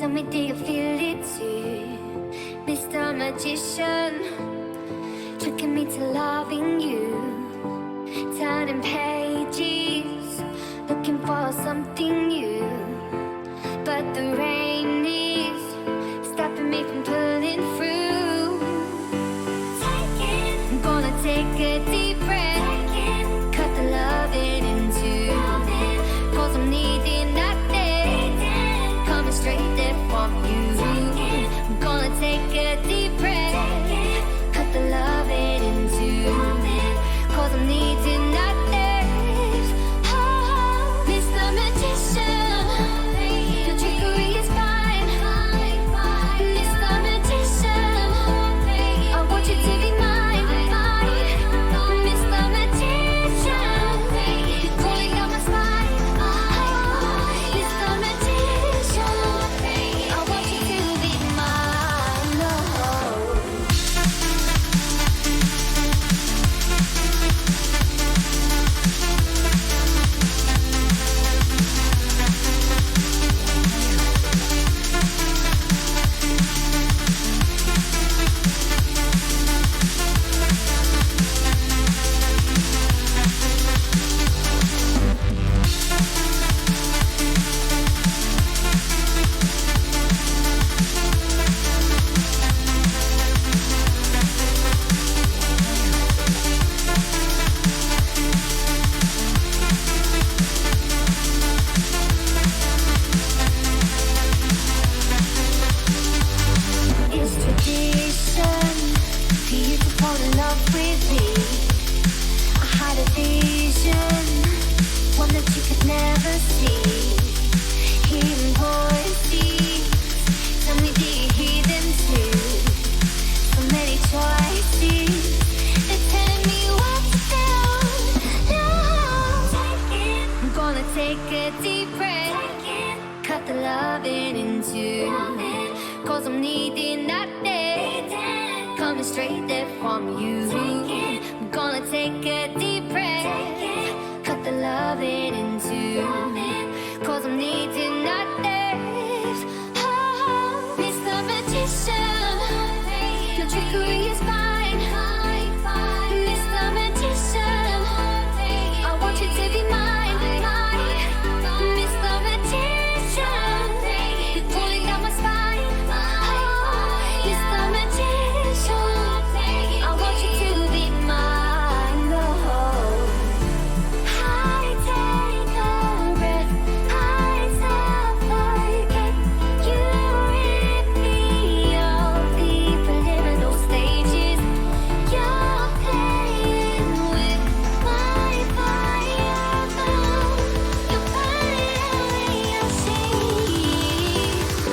Tell me, do you feel it too? Mr. Magician, tricking me to loving you. Turning pages, looking for something new. But the rain is stopping me from pulling through. I'm gonna take a deep breath, cut the loving in two. Cause I'm needing that day, coming straight there from you. I'm gonna take a deep breath, cut the loving in two. Cause I'm needing that day. Oh, Mr. Magician, your trickery is fine. Mr. Magician, I want you to be mine. Mr. Magician, you're pulling down my spine. Mr. Magician, I want you to be mine. No. It's tradition for you to fall in love with me. I had a vision, one that you could never see. Hearing voices, tell me, do you hear them too? So many choices, they're telling me what to do. No, I'm gonna take a deep breath, cut the loving in two. Cause I'm needing that day, coming straight there from you. I'm gonna take a deep breath, cut the loving in two. Cause I'm needing that day. Oh, Mr. Magician, your trickery is fine. Mr. Magician, I want you to be mine. Mr. Magician, you're pulling down my spine. Mr. Magician, I want you to be mine. No. I take a breath, I suffocate. You rip me off the preliminal stages. You're playing with my fire now. You're burning away your sheets.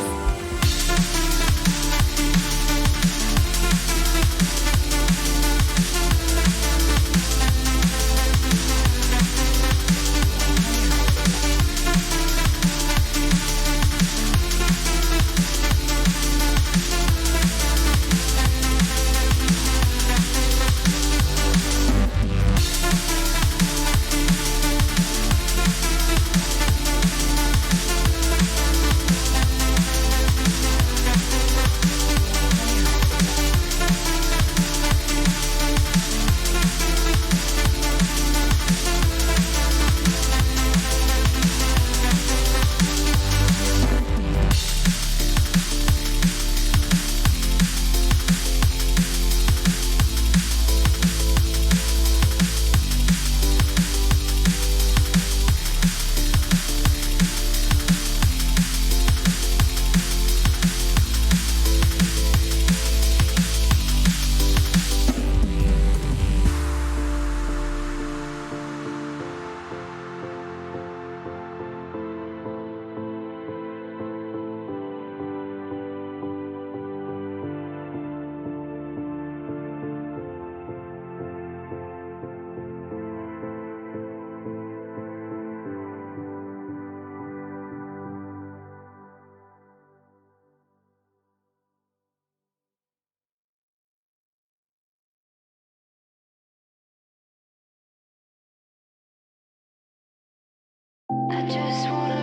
I just wanna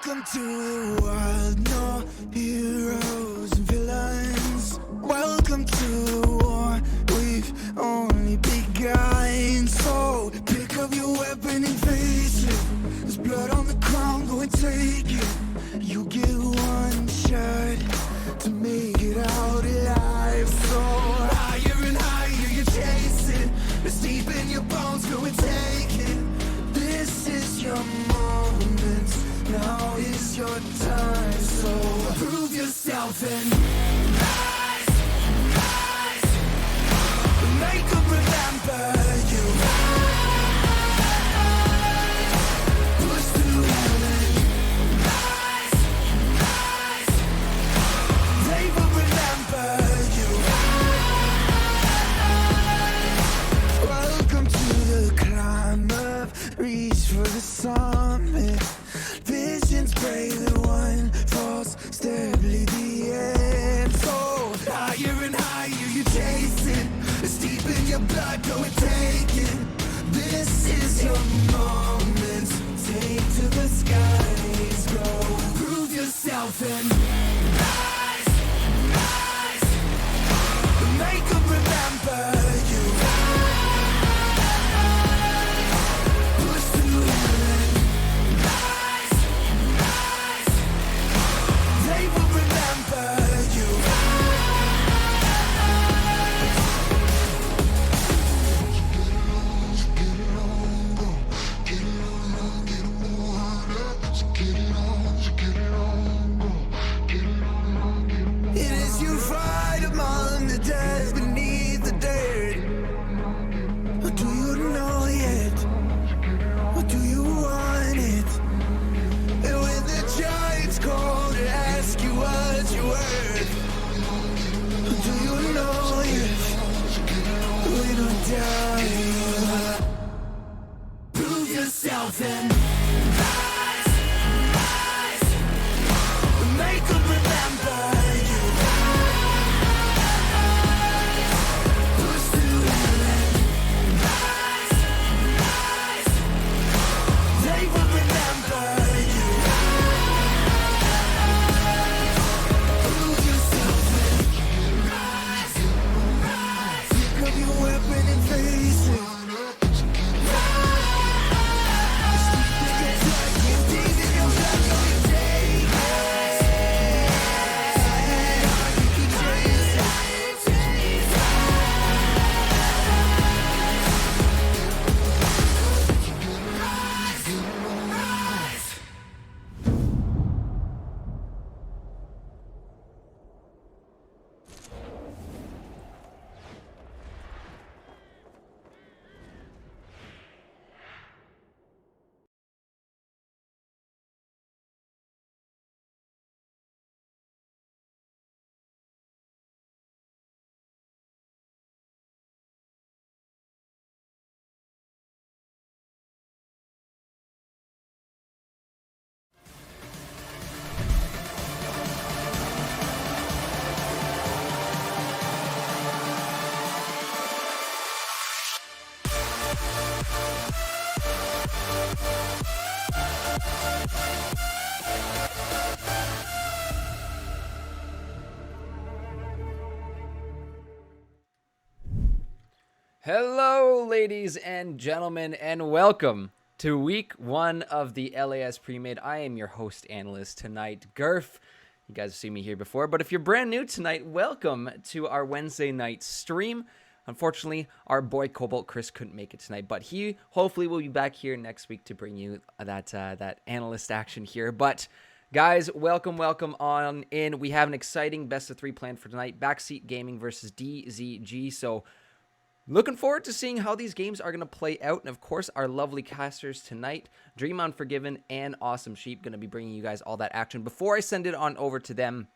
Welcome to the world, no heroes and villains. Welcome to the war, we've only begun. So pick up your weapon and face it. There's blood on the ground, go and take it. You get one shot to make it out alive. So higher and higher you chase it. It's deep in your bones, go and take it. This is your moment, now is your time. So prove yourself and rise, rise. Make them remember you. Push through heaven. Rise, rise. They will remember you. Welcome to the climb up, reach for the summit. Visions break, the one false step lead the end. So higher and higher you chase it. It's deep in your blood, go and take it. This is your moment, take to the skies, go. Prove yourself and rise, rise. Make them remember you. Push through heaven. Rise, rise. They will remember you. It is you fight among the dead beneath the dirt. Or do you know yet? Or do you want it? And when the giants call to ask you what you're worth, do you know yet? We don't die. Prove yourself and rise, rise. Make them remember you. Push through heaven. Rise, rise. They will remember you. Prove yourself and rise, rise. Pick up your weapon and face it. Hello, ladies and gentlemen, and welcome to week 1 of the LAS Premade. I am your host analyst tonight, Gurf. You guys have seen me here before, but if you're brand new tonight, welcome to our Wednesday night stream. Unfortunately, our boy Cobalt Chris couldn't make it tonight, but he hopefully will be back here next week to bring you that analyst action here. But guys, welcome on in. We have an exciting best of 3 planned for tonight. Backseat Gaming versus DZG. So looking forward to seeing how these games are going to play out. And of course, our lovely casters tonight, Dream Unforgiven and Awesome Sheep, going to be bringing you guys all that action. Before I send it on over to them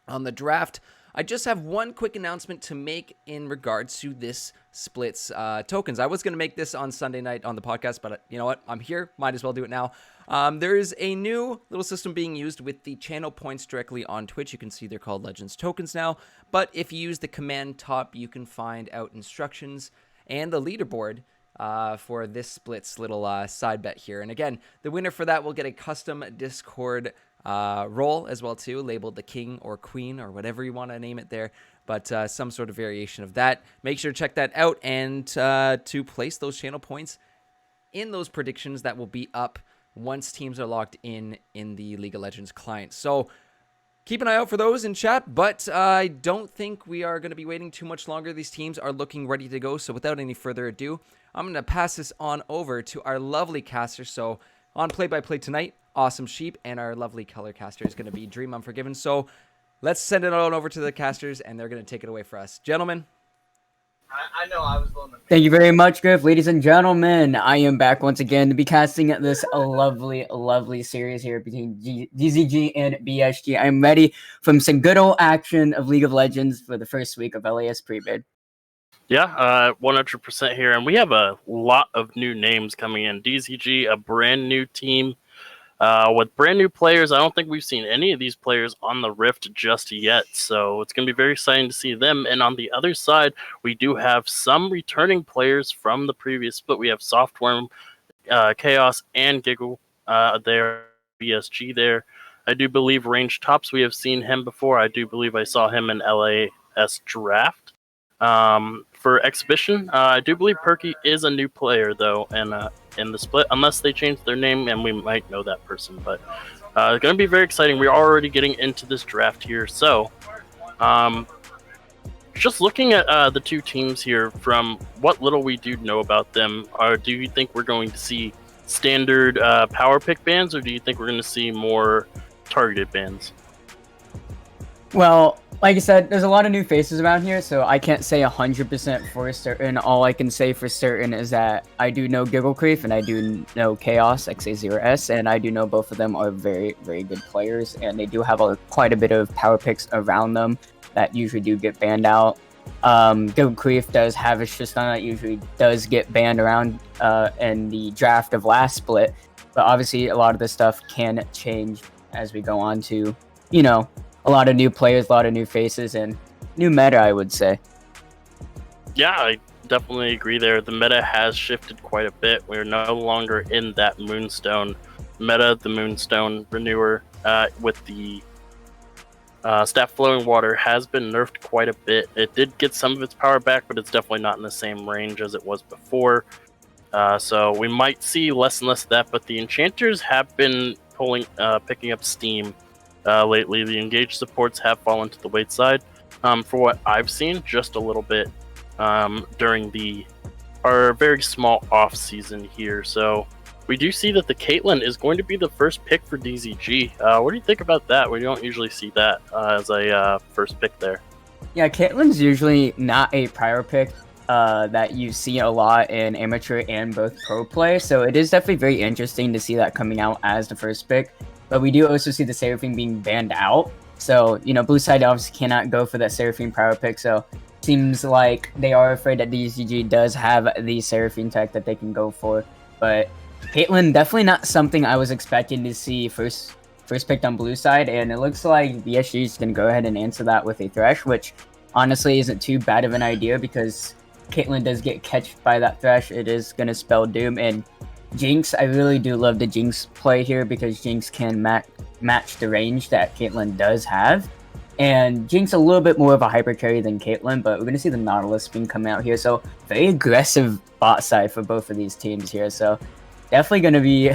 on the draft, I just have one quick announcement to make in regards to this splits tokens. I was going to make this on Sunday night on the podcast, but you know what? I'm here. Might as well do it now. There is a new little system being used with the channel points directly on Twitch. You can see they're called Legends tokens now. But if you use the command top, you can find out instructions and the leaderboard for this splits little side bet here. And again, the winner for that will get a custom Discord role as well too, labeled the king or queen or whatever you want to name it there, but some sort of variation of that. Make sure to check that out and to place those channel points in those predictions that will be up once teams are locked in the League of Legends client. So keep an eye out for those in chat, but I don't think we are going to be waiting too much longer. These teams are looking ready to go, so without any further ado, I'm going to pass this on over to our lovely caster. So on play-by-play tonight, Awesome Sheep, and our lovely color caster is going to be Dream Unforgiven. So let's send it on over to the casters, and they're going to take it away for us. Gentlemen. I know I was the one that Thank you very much, Griff. Ladies and gentlemen, I am back once again to be casting this lovely, lovely series here between DZG and BSG. I'm ready from some good old action of League of Legends for the first week of LAS Premade. Yeah, 100% here. And we have a lot of new names coming in. DZG, a brand new team with brand new players. I don't think we've seen any of these players on the Rift just yet. So it's going to be very exciting to see them. And on the other side, we do have some returning players from the previous split. We have Softworm, Chaos, and Giggle there, BSG there. I do believe Range Tops, we have seen him before. I do believe I saw him in LAS Draft. For Exhibition, I do believe Perky is a new player, though, and in the split, unless they change their name, and we might know that person. But it's going to be very exciting. We're already getting into this draft here. So just looking at the two teams here, from what little we do know about them, do you think we're going to see standard power pick bans, or do you think we're going to see more targeted bans? Well, like I said, there's a lot of new faces around here, so I can't say 100% for certain. All I can say for certain is that I do know Gigglecreef and I do know Chaos XA0S, and I do know both of them are very, very good players, and they do have quite a bit of power picks around them that usually do get banned out. Gigglecreef does have a Tristana that usually does get banned around in the draft of last split, but obviously a lot of this stuff can change as we go on to, you know, a lot of new players, a lot of new faces, and new meta, I would say. Yeah, I definitely agree there. The meta has shifted quite a bit. We're no longer in that Moonstone meta. The Moonstone Renewer with the Staff Flowing Water has been nerfed quite a bit. It did get some of its power back, but it's definitely not in the same range as it was before. So we might see less and less of that, but the enchanters have been picking up steam lately. The engaged supports have fallen to the weight side for what I've seen, just a little bit during our very small off season here. So we do see that the Caitlyn is going to be the first pick for DZG. What do you think about that? We don't usually see that as a first pick there. Yeah, Caitlyn's usually not a prior pick that you see a lot in amateur and both pro play, so it is definitely very interesting to see that coming out as the first pick. But we do also see the Seraphine being banned out. So, you know, Blue Side obviously cannot go for that Seraphine power pick. So, seems like they are afraid that DZG does have the Seraphine tech that they can go for. But Caitlyn, definitely not something I was expecting to see first picked on Blue Side. And it looks like BSG is going to go ahead and answer that with a Thresh, which honestly isn't too bad of an idea because Caitlyn does get catched by that Thresh. It is going to spell Doom. And Jinx, I really do love the Jinx play here because Jinx can match the range that Caitlyn does have. And Jinx a little bit more of a hyper carry than Caitlyn, but we're going to see the Nautilus being coming out here. So very aggressive bot side for both of these teams here. So definitely going to be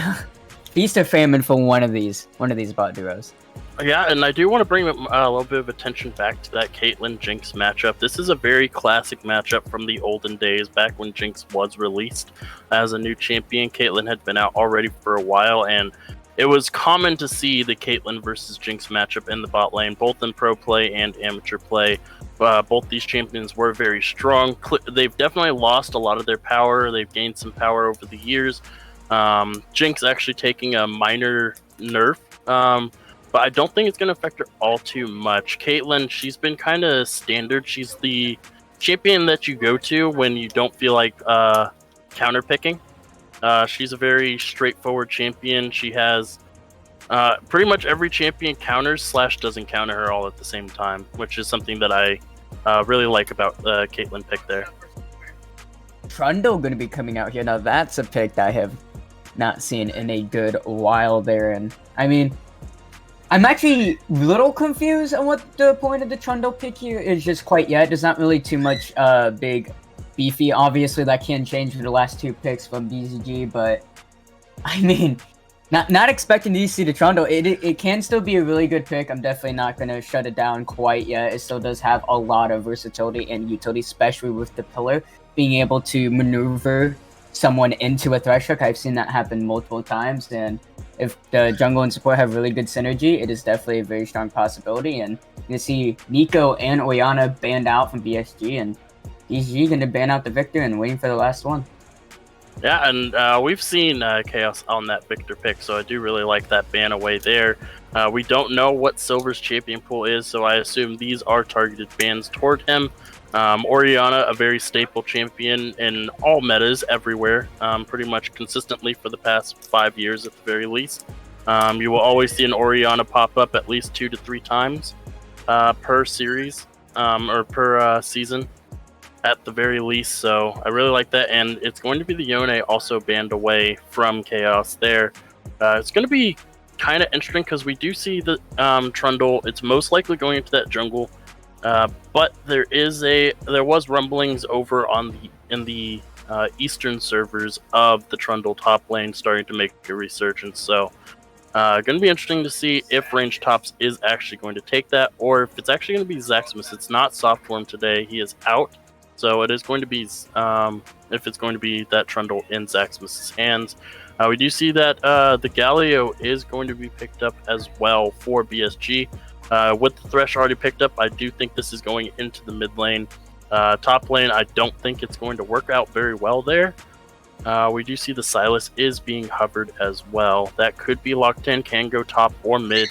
feast or famine for one of these bot duos. Yeah, and I do want to bring a little bit of attention back to that Caitlyn-Jinx matchup. This is a very classic matchup from the olden days, back when Jinx was released as a new champion. Caitlyn had been out already for a while, and it was common to see the Caitlyn versus Jinx matchup in the bot lane, both in pro play and amateur play. Both these champions were very strong. They've definitely lost a lot of their power. They've gained some power over the years. Jinx actually taking a minor nerf, but I don't think it's going to affect her all too much. Caitlyn, she's been kind of standard. She's the champion that you go to when you don't feel like counter picking. She's a very straightforward champion. She has pretty much every champion counters / doesn't counter her all at the same time, which is something that I really like about the Caitlyn pick there. Trundle going to be coming out here? Now that's a pick that I have not seen in a good while there. And I mean, I'm actually a little confused on what the point of the Trundle pick here is just quite yet. There's not really too much big beefy. Obviously, that can change for the last 2 picks from DZG, but I mean, not expecting to see the Trundle. It can still be a really good pick. I'm definitely not going to shut it down quite yet. It still does have a lot of versatility and utility, especially with the pillar being able to maneuver someone into a thresh hook. I've seen that happen multiple times, and if the jungle and support have really good synergy, it is definitely a very strong possibility. And you see Nico and Orianna banned out from BSG, and DZG going to ban out the Victor and waiting for the last one. Yeah, and we've seen Chaos on that Victor pick, so I do really like that ban away there. We don't know what Silver's champion pool is, so I assume these are targeted bans toward him. Orianna, a very staple champion in all metas everywhere, pretty much consistently for the past 5 years at the very least. You will always see an Orianna pop up at least 2 to 3 times per series or per season at the very least, so I really like that. And it's going to be the Yone also banned away from Chaos there. It's going to be kind of interesting because we do see the Trundle. It's most likely going into that jungle. But there was rumblings over in the eastern servers of the Trundle top lane starting to make a resurgence. So, going to be interesting to see if Range Tops is actually going to take that, or if it's actually going to be Zaximus. It's not soft form today; he is out. So it is going to be if it's going to be that Trundle in Zaximus's hands. We do see that the Galio is going to be picked up as well for BSG. With the Thresh already picked up, I do think this is going into the mid lane. Top lane, I don't think it's going to work out very well there. We do see the Sylas is being hovered as well. That could be locked in, can go top or mid,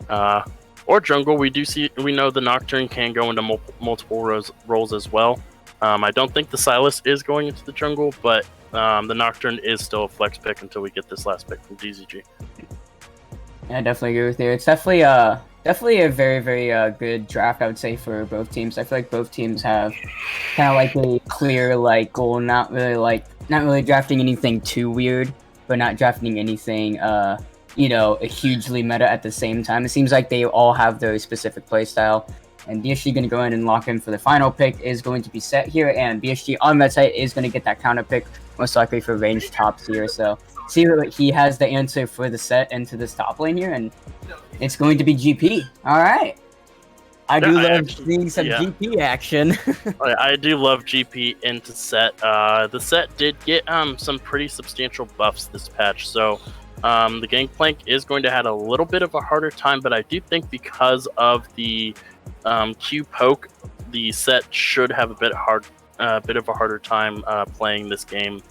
or jungle. We know the Nocturne can go into multiple roles as well. I don't think the Sylas is going into the jungle, but the Nocturne is still a flex pick until we get this last pick from DZG. Yeah, I definitely agree with you. It's definitely a very, very good draft, I would say, for both teams. I feel like both teams have kind of like a clear goal, not really drafting anything too weird, but not drafting anything a hugely meta at the same time. It seems like they all have their specific playstyle. And BSG going to go in and lock in for the final pick is going to be set here, and BSG on that site is going to get that counter pick, most likely for Range Tops here. So see what he has the answer for the set into this top lane here, and it's going to be GP. All right. I do love seeing some GP action. I do love GP into set. The set did get some pretty substantial buffs this patch, so the Gangplank is going to have a little bit of a harder time, but I do think because of the Q poke, the set should have a bit of a harder time playing this game.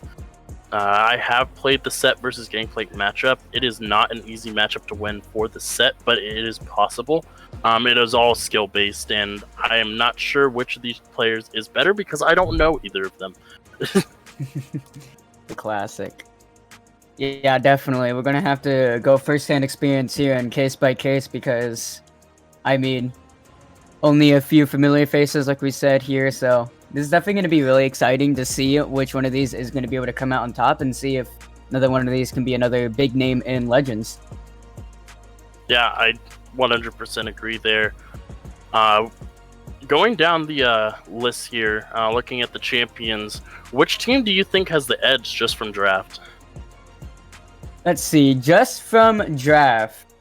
I have played the set versus Gangplank matchup. It is not an easy matchup to win for the set, but it is possible. It is all skill based, and I am not sure which of these players is better because I don't know either of them. The classic. Yeah, definitely. We're gonna have to go first-hand experience here and case by case because, I mean, only a few familiar faces, like we said here. So this is definitely going to be really exciting to see which one of these is going to be able to come out on top and see if another one of these can be another big name in Legends. Yeah, I 100% agree there. Going down the list here, looking at the champions, which team do you think has the edge just from draft? Let's see, just from draft.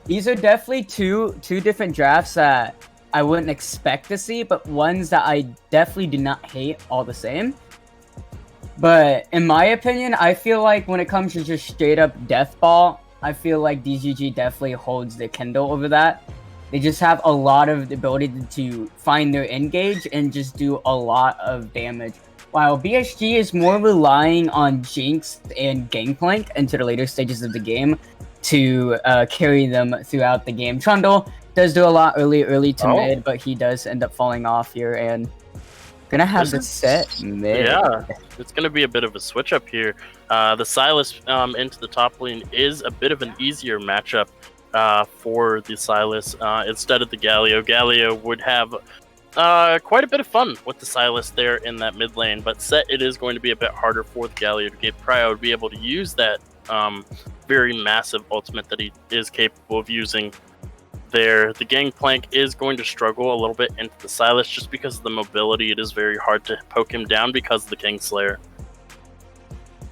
These are definitely two different drafts that I wouldn't expect to see, but ones that I definitely do not hate all the same. But in my opinion, I feel like when it comes to just straight up death ball, I feel like DZG definitely holds the Kindle over that. They just have a lot of the ability to find their engage and just do a lot of damage. While BSG is more relying on Jinx and Gangplank into the later stages of the game to carry them throughout the game. Trundle does do a lot early to mid, but he does end up falling off here and gonna have the set mid. Yeah, it's gonna be a bit of a switch up here. The Sylas into the top lane is a bit of an easier matchup for the Sylas instead of the Galio. Galio would have quite a bit of fun with the Sylas there in that mid lane, but Set, it is going to be a bit harder for the Galio to get Prio to be able to use that very massive ultimate that he is capable of using there. The Gangplank is going to struggle a little bit into the Sylas just because of the mobility. It is very hard to poke him down because of the Kingslayer.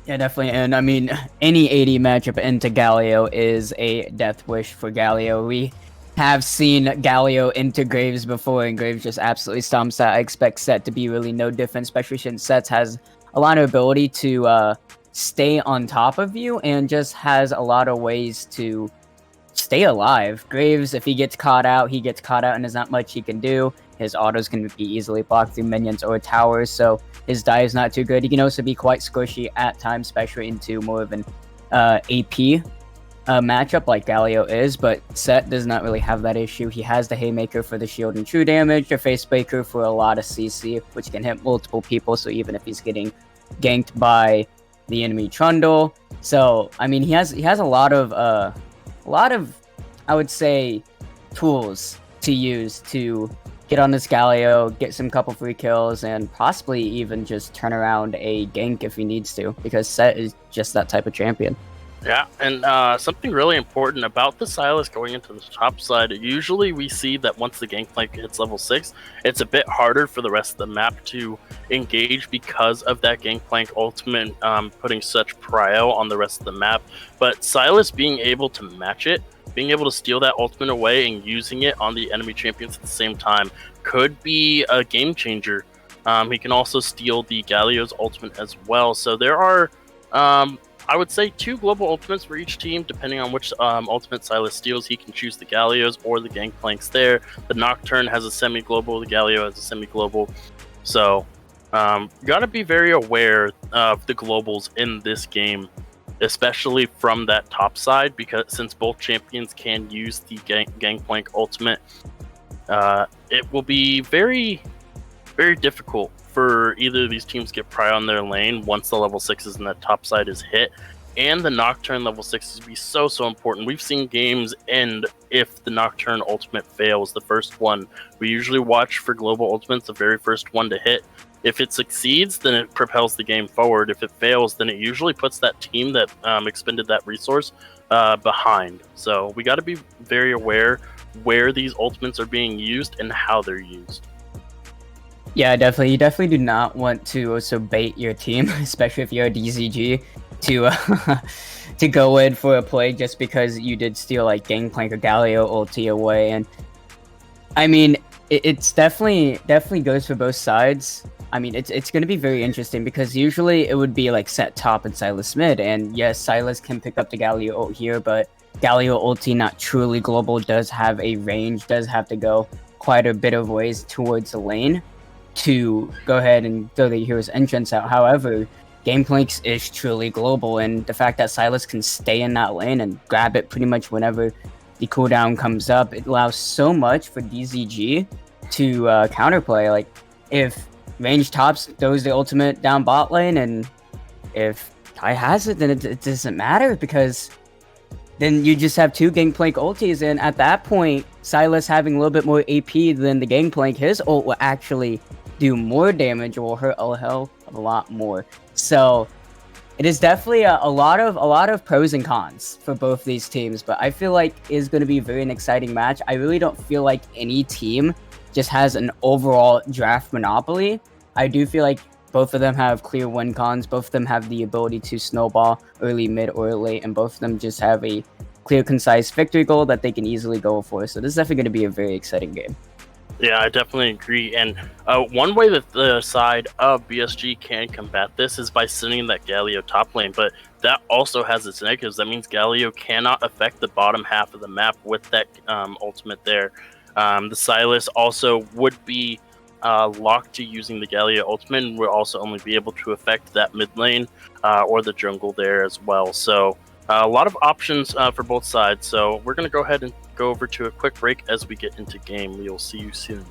Yeah, definitely. And I mean, any 80 matchup into Galio is a death wish for Galio. We have seen Galio into Graves before, and Graves just absolutely stomps that. I expect Set to be really no different, especially since Set has a lot of ability to stay on top of you and just has a lot of ways to stay alive. Graves, if he gets caught out, he gets caught out, and there's not much he can do. His autos can be easily blocked through minions or towers, so his die is not too good. He can also be quite squishy at times, especially into more of an AP matchup like Galio is, but Set does not really have that issue. He has the Haymaker for the shield and true damage, the Facebreaker for a lot of CC, which can hit multiple people, so even if he's getting ganked by the enemy Trundle. So, I mean, he has a lot of, I would say, tools to use to get on this Galio, get some couple free kills, and possibly even just turn around a gank if he needs to, because Set is just that type of champion. Yeah, and something really important about the Sylas going into the top side, usually we see that once the Gangplank hits level 6, it's a bit harder for the rest of the map to engage because of that Gangplank ultimate putting such prio on the rest of the map. But Sylas being able to match it, being able to steal that ultimate away and using it on the enemy champions at the same time could be a game changer. He can also steal the Galio's ultimate as well. So there are... I would say 2 global ultimates for each team, depending on which ultimate Sylas steals. He can choose the Galios or the Gangplanks there. The Nocturne has a semi-global, the Galio has a semi-global. So, gotta be very aware of the globals in this game, especially from that top side, because since both champions can use the Gangplank ultimate, it will be very, very difficult for either of these teams to get prio on their lane once the level 6s in that top side is hit. And the Nocturne level 6s be so important. We've seen games end if the Nocturne ultimate fails, the first one. We usually watch for global ultimates, the very first one to hit. If it succeeds, then it propels the game forward. If it fails, then it usually puts that team that expended that resource behind. So we got to be very aware where these ultimates are being used and how they're used. Yeah, definitely. You definitely do not want to also bait your team, especially if you're a DZG, to go in for a play just because you did steal like Gangplank or Galio ulti away. And I mean, it's definitely goes for both sides. I mean, it's going to be very interesting because usually it would be like Set top and Sylas mid, and yes, Sylas can pick up the Galio ult here, but Galio ulti, not truly global, does have a range, does have to go quite a bit of ways towards the lane to go ahead and throw the hero's entrance out. However, Gangplanks is truly global, and the fact that Sylas can stay in that lane and grab it pretty much whenever the cooldown comes up, it allows so much for DZG to counterplay. Like, if range tops throws the ultimate down bot lane, and if Tai has it, then it doesn't matter, because then you just have 2 Gangplank ultis, and at that point, Sylas having a little bit more AP than the Gangplank, his ult will actually do more damage, will hurt a hell of a lot more. So it is definitely a lot of pros and cons for both these teams, but I feel like it's going to be very an exciting match. I really don't feel like any team just has an overall draft monopoly. I do feel like both of them have clear win cons, both of them have the ability to snowball early, mid, or late, and both of them just have a clear, concise victory goal that they can easily go for. So this is definitely going to be a very exciting game. Yeah, I definitely agree. And one way that the side of BSG can combat this is by sending that Galio top lane, but that also has its negatives. That means Galio cannot affect the bottom half of the map with that ultimate there. The Sylas also would be locked to using the Galio ultimate, and will also only be able to affect that mid lane or the jungle there as well. So a lot of options for both sides. So we're going to go ahead and go over to a quick break as we get into game. We will see you soon.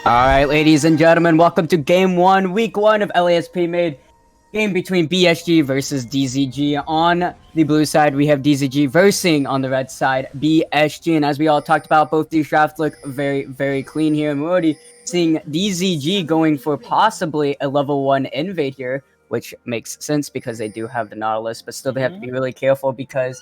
Alright, ladies and gentlemen, welcome to Game 1, Week 1 of LAS Premade. Game between BSG versus DZG. On the blue side, we have DZG versing on the red side, BSG. And as we all talked about, both these drafts look very, very clean here. And we're already seeing DZG going for possibly a level 1 invade here, which makes sense because they do have the Nautilus, but still they have to be really careful because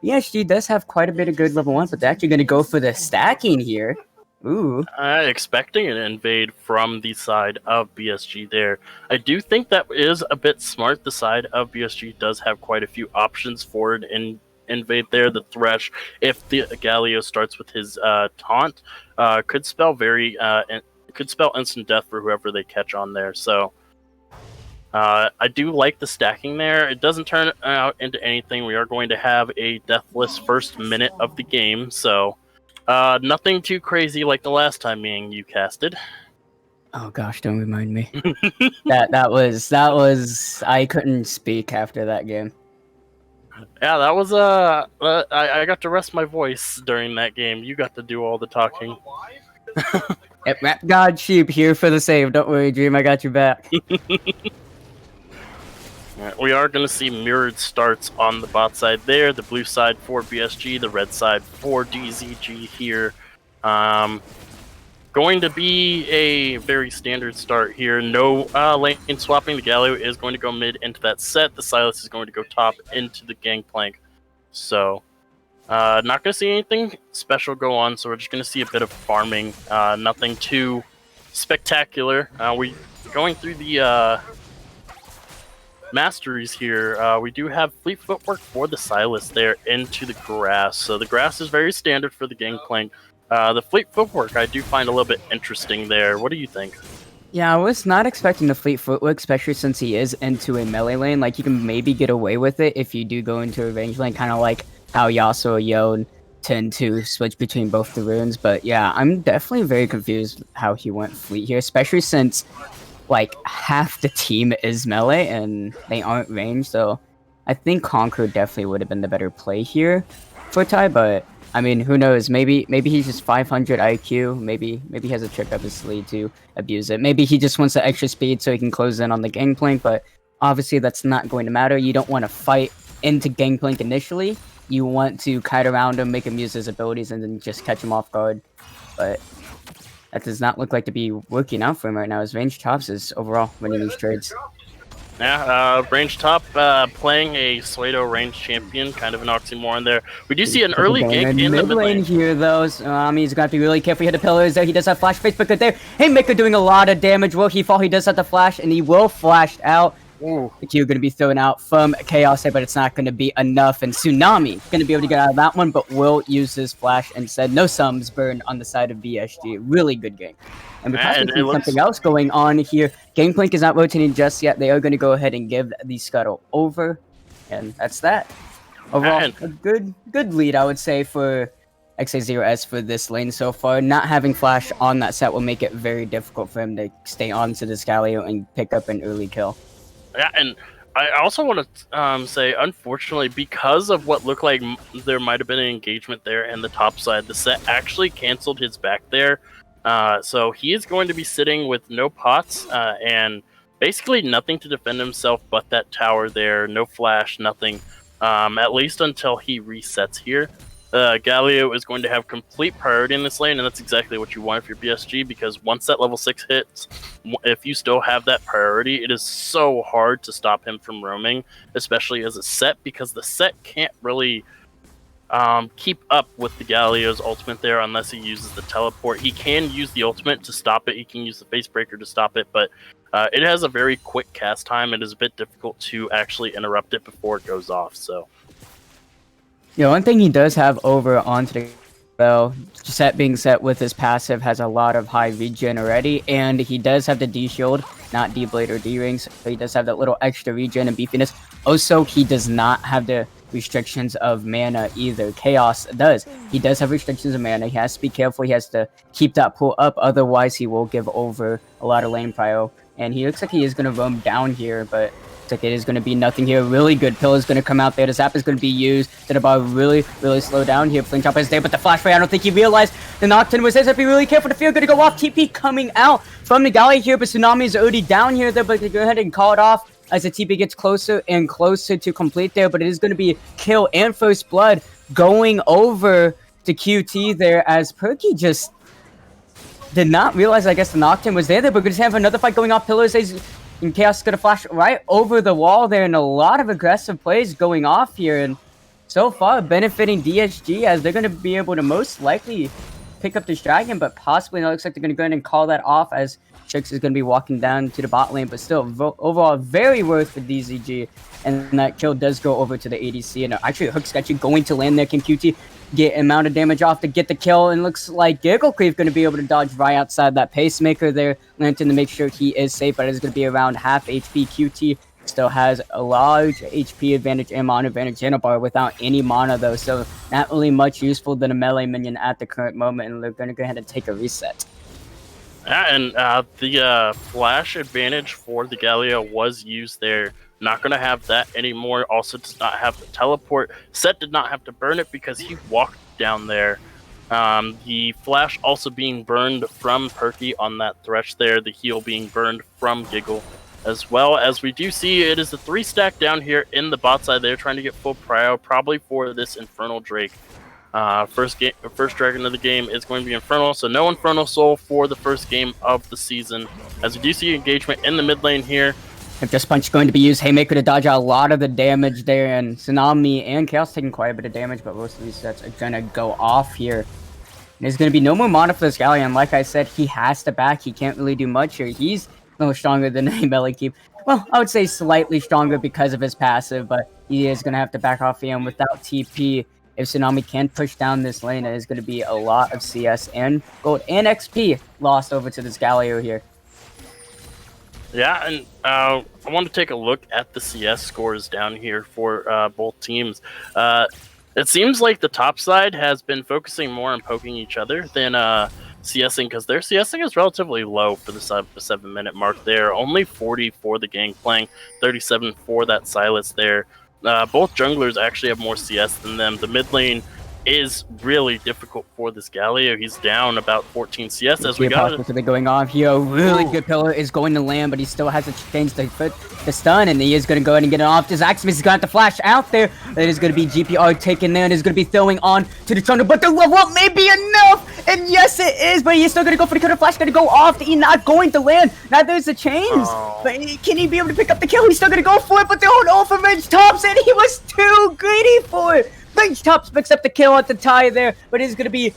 BSG does have quite a bit of good level 1, but they're actually going to go for the stacking here. Ooh. Expecting an invade from the side of BSG there. I do think that is a bit smart. The side of BSG does have quite a few options for an invade there. The Thresh, if the Galio starts with his taunt, could spell instant death for whoever they catch on there. So I do like the stacking there. It doesn't turn out into anything. We are going to have a deathless first minute of the game, so nothing too crazy like the last time you casted. Oh gosh, don't remind me. that was I couldn't speak after that game. Yeah, that was I got to rest my voice during that game. You got to do all the talking. Yep, Rap God Sheep here for the save. Don't worry, Dream, I got your back. We are going to see mirrored starts on the bot side there. The blue side for BSG, the red side for DZG here. Going to be a very standard start here. No lane swapping. The Galio is going to go mid into that set. The Silas is going to go top into the Gangplank. So, not going to see anything special go on. So we're just going to see a bit of farming. Nothing too spectacular. We going through the masteries here. We do have fleet footwork for the Silas there into the grass. So the grass is very standard for the Gangplank. The fleet footwork I do find a little bit interesting there. What do you think? Yeah, I was not expecting the fleet footwork, especially since he is into a melee lane. Like, you can maybe get away with it if you do go into a range lane, kind of like how Yasuo and Yon tend to switch between both the runes. But yeah, I'm definitely very confused how he went fleet here, especially since like half the team is melee and they aren't ranged, so I think Conqueror definitely would have been the better play here for Ty, but I mean, who knows, maybe he's just 500 IQ, maybe he has a trick up his sleeve to abuse it, maybe he just wants the extra speed so he can close in on the Gangplank, but obviously that's not going to matter. You don't want to fight into Gangplank initially, you want to kite around him, make him use his abilities, and then just catch him off guard, but that does not look like to be working out for him right now. His range tops is overall winning these trades. Yeah, range top playing a Suedo range champion, kind of an oxymoron there. We do see an early gank in the mid lane here, though. So, he's got to be really careful. He hit the pillars there. He does have flash face, but good there. Haymaker doing a lot of damage. Will he fall? He does have the flash, and he will flash out. Ooh. The Q going to be thrown out from Chaos here, but it's not going to be enough. And Tsunami going to be able to get out of that one, but will use his flash instead. No sums burn on the side of BSG. Really good game. And because there's something else going on here, Gangplank is not rotating just yet. They are going to go ahead and give the scuttle over, and that's that. Overall, a good lead, I would say, for XA0S for this lane so far. Not having flash on that set will make it very difficult for him to stay on to this Galio and pick up an early kill. Yeah, and I also want to say, unfortunately, because of what looked like there might have been an engagement there in the top side, the set actually canceled his back there. So he is going to be sitting with no pots and basically nothing to defend himself but that tower there. No flash, nothing, at least until he resets here. Galio is going to have complete priority in this lane, and that's exactly what you want if you're BSG, because once that level 6 hits, if you still have that priority, it is so hard to stop him from roaming, especially as a set, because the set can't really keep up with the Galio's ultimate there unless he uses the teleport. He can use the ultimate to stop it, he can use the face breaker to stop it, but it has a very quick cast time. It is a bit difficult to actually interrupt it before it goes off, so... Yeah, one thing he does have over onto the well, set being set with his passive has a lot of high regen already, and he does have the D shield, not D blade or D rings, so he does have that little extra regen and beefiness. Also, he does not have the restrictions of mana either. Chaos does. He does have restrictions of mana. He has to be careful. He has to keep that pull up, otherwise he will give over a lot of lane prio. And he looks like he is going to roam down here, but like it is going to be nothing here. Really good pill is going to come out there. The zap is going to be used. Bar really slow down here. Flame Chopper is there, but the flash ray, I don't think he realized the Nocturne was there, so be really careful. The field going to go off. TP coming out from the Galio here, but Tsunami is already down here there, but go ahead and call it off as the TP gets closer and closer to complete there, but it is going to be kill and first blood going over to QT there, as Perky just did not realize, I guess, the Nocturne was there, but we're going to have another fight going off. Pillars and Chaos is going to flash right over the wall there, and a lot of aggressive plays going off here, and so far benefiting DSG, as they're going to be able to most likely pick up this dragon, but possibly it looks like they're going to go ahead and call that off, as Trix is going to be walking down to the bot lane, but still overall very worth for DZG, and that kill does go over to the ADC, and actually Hook's actually going to land there. Can QT get amount of damage off to get the kill, and looks like Giggle Creep going to be able to dodge right outside that pacemaker there. Lantern to make sure he is safe, but it's going to be around half HP. QT still has a large HP advantage and mana advantage. Xenobar without any mana though, so not really much useful than a melee minion at the current moment, and they're going to go ahead and take a reset. And the flash advantage for the Galio was used there. Not going to have that anymore. Also does not have the teleport. Set did not have to burn it because he walked down there. The flash also being burned from Perky on that Thresh there. The heal being burned from Giggle. As well as we do see it is a 3-stack down here in the bot side. They're trying to get full prio, probably for this Infernal Drake. First dragon of the game is going to be Infernal, so no Infernal Soul for the first game of the season. As we do see engagement in the mid lane here. Just Punch going to be used. Haymaker to dodge out a lot of the damage there, and Tsunami and Chaos taking quite a bit of damage, but most of these sets are going to go off here. There's going to be no more mana for this Galleon. Like I said, he has to back. He can't really do much here. He's no stronger than a melee keep. Well, I would say slightly stronger because of his passive, but he is going to have to back off here. And without TP, if Tsunami can push down this lane, it is going to be a lot of CS and gold and XP lost over to this Galio here. Yeah, and I want to take a look at the CS scores down here for both teams. It seems like the top side has been focusing more on poking each other than CSing, because their CSing is relatively low for the 7-minute mark there. Only 40 for the Gangplank, 37 for that Silas there. Both junglers actually have more CS than them. The mid lane is really difficult for this Galio. He's down about 14 CS as we got it. Going off here. A really good pillar is going to land, but he still has to change the stun, and he is going to go ahead and get it off. This Aximus is going to have to flash out there. It is going to be GPR taken there, and is going to be throwing on to the Trundle, but the level up may be enough, and yes it is, but he's still going to go for the counter flash, going to go off. He's not going to land. Now there's the chains, but can he be able to pick up the kill? He's still going to go for it, but they're on all for Range Tops, and he was too greedy for it. Range Tops picks up the kill at the tie there, but it's going to be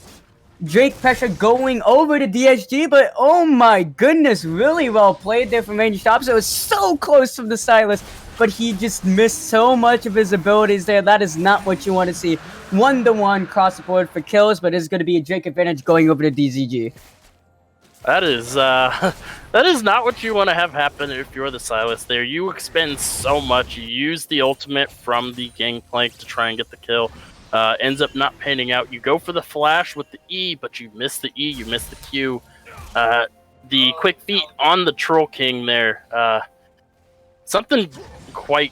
Drake pressure going over to DSG, but oh my goodness, really well played there from Range Tops. It was so close from the Silas, but he just missed so much of his abilities there. That is not what you want to see. 1-to-1 cross the board for kills, but it's going to be a Drake advantage going over to DZG. That is not what you want to have happen if you're the Silas there. You expend so much. You use the ultimate from the Gangplank to try and get the kill. Ends up not panning out. You go for the flash with the E, but you miss the E, you miss the Q. The quick feet on the Troll King there. Something quite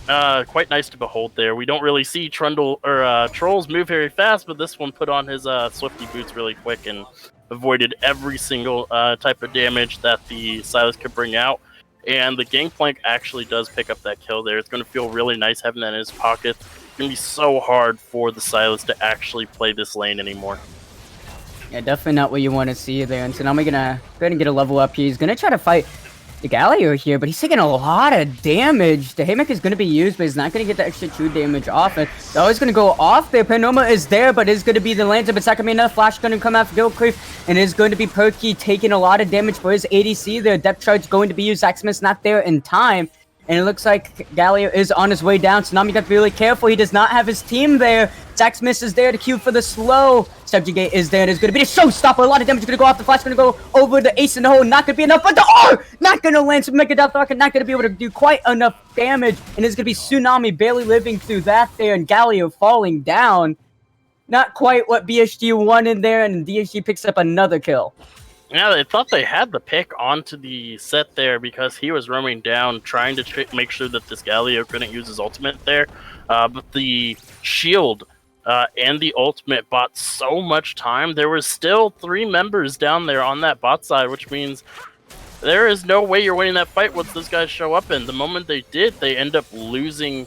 nice to behold there. We don't really see Trundle or trolls move very fast, but this one put on his Swifty boots really quick and avoided every single type of damage that the Silas could bring out. And the Gangplank actually does pick up that kill there. It's going to feel really nice having that in his pocket. It's going to be so hard for the Silas to actually play this lane anymore. Yeah, definitely not what you want to see there. And so now we're going to go ahead and get a level up here. He's going to try to fight the Galio here, but he's taking a lot of damage. The Haymaker is going to be used, but he's not going to get the extra 2 damage off. And they're always going to go off there. Panoma is there, but it's going to be the Lantern, but it's not going to be enough. Flash going to come after Gil Creep, and it's going to be Perky taking a lot of damage for his ADC there. Depth Charge going to be used. Aximus not there in time. And it looks like Galio is on his way down, so now you got to be really careful. He does not have his team there. Zaxmus is there to queue for the slow. Subjugate is there. There's going to be a showstopper. A lot of damage is going to go off. The flash going to go over the ace in the hole. Not going to be enough, but the R not going to land. So Mega Death Rocket not going to be able to do quite enough damage. And it's going to be Tsunami barely living through that there, and Galio falling down. Not quite what BSG wanted there, and DSG picks up another kill. Yeah, they thought they had the pick onto the set there because he was roaming down, trying to make sure that this Galio couldn't use his ultimate there. But the shield and the ultimate bought so much time. There was still 3 members down there on that bot side, which means there is no way you're winning that fight once those guys show up. And the moment they did, they end up losing.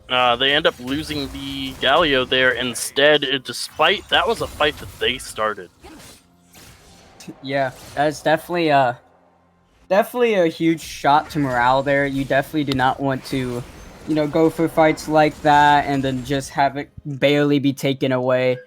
They end up losing the Galio there instead, despite that was a fight that they started. Yeah, that's definitely a huge shot to morale there. You definitely do not want to, go for fights like that and then just have it barely be taken away.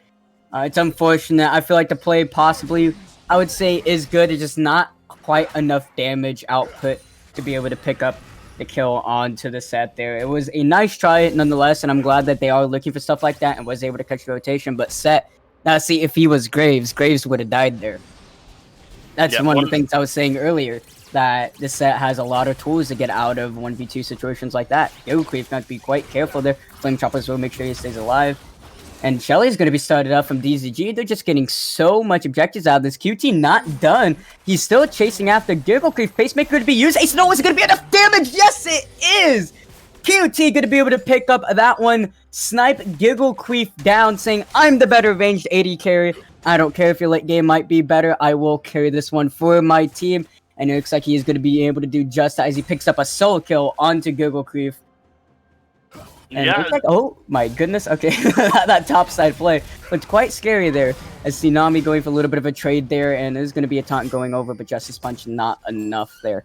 It's unfortunate. I feel like the play possibly, I would say, is good. It's just not quite enough damage output to be able to pick up the kill onto the set there. It was a nice try nonetheless, and I'm glad that they are looking for stuff like that and was able to catch the rotation. But set, now see, if he was Graves would have died there. That's one of the things I was saying earlier, that this set has a lot of tools to get out of 1v2 situations like that. Creep got to be quite careful there. Flame Choppers will make sure he stays alive. And Shelly's going to be started up from DZG. They're just getting so much objectives out of this. QT not done. He's still chasing after Giggle Creep. Pacemaker going to be used. Ace no, is it going to be enough damage? Yes, it is! QT going to be able to pick up that one. Snipe Giggle Creep down, saying, I'm the better ranged AD carry. I don't care if your late game might be better. I will carry this one for my team. And it looks like he is going to be able to do just that as he picks up a solo kill onto Giggle Creep. And yeah. It's like, oh my goodness, okay, that top side play looked quite scary there, as Tsunami going for a little bit of a trade there, and there's going to be a taunt going over, but Justice Punch not enough there.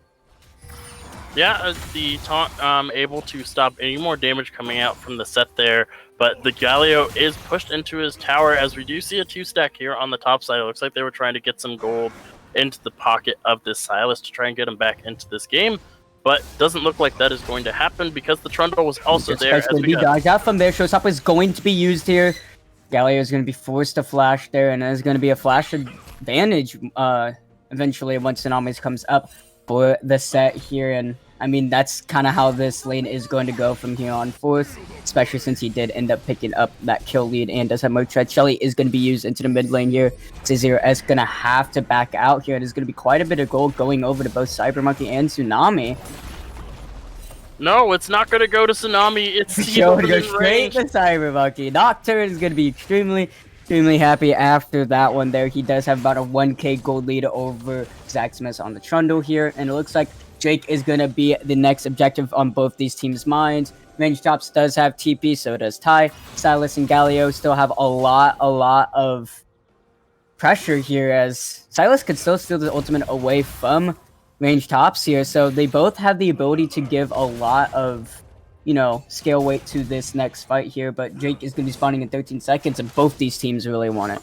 Yeah, the taunt able to stop any more damage coming out from the set there, but the Galio is pushed into his tower, as we do see a 2-stack here on the top side. It looks like they were trying to get some gold into the pocket of this Sylas to try and get him back into this game. But doesn't look like that is going to happen because the Trundle was also there. As we dodged out from there. Showstopper is going to be used here. Galio is going to be forced to flash there, and there's going to be a flash advantage eventually once Tsunami comes up for the set here. And I mean, that's kind of how this lane is going to go from here on forth, especially since he did end up picking up that kill lead and does have more tread. Shelly is going to be used into the mid lane here. C0S going to have to back out here. There's going to be quite a bit of gold going over to both Cybermonkey and Tsunami. No, it's not going to go to Tsunami. It's going to go straight to Cybermonkey. Nocturne is going to be extremely happy after that one there. He does have about a 1k gold lead over Zaximus on the Trundle here, and it looks like Drake is going to be the next objective on both these teams' minds. Range Tops does have TP, so does Ty. Sylas and Galio still have a lot of pressure here, as Sylas could still steal the ultimate away from Range Tops here, so they both have the ability to give a lot of, scale weight to this next fight here, but Drake is going to be spawning in 13 seconds, and both these teams really want it.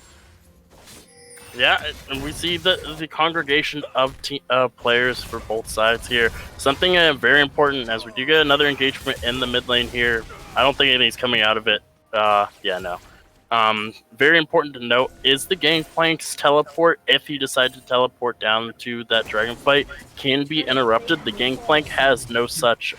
Yeah, and we see the congregation of players for both sides here. Something very important, as we do get another engagement in the mid lane here. I don't think anything's coming out of it. Yeah, no. Very important to note is the Gangplank's teleport, if he decides to teleport down to that dragon fight, can be interrupted. The Gangplank has no such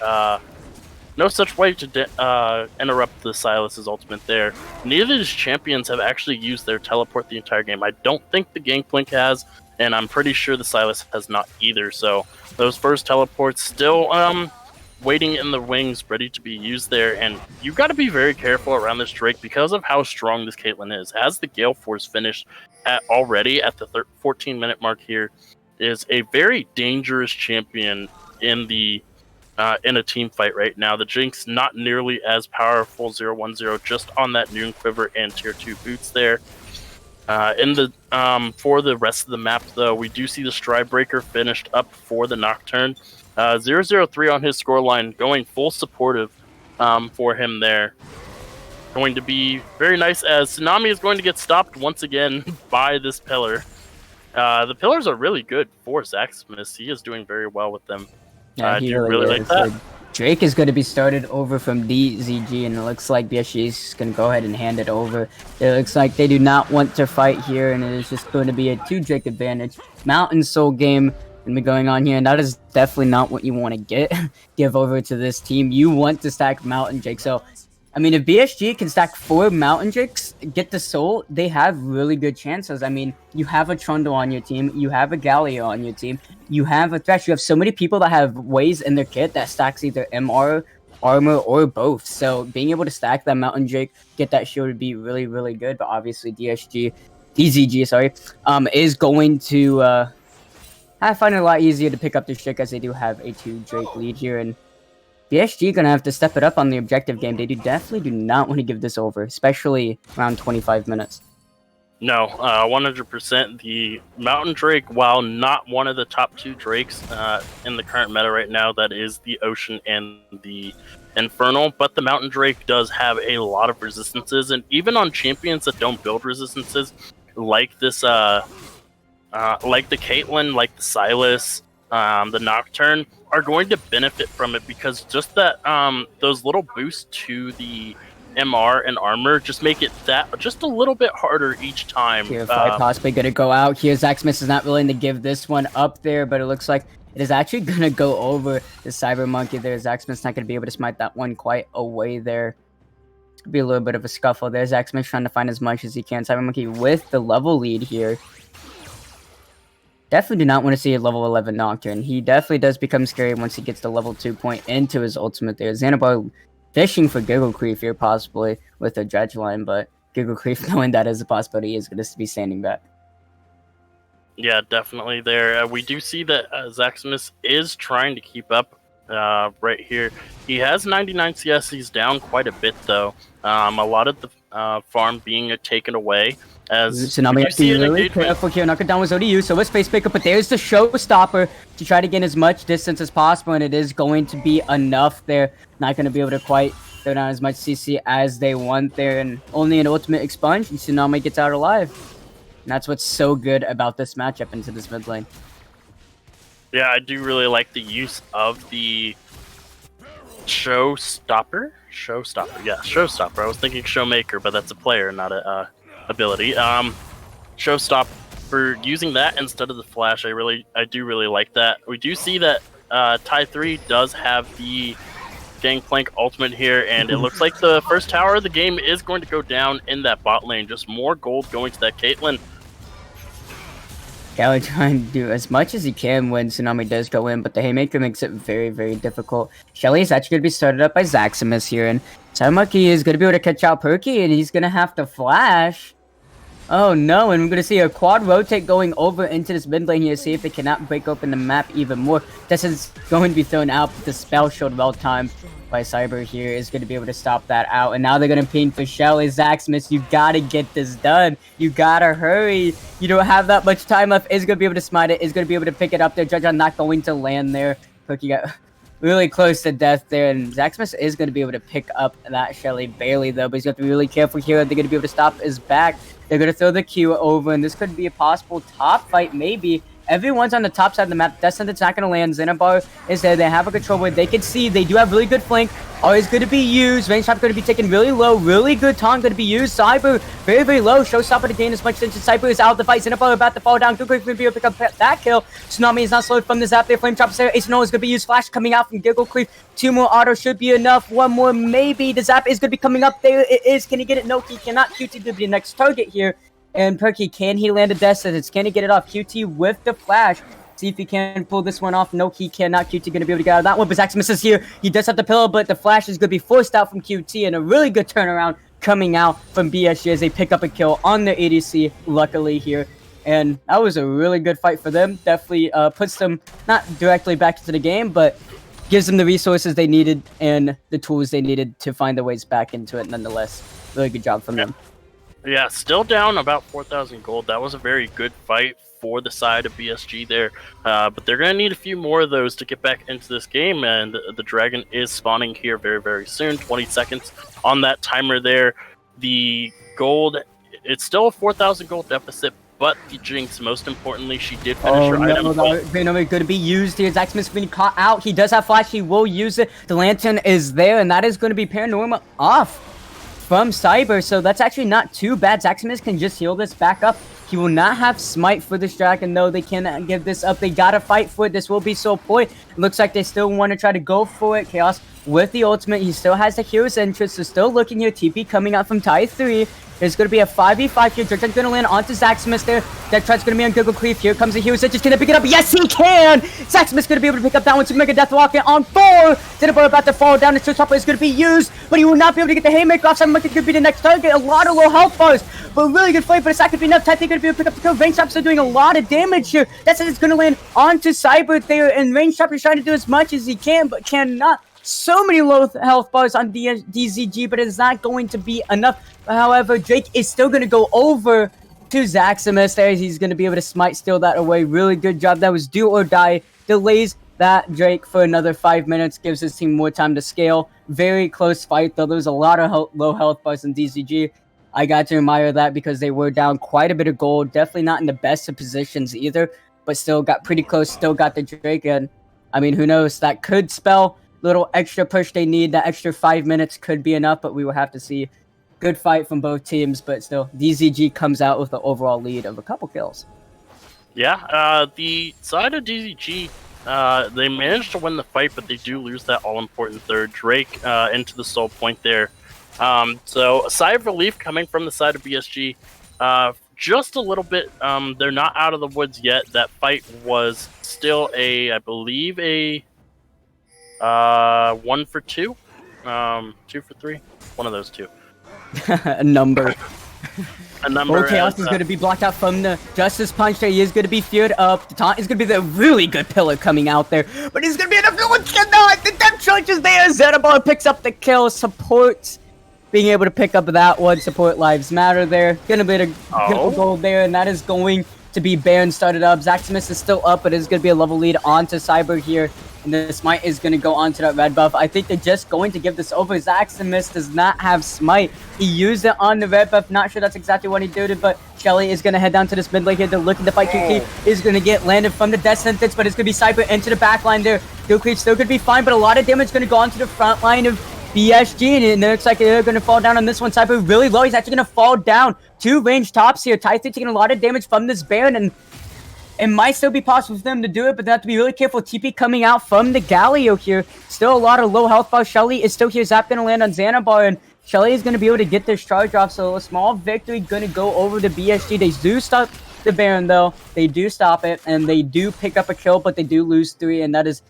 way to interrupt the Sylas's ultimate there. Neither of these champions have actually used their teleport the entire game. I don't think the Gangplank has, and I'm pretty sure the Sylas has not either. So those first teleports still waiting in the wings, ready to be used there. And you got to be very careful around this Drake because of how strong this Caitlyn is. As the Gale Force finished already at the 14-minute mark here, is a very dangerous champion in the in a team fight right now. The Jinx not nearly as powerful, 0-1-0, just on that Noon Quiver and Tier 2 boots there. For the rest of the map, though, we do see the Stride Breaker finished up for the Nocturne. 0-0-3 on his scoreline, going full supportive for him there. Going to be very nice, as Tsunami is going to get stopped once again by this pillar. The pillars are really good for Zaximus. He is doing very well with them. Yeah, he really like that. Drake is going to be started over from DZG, and it looks like BSG is going to go ahead and hand it over. It looks like they do not want to fight here, and it is just going to be a 2-Drake advantage. Mountain Soul game going to be going on here, and that is definitely not what you want to give over to this team. You want to stack Mountain Drake. So I mean, if BSG can stack 4 Mountain Drakes, get the Soul, they have really good chances. I mean, you have a Trundle on your team, you have a Galio on your team, you have a Thresh, you have so many people that have ways in their kit that stacks either MR, armor, or both. So being able to stack that Mountain Drake, get that shield would be really, really good. But obviously DZG, sorry, is going to I find it a lot easier to pick up this trick as they do have a 2 Drake lead here, and BSG gonna have to step it up on the objective game. They definitely do not want to give this over, especially around 25 minutes. No, 100%. The Mountain Drake, while not one of the top 2 Drakes in the current meta right now, that is the Ocean and the Infernal, but the Mountain Drake does have a lot of resistances, and even on champions that don't build resistances, like this, like the Caitlyn, like the Sylas, the Nocturne, are going to benefit from it because just that those little boosts to the MR and armor just make it that just a little bit harder each time. Here, possibly gonna go out. Here, Zaxmas is not willing to give this one up there, but it looks like it is actually gonna go over the Cyber Monkey there. Zaxmas not gonna be able to smite that one quite away there. Could be a little bit of a scuffle there. Zaxmas trying to find as much as he can. Cyber Monkey with the level lead here. Definitely do not want to see a level 11 Nocturne. He definitely does become scary once he gets the level 2 point into his ultimate there. Xanabar fishing for Giggle Creep here, possibly with a Dredge line, but Giggle Creep, knowing that is a possibility, is going to be standing back. Yeah, definitely there. We do see that Zaxmas is trying to keep up right here. He has 99 CS. He's down quite a bit, though. A lot of the farm being taken away. As Tsunami has to be really careful here. Knock it down with ODU. So it's face picker, but there's the showstopper to try to gain as much distance as possible, and it is going to be enough there. Not going to be able to quite throw down as much CC as they want there, and only an ultimate expunge, and Tsunami gets out alive. And that's what's so good about this matchup into this mid lane. Yeah, I do really like the use of the Showstopper. Yeah, Showstopper. I was thinking Showmaker, but that's a player, not a ability. Showstopper, using that instead of the flash, I do really like that. We do see that Tai 3 does have the Gangplank ultimate here, and it looks like the first tower of the game is going to go down in that bot lane. Just more gold going to that Caitlyn. Gally trying to do as much as he can when Tsunami does go in, but the Haymaker makes it very, very difficult. Shelly is actually going to be started up by Zaximus here, and Taimaki is going to be able to catch out Perky, and he's going to have to flash. Oh no, and we're going to see a quad rotate going over into this mid lane here, see if it cannot break open the map even more. This is going to be thrown out, but the spell shield well timed by Cyber here is going to be able to stop that out. And now they're going to ping for Shelly. Zaxmas, you got to get this done. You got to hurry. You don't have that much time left. Is going to be able to smite it, is going to be able to pick it up there. Judge on not going to land there. Perky got really close to death there, and Zaxmas is going to be able to pick up that Shelly, barely though, but he's got to be really careful here. They're going to be able to stop his back. They're going to throw the Q over, and this could be a possible top fight, maybe. Everyone's on the top side of the map. Descendant's not going to land. Xanabar is there. They have a control where they can see. They do have really good flank. Always going to be used. Range trap going to be taken really low. Really good taunt going to be used. Cyber very, very low. Showstopper to gain as much attention. Cyber is out of the fight. Xanabar about to fall down. Giggle Creep going to be able to pick up that kill. Tsunami is not slowed from the zap there. Flame trap is there. Ace is going to be used. Flash coming out from Giggle Creep. 2 more auto should be enough. 1 more maybe. The zap is going to be coming up. There it is. Can he get it? No, he cannot. QT to be the next target here. And Perky, can he land a death sentence? Can he get it off? QT with the flash. See if he can pull this one off. No, he cannot. QT going to be able to get out of that one. But Zaximus is here. He does have the pillow, but the flash is going to be forced out from QT. And a really good turnaround coming out from BSG as they pick up a kill on their ADC, luckily here. And that was a really good fight for them. Definitely puts them not directly back into the game, but gives them the resources they needed and the tools they needed to find their ways back into it nonetheless. Really good job from them. Yeah, still down about 4,000 gold. That was a very good fight for the side of BSG there. But they're going to need a few more of those to get back into this game. And the Dragon is spawning here very, very soon. 20 seconds on that timer there. The gold, it's still a 4,000 gold deficit. But the Jinx, most importantly, she did finish her item. Going to be used here. Zaxmas being caught out. He does have flash. He will use it. The lantern is there. And that is going to be Paranorma off from Cyber, so that's actually not too bad. Zaximus can just heal this back up He will not have smite for this dragon, though. They cannot give this up. They gotta fight for it. This will be so point. Looks like they still want to try to go for it. Chaos with the ultimate. He still has the hero's entrance. So still looking here. TP coming out from tie 3. There's going to be a 5v5 here. Dirt's going to land onto Zaximus there. Deathtrap's going to be on Google Cleave. Here comes the hero's entrance. Going to pick it up. Yes, he can! Zaximus going to be able to pick up that one. Super Mega Death Walking on 4. Zenobor about to fall down. The Showstopper is going to be used, but he will not be able to get the Haymaker off. Somebody could be the next target. A lot of low health bars, but really good fight. But it's not going to be enough. Type going to be able to pick up the kill. Range Shops are doing a lot of damage here. That's it. It's going to land onto Cyber there, and Range Shop is trying to do as much as he can, but cannot. So many low health bars on DZG, but it's not going to be enough. However, Drake is still going to go over to Zaximus there. He's going to be able to smite steal that away. Really good job. That was do or die. Delays that Drake for another 5 minutes. Gives his team more time to scale. Very close fight, though. There's a lot of low health bars in DZG. I got to admire that because they were down quite a bit of gold. Definitely not in the best of positions either, but still got pretty close. Still got the Drake. And I mean, who knows? That could spell little extra push they need. That extra 5 minutes could be enough, but we will have to see. Good fight from both teams, but still, DZG comes out with the overall lead of a couple kills. Yeah, the side of DZG, they managed to win the fight, but they do lose that all-important third. Drake into the soul point there. So a sigh of relief coming from the side of BSG. Just a little bit. They're not out of the woods yet. That fight was still I believe, a 1 for 2, 2 for 3, one of those two. A number. A number. Chaos is going to be blocked out from the Justice Punch there. He is going to be feared up. The taunt is going to be the really good pillar coming out there. But he's going to be enough. No one cannot. The Death Charge is there. Zenobor picks up the kill. Supports being able to pick up that one. Support lives matter there. Going to be a triple gold there. And that is going to be Baron started up. Zaximus is still up, but it's going to be a level lead onto Cyber here. And the smite is going to go onto that red buff. I think they're just going to give this over. Zaximus does not have smite. He used it on the red buff. Not sure that's exactly what he did, but Shelly is going to head down to this mid lane here. They're looking to fight QQ. Is going to get landed from the death sentence, but it's going to be Cyber into the back line there. Kill still going to be fine, but a lot of damage going to go onto the front line of BSG, and it looks like they're going to fall down on this one. Cyber really low. He's actually going to fall down. 2 range tops here. Tyson taking a lot of damage from this Baron, and it might still be possible for them to do it, but they have to be really careful. TP coming out from the Galio here. Still a lot of low health bars. Shelly is still here. Zap going to land on Xanabar, and Shelly is going to be able to get this charge off. So a small victory going to go over the BSG. They do stop the Baron, though. They do stop it, and they do pick up a kill, but they do lose 3, and that is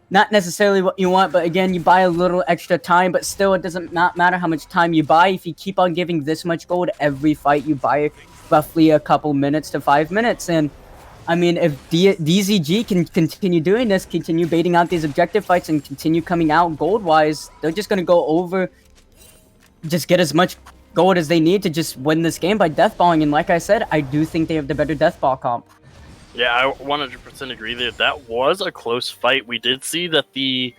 not necessarily what you want. But again, you buy a little extra time, but still it doesn't matter how much time you buy. If you keep on giving this much gold every fight, you buy roughly a couple minutes to 5 minutes. And I mean, if DZG can continue doing this, continue baiting out these objective fights, and continue coming out gold-wise, they're just going to go over, just get as much gold as they need to just win this game by deathballing. And like I said, I do think they have the better deathball comp. Yeah, I 100% agree there. That was a close fight. We did see that the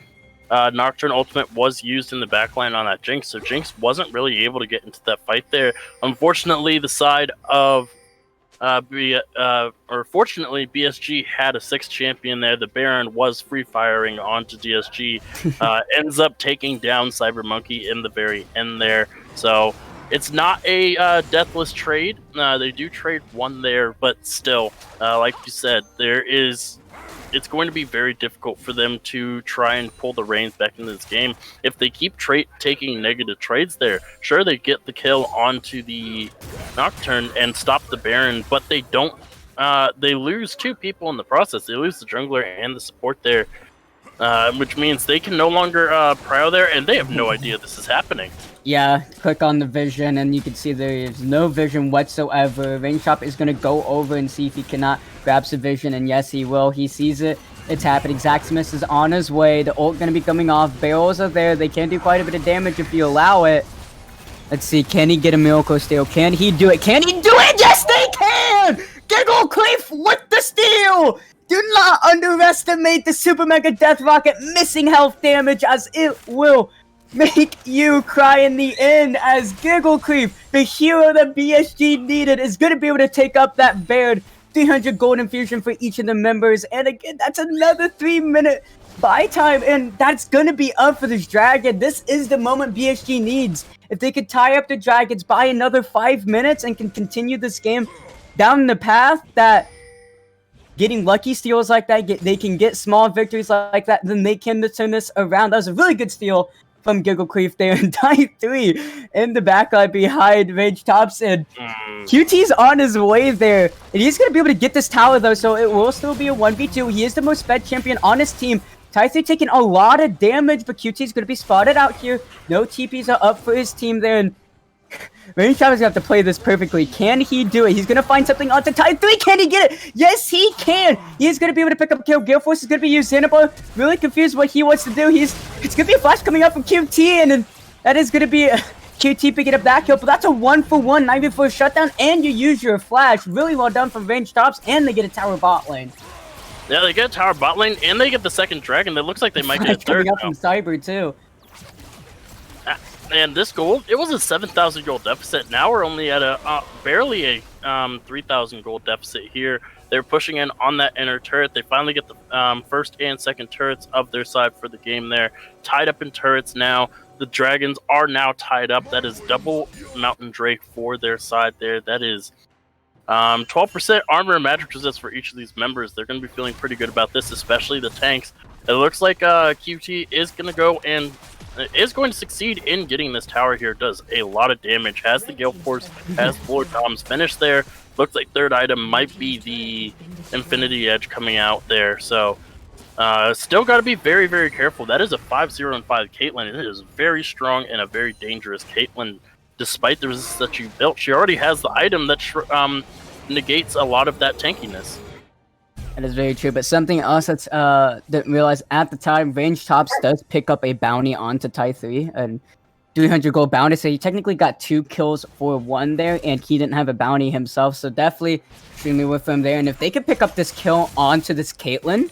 Nocturne ultimate was used in the backline on that Jinx, so Jinx wasn't really able to get into that fight there. Unfortunately, the side of fortunately, BSG had a 6th champion there. The Baron was free firing onto DSG, ends up taking down Cyber Monkey in the very end there. So it's not a deathless trade. They do trade 1 there, but still, like you said, it's going to be very difficult for them to try and pull the reins back into this game. If they keep taking negative trades there, sure, they get the kill onto the Nocturne and stop the Baron, but they don't. They lose 2 people in the process. They lose the jungler and the support there, which means they can no longer prowl there, and they have no idea this is happening. Yeah, click on the vision, and you can see there is no vision whatsoever. Range Shop is going to go over and see if he cannot grab some vision, and yes, he will. He sees it. It's happening. Zaximus is on his way. The ult going to be coming off. Barrels are there. They can do quite a bit of damage if you allow it. Let's see. Can he get a miracle steal? Can he do it? Can he do it? Yes, they can! Giggle Cleef with the steal! Do not underestimate the Super Mega Death Rocket missing health damage, as it will make you cry in the end, as Giggle Creep, the hero that BSG needed, is going to be able to take up that Baron. 300 gold infusion for each of the members, and again, that's another 3-minute buy time, and that's going to be up for this dragon. This is the moment BSG needs. If they could tie up the dragons, buy another 5 minutes, and can continue this game down the path that getting lucky steals like that, they can get small victories like that, then they can turn this around. That was a really good steal from Giggle Creef there in tie 3 in the backline behind Rage Tops, and QT's on his way there, and he's going to be able to get this tower though, so it will still be a 1v2. He is the most fed champion on his team. tie 3 taking a lot of damage, but QT's going to be spotted out here. No TPs are up for his team there, and Rage Tops is going to have to play this perfectly. Can he do it? He's going to find something onto tie 3. Can he get it? Yes, he can. He is going to be able to pick up a kill. Gale Force is going to be used. Xanabar really confused what he wants to do. It's going to be a flash coming up from QT, and then that is going to be QT picking up that kill. But that's a 1-for-1, not even for a shutdown, and you use your flash. Really well done from Range Tops, and they get a tower bot lane. Yeah, they get a tower bot lane, and they get the second dragon. It looks like they might get a third coming up from Cyber, too. And this gold, it was a 7,000 gold deficit. Now we're only at a barely a 3,000 gold deficit here. They're pushing in on that inner turret. They finally get the first and second turrets of their side for the game there. Tied up in turrets now. The dragons are now tied up. That is double Mountain Drake for their side there. That is 12% armor and magic resist for each of these members. They're going to be feeling pretty good about this, especially the tanks. It looks like QT is going to go and is going to succeed in getting this tower here. Does a lot of damage. Has the Gale Force, has Floor Toms finished there. Looks like third item might be the Infinity Edge coming out there. So still got to be very, very careful. That is a 5-0 and 5 Caitlyn. It is very strong and a very dangerous Caitlyn. Despite the resistance that you built, she already has the item that negates a lot of that tankiness. That is very true, but something else that's didn't realize at the time, Range Tops does pick up a bounty onto tie 3, and 300 gold bounty, so he technically got 2 kills for 1 there, and he didn't have a bounty himself, so definitely extremely with him there. And if they could pick up this kill onto this Caitlyn,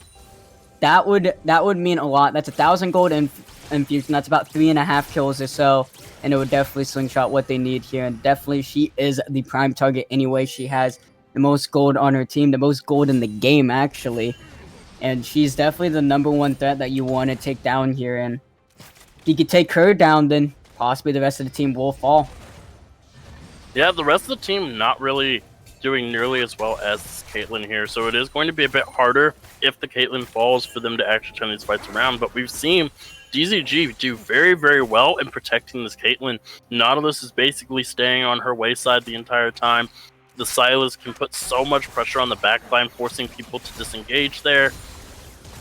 that would mean a lot. That's 1,000 gold infusion. That's about 3.5 kills or so, and it would definitely slingshot what they need here. And definitely, she is the prime target anyway. She has the most gold on her team, the most gold in the game actually, and she's definitely the #1 threat that you want to take down here. And if you could take her down, then possibly the rest of the team will fall. Yeah, the rest of the team not really doing nearly as well as Caitlyn here, so it is going to be a bit harder if the Caitlyn falls for them to actually turn these fights around. But we've seen DZG do very, very well in protecting this Caitlyn. Nautilus is basically staying on her wayside the entire time. The Silas can put so much pressure on the backline, forcing people to disengage there.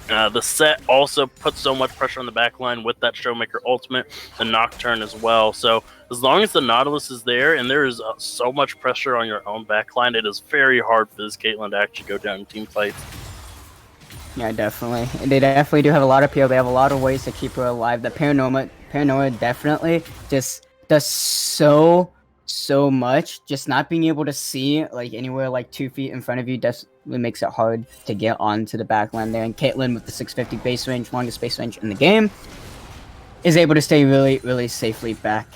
The set also puts so much pressure on the backline with that Showmaker ultimate, the Nocturne as well. So as long as the Nautilus is there and there is so much pressure on your own backline, it is very hard for this Caitlyn to actually go down in team fights. Yeah, definitely. And they definitely do have a lot of PO. They have a lot of ways to keep her alive. The Paranoia definitely just does so much. Just not being able to see like anywhere like 2 feet in front of you definitely makes it hard to get onto the backline there. And Caitlyn with the 650 base range, longest base range in the game, is able to stay really, really safely back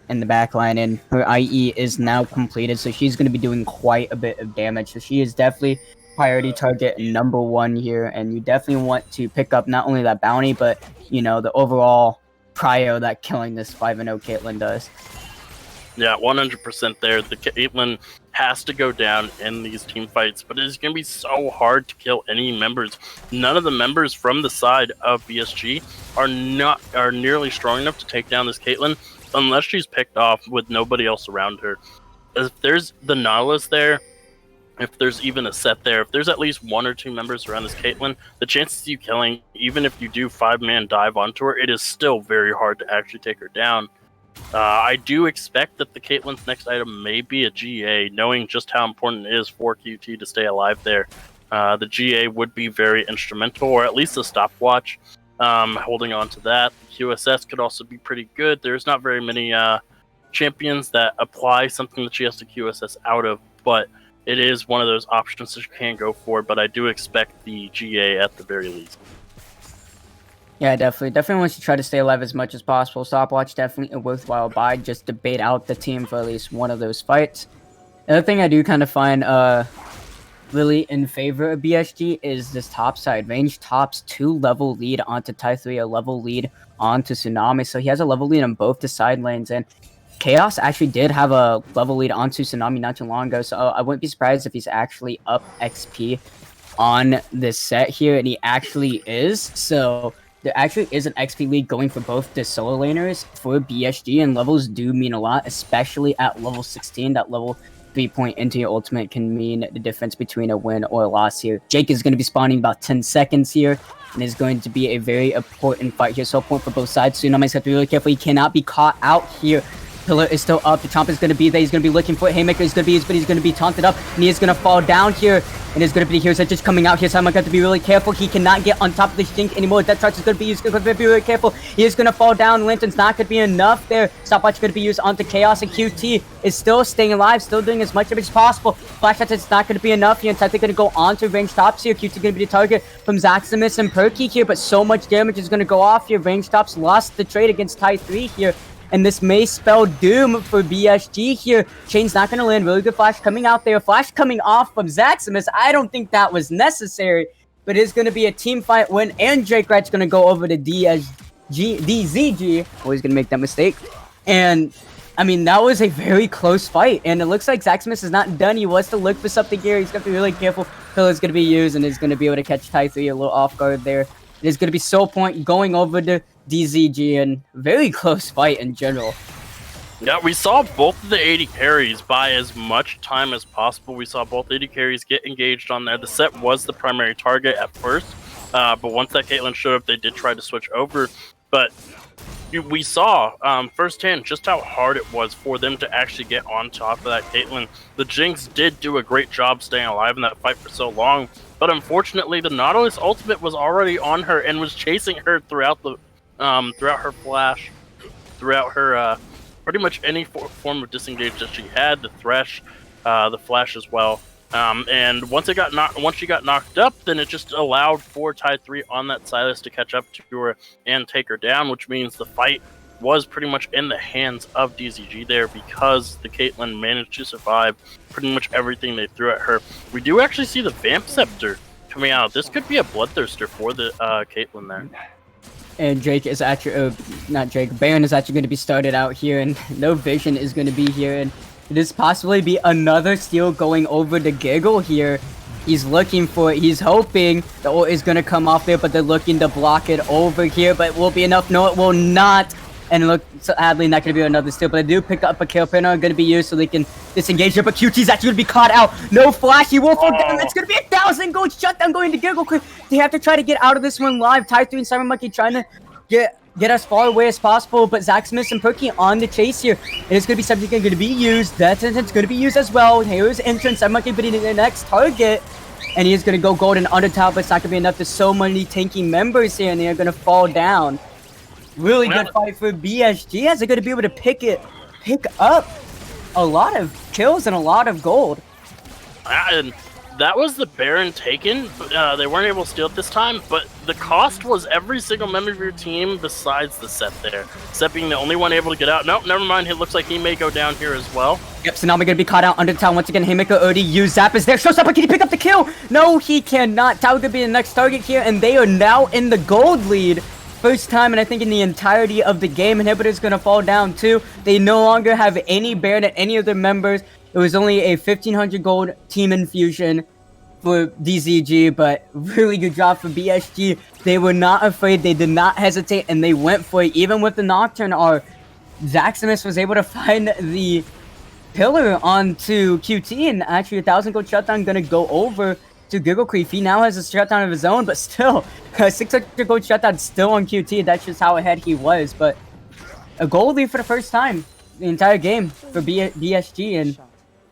in the backline, and her IE is now completed, so she's going to be doing quite a bit of damage. So she is definitely priority target #1 here, and you definitely want to pick up not only that bounty, but you know, the overall prio that killing this 5-0 Caitlyn does. Yeah, 100% there. The Caitlyn has to go down in these team fights, but it's going to be so hard to kill any members. None of the members from the side of BSG are nearly strong enough to take down this Caitlyn unless she's picked off with nobody else around her. If there's the Nautilus there, if there's even a set there, if there's at least 1 or 2 members around this Caitlyn, the chances of you killing, even if you do 5-man dive onto her, it is still very hard to actually take her down. I do expect that the Caitlyn's next item may be a GA, knowing just how important it is for QT to stay alive there. The GA would be very instrumental, or at least a stopwatch, holding on to that. The QSS could also be pretty good. There's not very many champions that apply something that she has to QSS out of, but it is one of those options that you can go for, but I do expect the GA at the very least. Yeah, definitely wants to try to stay alive as much as possible. Stopwatch definitely a worthwhile buy, just to bait out the team for at least one of those fights. Another thing I do kind of find really in favor of BSG is this top side. Range Tops 2-level lead onto tie 3, a level lead onto Tsunami, so he has a level lead on both the side lanes, and Chaos actually did have a level lead onto Tsunami not too long ago, so I wouldn't be surprised if he's actually up XP on this set here, and he actually is. So there actually is an XP lead going for both the solo laners for BSG, and levels do mean a lot, especially at level 16. That level 3 point into your ultimate can mean the difference between a win or a loss here. Jake is going to be spawning about 10 seconds here, and is going to be a very important fight here. So point for both sides. Tsunami's have to be really careful. He cannot be caught out here. Pillar is still up. The Chomp is going to be there. He's going to be looking for it. Haymaker is going to be used, but he's going to be taunted up, and he is going to fall down here. And it's going to be the heroes that just coming out here. So I'm going to have to be really careful. He cannot get on top of this Jink anymore. Death Touch is going to be used. Going to be really careful. He is going to fall down. Lantern's not going to be enough there. Stopwatch is going to be used onto Chaos, and QT is still staying alive, still doing as much of it as possible. Flash Shots is not going to be enough here. Instead, they're going to go on to range tops here. QT is going to be the target from Zaximus and Perky here, but so much damage is going to go off here. Range tops lost the trade against Tai 3 here, and this may spell doom for BSG here. Chain's not going to land. Really good flash coming out there. Flash coming off from Zaximus. I don't think that was necessary, but it's going to be a team fight win, and Drake Rat's going to go over to DZG. Always going to make that mistake. And, I mean, that was a very close fight, and it looks like Zaximus is not done. He wants to look for something here. He's going to be really careful. Pillar's going to be used, and is going to be able to catch Tai 3 a little off guard there. It is going to be Soul Point going over to DZG, and very close fight in general. Yeah, we saw both of the 80 carries buy as much time as possible. We saw both 80 carries get engaged on there. The set was the primary target at first, but once that Caitlyn showed up, they did try to switch over. But we saw firsthand just how hard it was for them to actually get on top of that Caitlyn. The Jinx did do a great job staying alive in that fight for so long, but unfortunately the Nautilus ultimate was already on her and was chasing her throughout the throughout her flash, throughout her pretty much any form of disengage that she had, the thresh, the flash as well. And once she got knocked up, then it just allowed for Tai 3 on that Silas to catch up to her and take her down, which means the fight was pretty much in the hands of DZG there, because the Caitlyn managed to survive pretty much everything they threw at her. We do actually see the Vamp Scepter coming out. This could be a bloodthirster for the Caitlyn there. And Drake is actually, not Drake, Baron is actually going to be started out here, and no Vision is going to be here, and this possibly be another steal going over the Giggle here. He's looking for it. He's hoping the ult is going to come off there, but they're looking to block it over here, but will be enough? No, it will not. And look, sadly, not going to be another steal, but they do pick up a kill. Pinner going to be used so they can disengage it, but QT's actually going to be caught out. No flash. He will fall down. It's going to be 1,000 gold shutdown going to Giggle. They have to try to get out of this one live. Tai 3 and Cyber Monkey trying to get as far away as possible, but Zaximus and Perky on the chase here. And it's going to be something going to be used. That sentence going to be used as well. Here's entrance. Cyber Monkey beating the next target. And he is going to go golden under top, but it's not going to be enough. There's so many tanking members here, and they're going to fall down. Really good fight for BSG, as they're going to be able to pick up a lot of kills and a lot of gold. And that was the Baron taken. They weren't able to steal it this time, but the cost was every single member of your team besides the Set there. Set being the only one able to get out. Nope, never mind. It looks like he may go down here as well. Yep, so now we're going to be caught out under the tower once again. Haymaker already used. Zap is there. Shows up, but can he pick up the kill? No, he cannot. Tower going to be the next target here, and they are now in the gold lead. First time, and I think in the entirety of the game. Inhibitor's going to fall down too. They no longer have any Baron at any of their members. It was only a 1,500 gold team infusion for DZG, but really good job for BSG. They were not afraid. They did not hesitate, and they went for it. Even with the Nocturne R, Zaximus was able to find the pillar onto QT, and actually 1,000 gold shutdown going to go over to Giggle Creep. He now has a shutdown of his own, but still, 600 gold shutdown still on QT. That's just how ahead he was, but a gold lead for the first time the entire game for BSG, and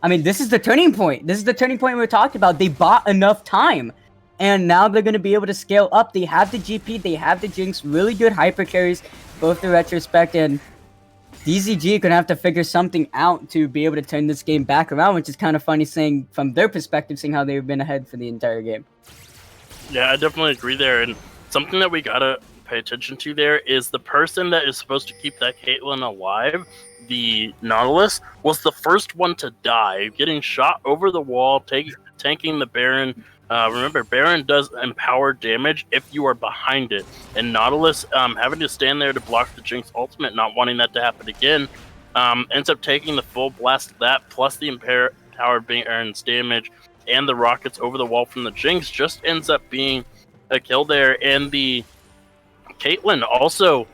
I mean, this is the turning point. This is the turning point we were talking about. They bought enough time, and now they're going to be able to scale up. They have the GP, they have the Jinx, really good hyper carries, both in retrospect, and DZG are going to have to figure something out to be able to turn this game back around, which is kind of funny saying from their perspective, seeing how they've been ahead for the entire game. Yeah, I definitely agree there. And something that we got to pay attention to there is the person that is supposed to keep that Caitlyn alive, the Nautilus, was the first one to die, getting shot over the wall, tanking the Baron. Remember, Baron does empower damage if you are behind it, and Nautilus having to stand there to block the Jinx ultimate, not wanting that to happen again, ends up taking the full blast of that, plus the empowered Baron's damage and the rockets over the wall from the Jinx just ends up being a kill there. And the Caitlyn also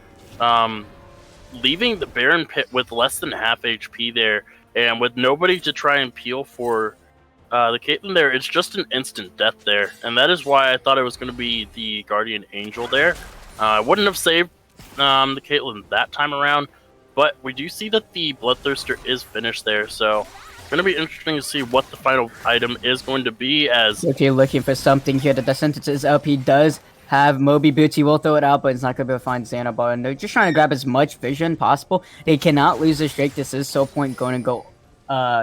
leaving the Baron pit with less than half HP there, and with nobody to try and peel for the Caitlyn there, it's just an instant death there. And that is why I thought it was going to be the Guardian Angel there. I wouldn't have saved the Caitlyn that time around, but we do see that the Bloodthirster is finished there, so it's going to be interesting to see what the final item is going to be. As if you're looking for something here, that the sentence is up, he does have Moby Boots. He will throw it out, but it's not going to be able to find Xanabar, and they're just trying to grab as much vision possible. They cannot lose the streak. This is Soul Point going to go.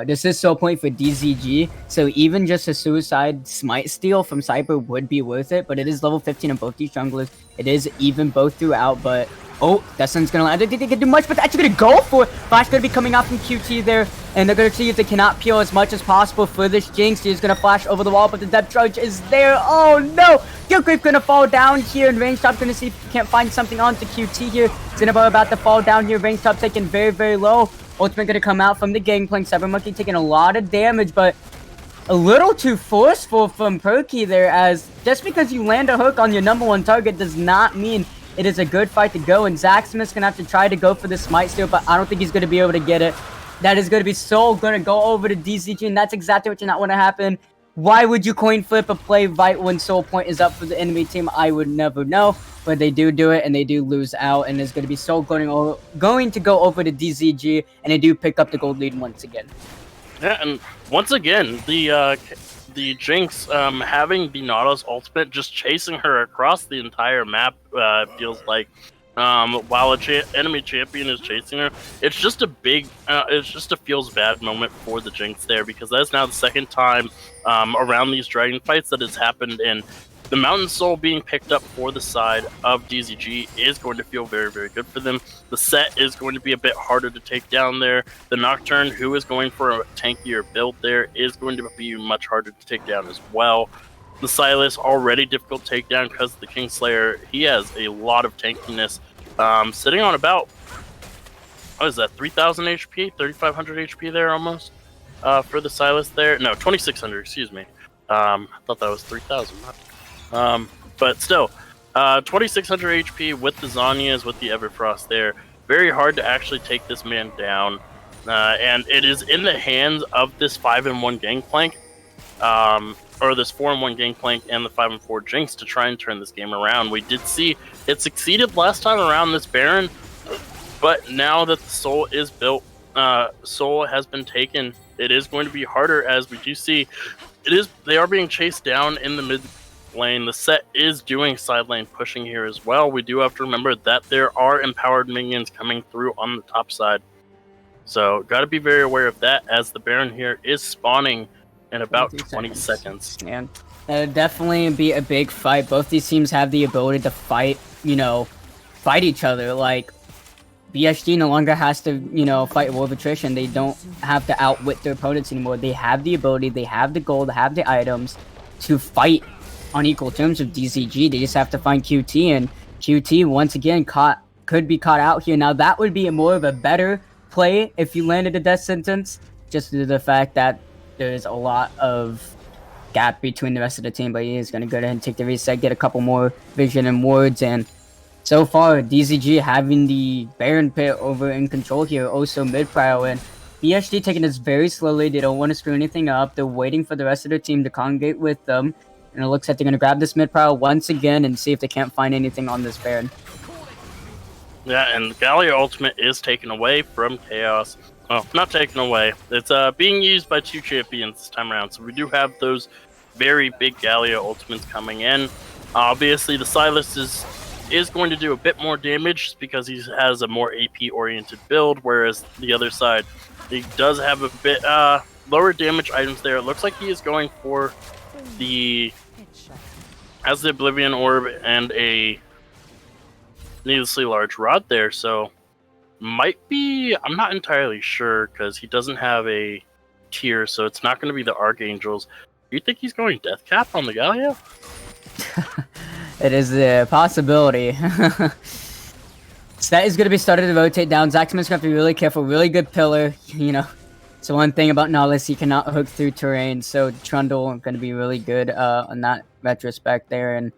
This is Soul Point for DZG, so even just a Suicide Smite steal from Cyber would be worth it, but it is level 15 on both these junglers. It is even both throughout, but oh, Destin's gonna land. They can do much, but they're actually gonna go for it. Flash gonna be coming out from QT there, and they're gonna see if they cannot peel as much as possible for this Jinx. He's gonna flash over the wall, but the depth charge is there. Oh no! Gilgrave gonna fall down here, and Range Top gonna see if he can't find something onto QT here. Xanabar about to fall down here. Range Top taking very, very low. Ultimate gonna come out from the Gangplank. Cybermonkey taking a lot of damage, but a little too forceful from Perky there, as just because you land a hook on your #1 target does not mean it is a good fight to go. And Zaximus gonna have to try to go for the Smite steal, but I don't think he's gonna be able to get it. That is gonna be gonna go over to DZG, and that's exactly what you not want to happen. Why would you coin flip a play right when Soul Point is up for the enemy team? I would never know, but they do it, and they do lose out, and it's going to be Soul going to go over to DZG, and they do pick up the gold lead once again. Yeah, and once again, the Jinx having the Nautilus ultimate just chasing her across the entire map feels like. While enemy champion is chasing her, it's just a big, it's just a feels bad moment for the Jinx there, because that's now the second time around these dragon fights that has happened, and the Mountain Soul being picked up for the side of DZG is going to feel very, very good for them. The set is going to be a bit harder to take down there. The Nocturne, who is going for a tankier build there, is going to be much harder to take down as well. The Silas, already difficult takedown because of the Kingslayer. He has a lot of tankiness. Sitting on about, what is that, 3,000 HP? 3,500 HP there almost for the Silas there. No, 2,600, excuse me. I thought that was 3,000. But still, 2,600 HP with the Zanyas, with the Everfrost there. Very hard to actually take this man down. And it is in the hands of this 5-in-1 Gangplank. Or this 4-in-1 Gangplank and the 5-in-4 Jinx to try and turn this game around. We did see it succeeded last time around this Baron, but now that the Soul is built, Soul has been taken, it is going to be harder, as we do see they are being chased down in the mid lane. The set is doing side lane pushing here as well. We do have to remember that there are empowered minions coming through on the top side. So got to be very aware of that, as the Baron here is spawning in about 20 seconds. Yeah, that'll definitely be a big fight. Both these teams have the ability to fight, fight each other. Like, BSG no longer has to, fight war of attrition. They don't have to outwit their opponents anymore. They have the ability, they have the gold, they have the items to fight on equal terms with DZG. They just have to find QT, and QT, once again, could be caught out here. Now, that would be more of a better play if you landed a death sentence, just due to the fact that there's a lot of gap between the rest of the team, but he is going to go ahead and take the reset, get a couple more vision and wards, and so far, DZG having the Baron pit over in control here, also mid-prio, and BSG taking this very slowly. They don't want to screw anything up. They're waiting for the rest of their team to congregate with them, and it looks like they're going to grab this mid-prio once again and see if they can't find anything on this Baron. Yeah, and the Gallia ultimate is taken away from Chaos. Well, not taken away. It's being used by two champions this time around. So we do have those very big Gallia ultimates coming in. Obviously, the Silas is going to do a bit more damage just because he has a more AP-oriented build, whereas the other side, he does have a bit lower damage items there. It looks like he is going for the Oblivion Orb and a needlessly large rod there, so might be, I'm not entirely sure because he doesn't have a tier, so it's not going to be the Archangels. Do you think he's going Death Cap on the Gallia? It is a possibility. Set is going to be started to rotate down. Zaxman's going to have to be really careful. Really good pillar. So one thing about Nautilus, he cannot hook through terrain. So Trundle going to be really good on that retrospect there. And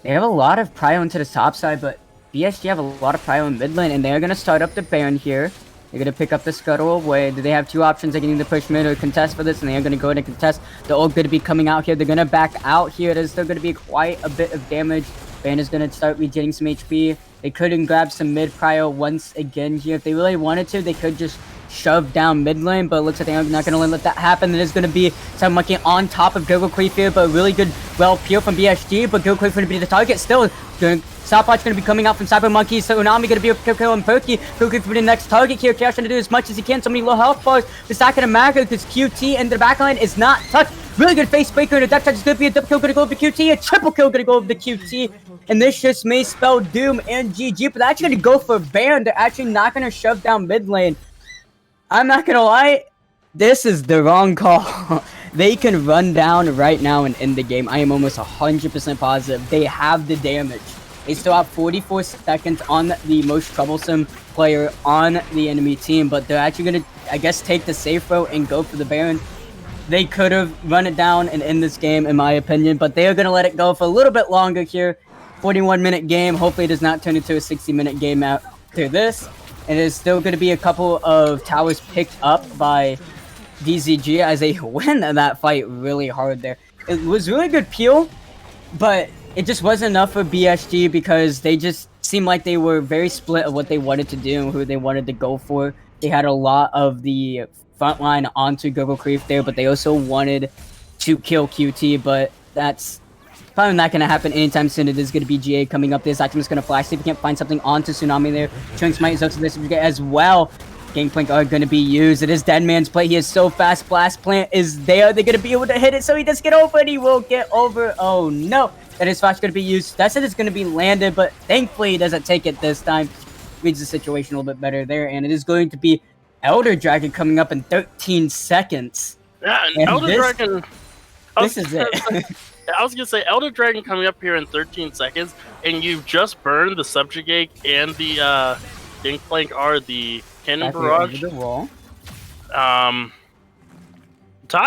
they have a lot of prio into the top side, but BSG have a lot of prio in mid lane, and they're going to start up the Baron here. They're going to pick up the Scuttle away. They have two options. They can either push mid or contest for this, and they are going to go in and contest. The ult going to be coming out here. They're going to back out here. There's still going to be quite a bit of damage. Baron is going to start regenerating some HP. They couldn't grab some mid prio once again here. If they really wanted to, they could just shove down mid lane, but it looks like they're not going to let that happen. There's going to be some monkey on top of Google Queef here, but really good, peel from BSG, but Google Queef going to be the target still. Stopwatch going to be coming out from Cyber Monkey, so Unami going to be a kill and Perky. Google Queef for the next target here. Chaos trying to do as much as he can. So many low health bars. The stack of the Maga because QT in the backline is not touched. Really good face breaker, and a death touch is going to be a double kill going to go over the QT, a triple kill going to go over the QT, and this just may spell doom and GG, but they're actually going to go for Baron. They're actually not going to shove down mid lane. I'm not going to lie, this is the wrong call. They can run down right now and end the game. I am almost 100% positive. They have the damage. They still have 44 seconds on the most troublesome player on the enemy team, but they're actually going to, I guess, take the safe route and go for the Baron. They could have run it down and end this game, in my opinion, but they are going to let it go for a little bit longer here. 41-minute game. Hopefully it does not turn into a 60-minute game after this. And there's still going to be a couple of towers picked up by DZG as they win that fight really hard there. It was really good peel, but it just wasn't enough for BSG because they just seemed like they were very split of what they wanted to do and who they wanted to go for. They had a lot of the front line onto Google Creep there, but they also wanted to kill QT, but that's probably not going to happen anytime soon. It is going to be GA coming up. This item is going to flash. See if we can't find something onto Tsunami there. Chunks might use this as well. Gangplank are going to be used. It is Dead Man's play. He is so fast. Blast Plant is there. They're going to be able to hit it, so he does get over, and he will get over. Oh, no. That is flash going to be used. That's it. It's going to be landed, but thankfully he doesn't take it this time. Reads the situation a little bit better there, and it is going to be Elder Dragon coming up in 13 seconds. Yeah, and Elder Dragon... This is it. I was going to say, Elder Dragon coming up here in 13 seconds, and you just burned the Subjugate and the Gangplank are the Cannon Barrage. The wall. Ty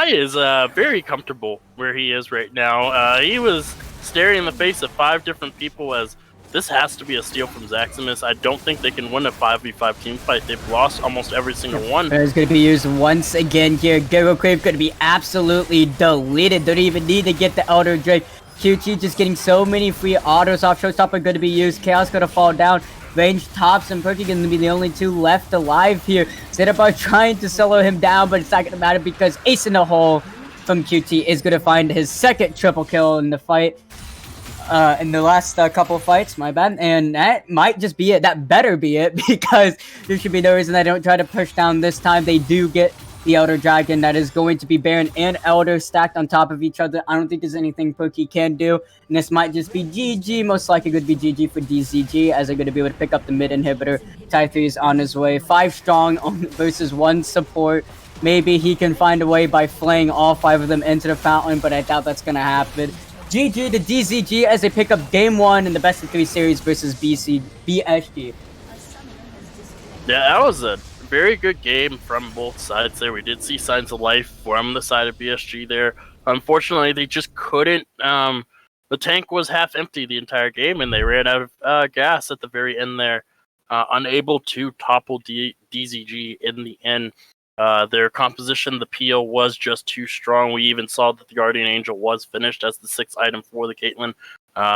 is very comfortable where he is right now. He was staring in the face of 5 different people as this has to be a steal from Zaximus. I don't think they can win a 5v5 team fight. They've lost almost every single one. It's going to be used once again here. Gego Crave going to be absolutely deleted. Don't even need to get the Elder Drake. QT just getting so many free autos off. Showstopper going to be used. Chaos going to fall down. Range Tops and Perky going to be the only 2 left alive here. Zetabar trying to solo him down, but it's not going to matter because Ace in the Hole from QT is going to find his second triple kill in the fight. In the last couple fights, my bad. And that might just be it. That better be it because there should be no reason they don't try to push down this time. They do get the Elder Dragon. That is going to be Baron and Elder stacked on top of each other. I don't think there's anything Perky can do. And this might just be GG. Most likely could be GG for DZG as they're going to be able to pick up the mid inhibitor. Tai 3 is on his way. 5 strong versus 1 support. Maybe he can find a way by flaying all 5 of them into the fountain, but I doubt that's going to happen. GG to DZG as they pick up game 1 in the best of 3 series versus BSG. Yeah, that was a very good game from both sides there. We did see signs of life from the side of BSG there. Unfortunately, they just couldn't. The tank was half empty the entire game, and they ran out of gas at the very end there. Unable to topple DZG in the end. Their composition, the peel, was just too strong. We even saw that the Guardian Angel was finished as the 6th item for the Caitlyn.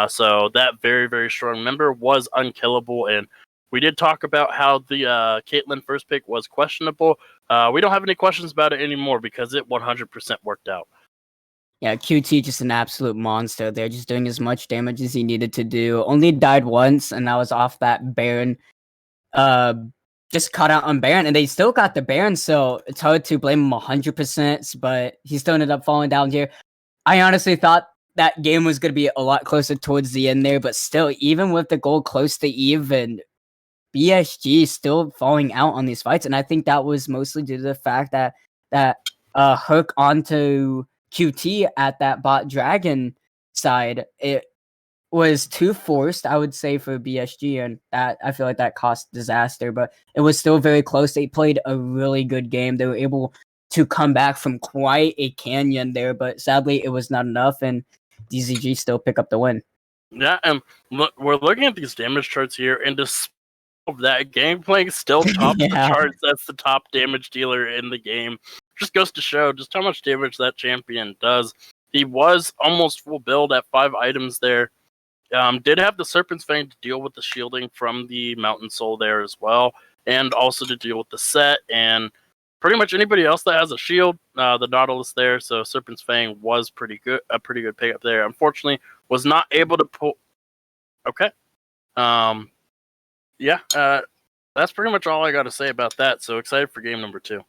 So that very, very strong member was unkillable. And we did talk about how the Caitlyn first pick was questionable. We don't have any questions about it anymore because it 100% worked out. Yeah, QT just an absolute monster. They're just doing as much damage as he needed to do. Only died once, and that was off that Baron. Just caught out on Baron, and they still got the Baron, so it's hard to blame him 100%, but he still ended up falling down here. I honestly thought that game was going to be a lot closer towards the end there, but still, even with the goal close to even, BSG still falling out on these fights, and I think that was mostly due to the fact that hook onto QT at that bot dragon side, it was too forced, I would say, for BSG, and that I feel like that cost disaster. But it was still very close. They played a really good game. They were able to come back from quite a canyon there, but sadly, it was not enough, and DZG still pick up the win. Yeah, and look, we're looking at these damage charts here, and despite that, Gangplank still tops the Yeah. charts. That's the top damage dealer in the game. Just goes to show just how much damage that champion does. He was almost full build at 5 items there. Did have the Serpent's Fang to deal with the shielding from the Mountain Soul there as well, and also to deal with the set and pretty much anybody else that has a shield. The Nautilus there, so Serpent's Fang was a pretty good pickup there. Unfortunately, was not able to pull. Okay, yeah, that's pretty much all I got to say about that. So excited for game number 2.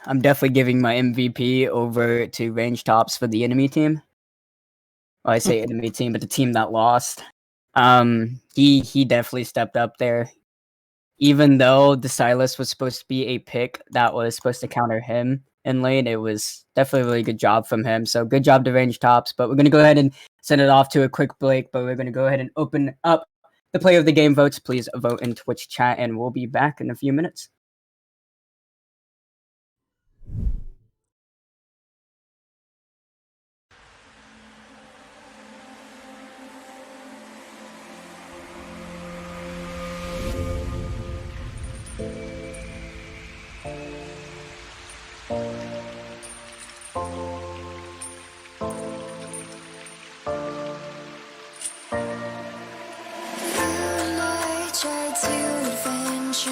I'm definitely giving my MVP over to range tops for the enemy team. Well, I say enemy team, but the team that lost. He definitely stepped up there. Even though the Silas was supposed to be a pick that was supposed to counter him in lane, it was definitely a really good job from him. So good job to range tops. But we're gonna go ahead and send it off to a quick break. But we're gonna go ahead and open up the player of the game votes. Please vote in Twitch chat, and we'll be back in a few minutes. I tried to adventure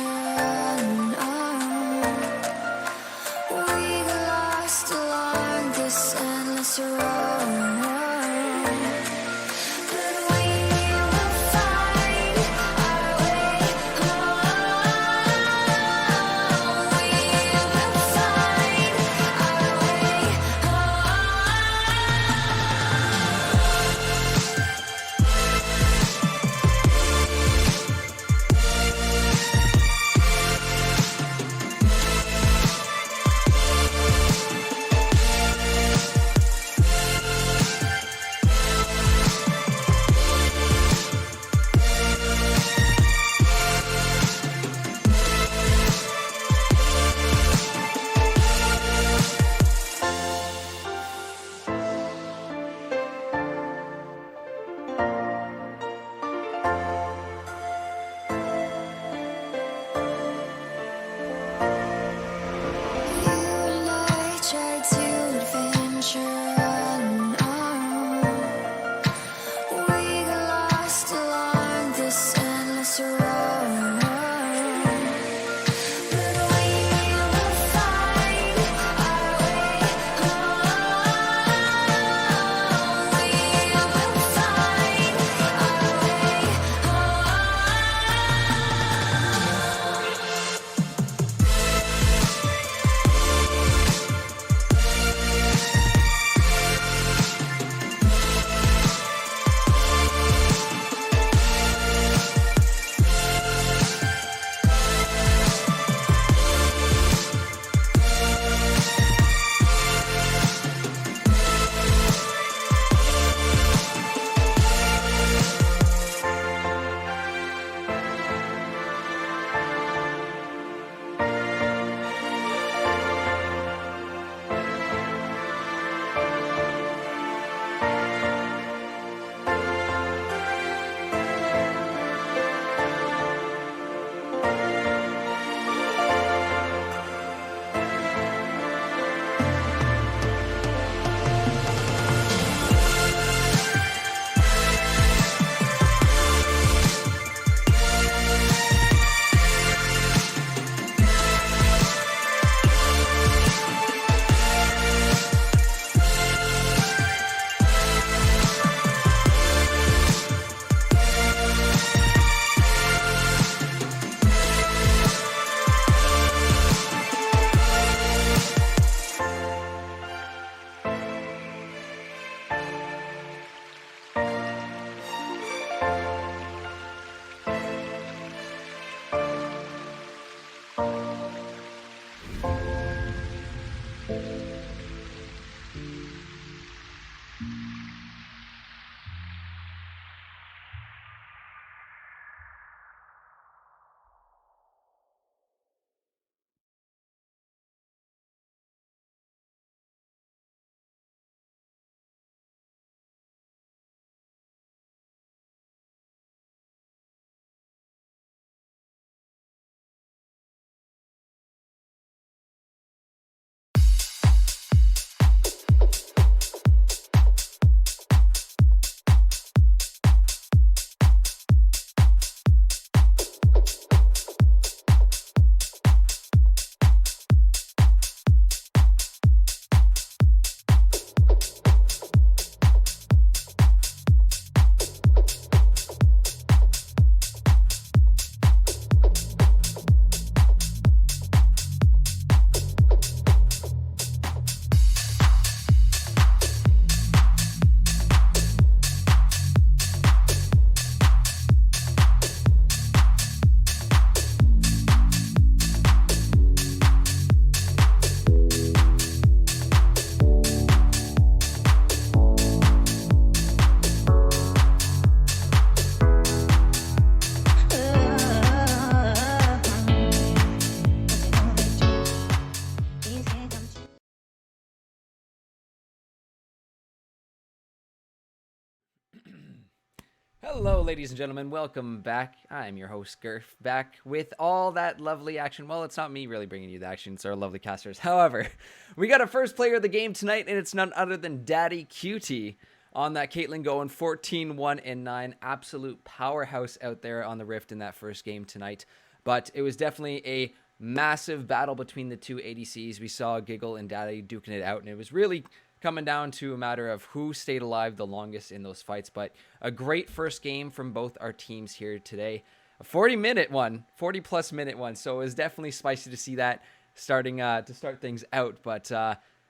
Hello, ladies and gentlemen. Welcome back. I'm your host, Gurf, back with all that lovely action. Well, it's not me really bringing you the action. It's our lovely casters. However, we got our first player of the game tonight, and it's none other than Daddy QT on that Caitlyn going 14-1-9. Absolute powerhouse out there on the Rift in that first game tonight. But it was definitely a massive battle between the two ADCs. We saw Giggle and Daddy duking it out, and it was really coming down to a matter of who stayed alive the longest in those fights. But a great first game from both our teams here today. A 40-minute one, 40-plus minute one. So it was definitely spicy to see that starting to start things out. But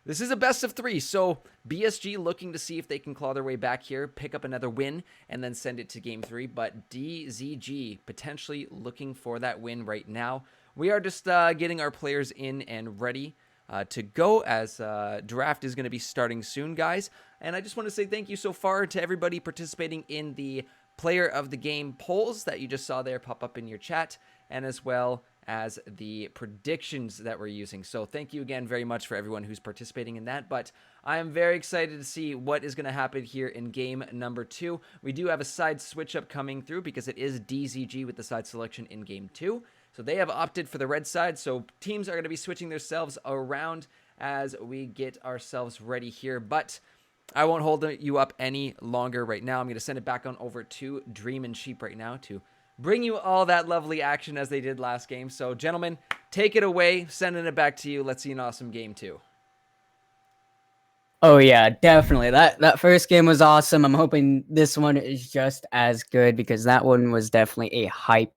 this is a best of 3. So BSG looking to see if they can claw their way back here, pick up another win, and then send it to game 3. But DZG potentially looking for that win right now. We are just getting our players in and ready to go, as draft is going to be starting soon, guys. And I just want to say thank you so far to everybody participating in the player of the game polls that you just saw there pop up in your chat, and as well as the predictions that we're using. So thank you again very much for everyone who's participating in that. But I am very excited to see what is going to happen here in game number 2. We do have a side switch up coming through because it is DZG with the side selection in game 2. So they have opted for the red side, so teams are going to be switching themselves around as we get ourselves ready here. But I won't hold you up any longer right now. I'm going to send it back on over to Dream and Sheep right now to bring you all that lovely action as they did last game. So, gentlemen, take it away. Sending it back to you. Let's see an awesome game 2. Oh yeah, definitely. That first game was awesome. I'm hoping this one is just as good because that one was definitely a hype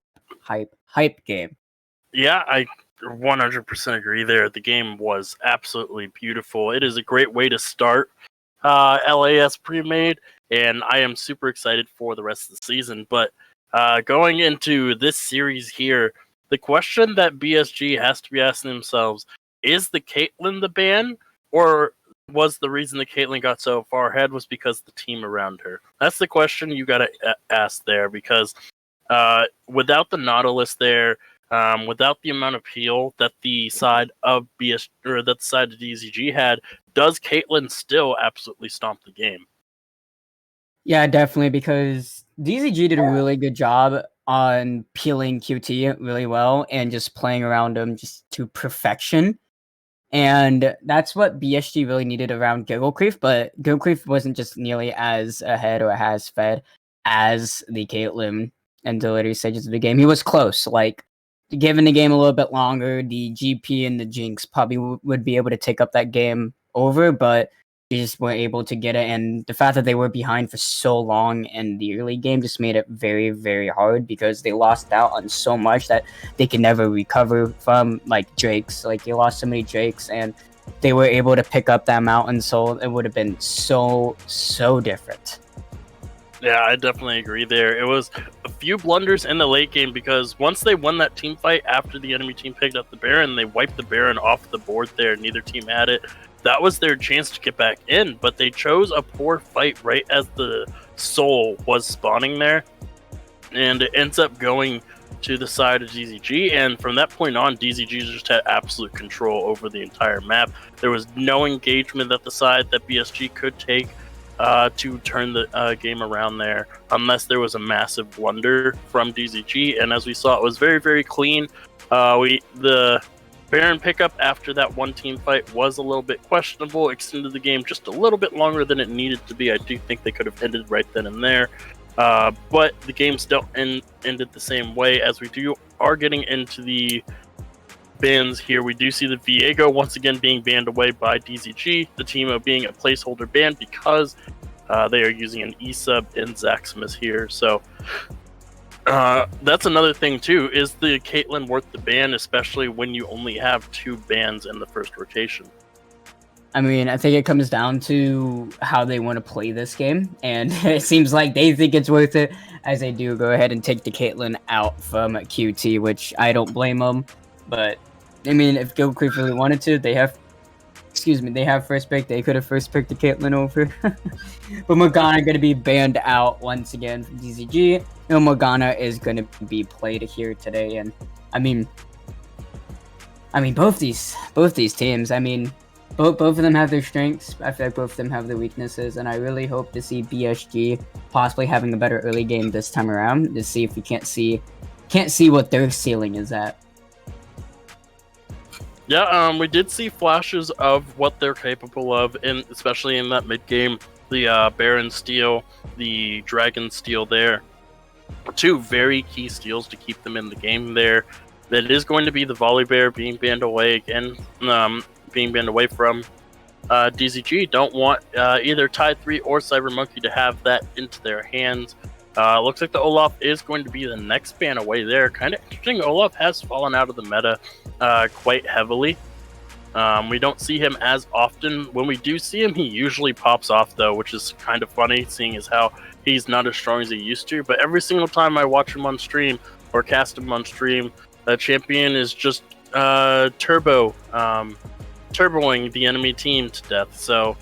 game. Yeah, I 100% agree there. The game was absolutely beautiful. It is a great way to start LAS Premade, and I am super excited for the rest of the season. But going into this series here, the question that BSG has to be asking themselves, is the Caitlyn the ban, or was the reason the Caitlyn got so far ahead was because the team around her? That's the question you got to ask there, because without the Nautilus there, without the amount of heal that the side of DZG had, does Caitlyn still absolutely stomp the game? Yeah, definitely, because DZG did a really good job on peeling QT really well and just playing around him just to perfection. And that's what BSG really needed around Gigglecreef, but Gigglecreef wasn't just nearly as ahead or as fed as the Caitlyn in the later stages of the game. He was close. Like, given the game a little bit longer, the GP and the Jinx probably would be able to take up that game over, but they just weren't able to get it. And the fact that they were behind for so long in the early game just made it very, very hard because they lost out on so much that they could never recover from, like Drakes. Like, they lost so many Drakes, and they were able to pick up that mountain, so it would have been so different. Yeah, I definitely agree there. It was a few blunders in the late game because once they won that team fight after the enemy team picked up the Baron, they wiped the Baron off the board there. Neither team had it. That was their chance to get back in, but they chose a poor fight right as the Soul was spawning there. And it ends up going to the side of DZG, and from that point on, DZG just had absolute control over the entire map. There was no engagement at the side that BSG could take to turn the game around there, unless there was a massive blunder from DZG. And as we saw, it was very, very clean. The Baron pickup after that one team fight was a little bit questionable, extended the game just a little bit longer than it needed to be. I do think they could have ended right then and there. But the game still ended the same way. As we are getting into the bans here, we do see the Viego once again being banned away by DZG, the team of being a placeholder ban because they are using an E-sub in Zaximus here. So that's another thing too. Is the Caitlyn worth the ban, especially when you only have 2 bans in the first rotation? I mean, I think it comes down to how they want to play this game, and it seems like they think it's worth it, as they do go ahead and take the Caitlyn out from QT, which I don't blame them. But I mean, if Gilcreef really wanted to, they have first pick. They could have first picked the Caitlyn over. But Morgana going to be banned out once again from DZG. No, Morgana is going to be played here today, and I mean, both these teams. I mean, both of them have their strengths. I feel like both of them have their weaknesses, and I really hope to see BSG possibly having a better early game this time around to see if we can't see what their ceiling is at. Yeah, we did see flashes of what they're capable of, especially in that mid game. The Baron steal, the Dragon steal there. Two very key steals to keep them in the game there. That is going to be the Volibear being banned away again, being banned away from DZG. Don't want either Ty3 or Cyber Monkey to have that into their hands. Looks like the Olaf is going to be the next ban away there. Kind of interesting. Olaf has fallen out of the meta quite heavily. We don't see him as often. When we do see him, he usually pops off though, which is kind of funny, seeing as how he's not as strong as he used to. But every single time I watch him on stream or cast him on stream, the champion is just turboing the enemy team to death. So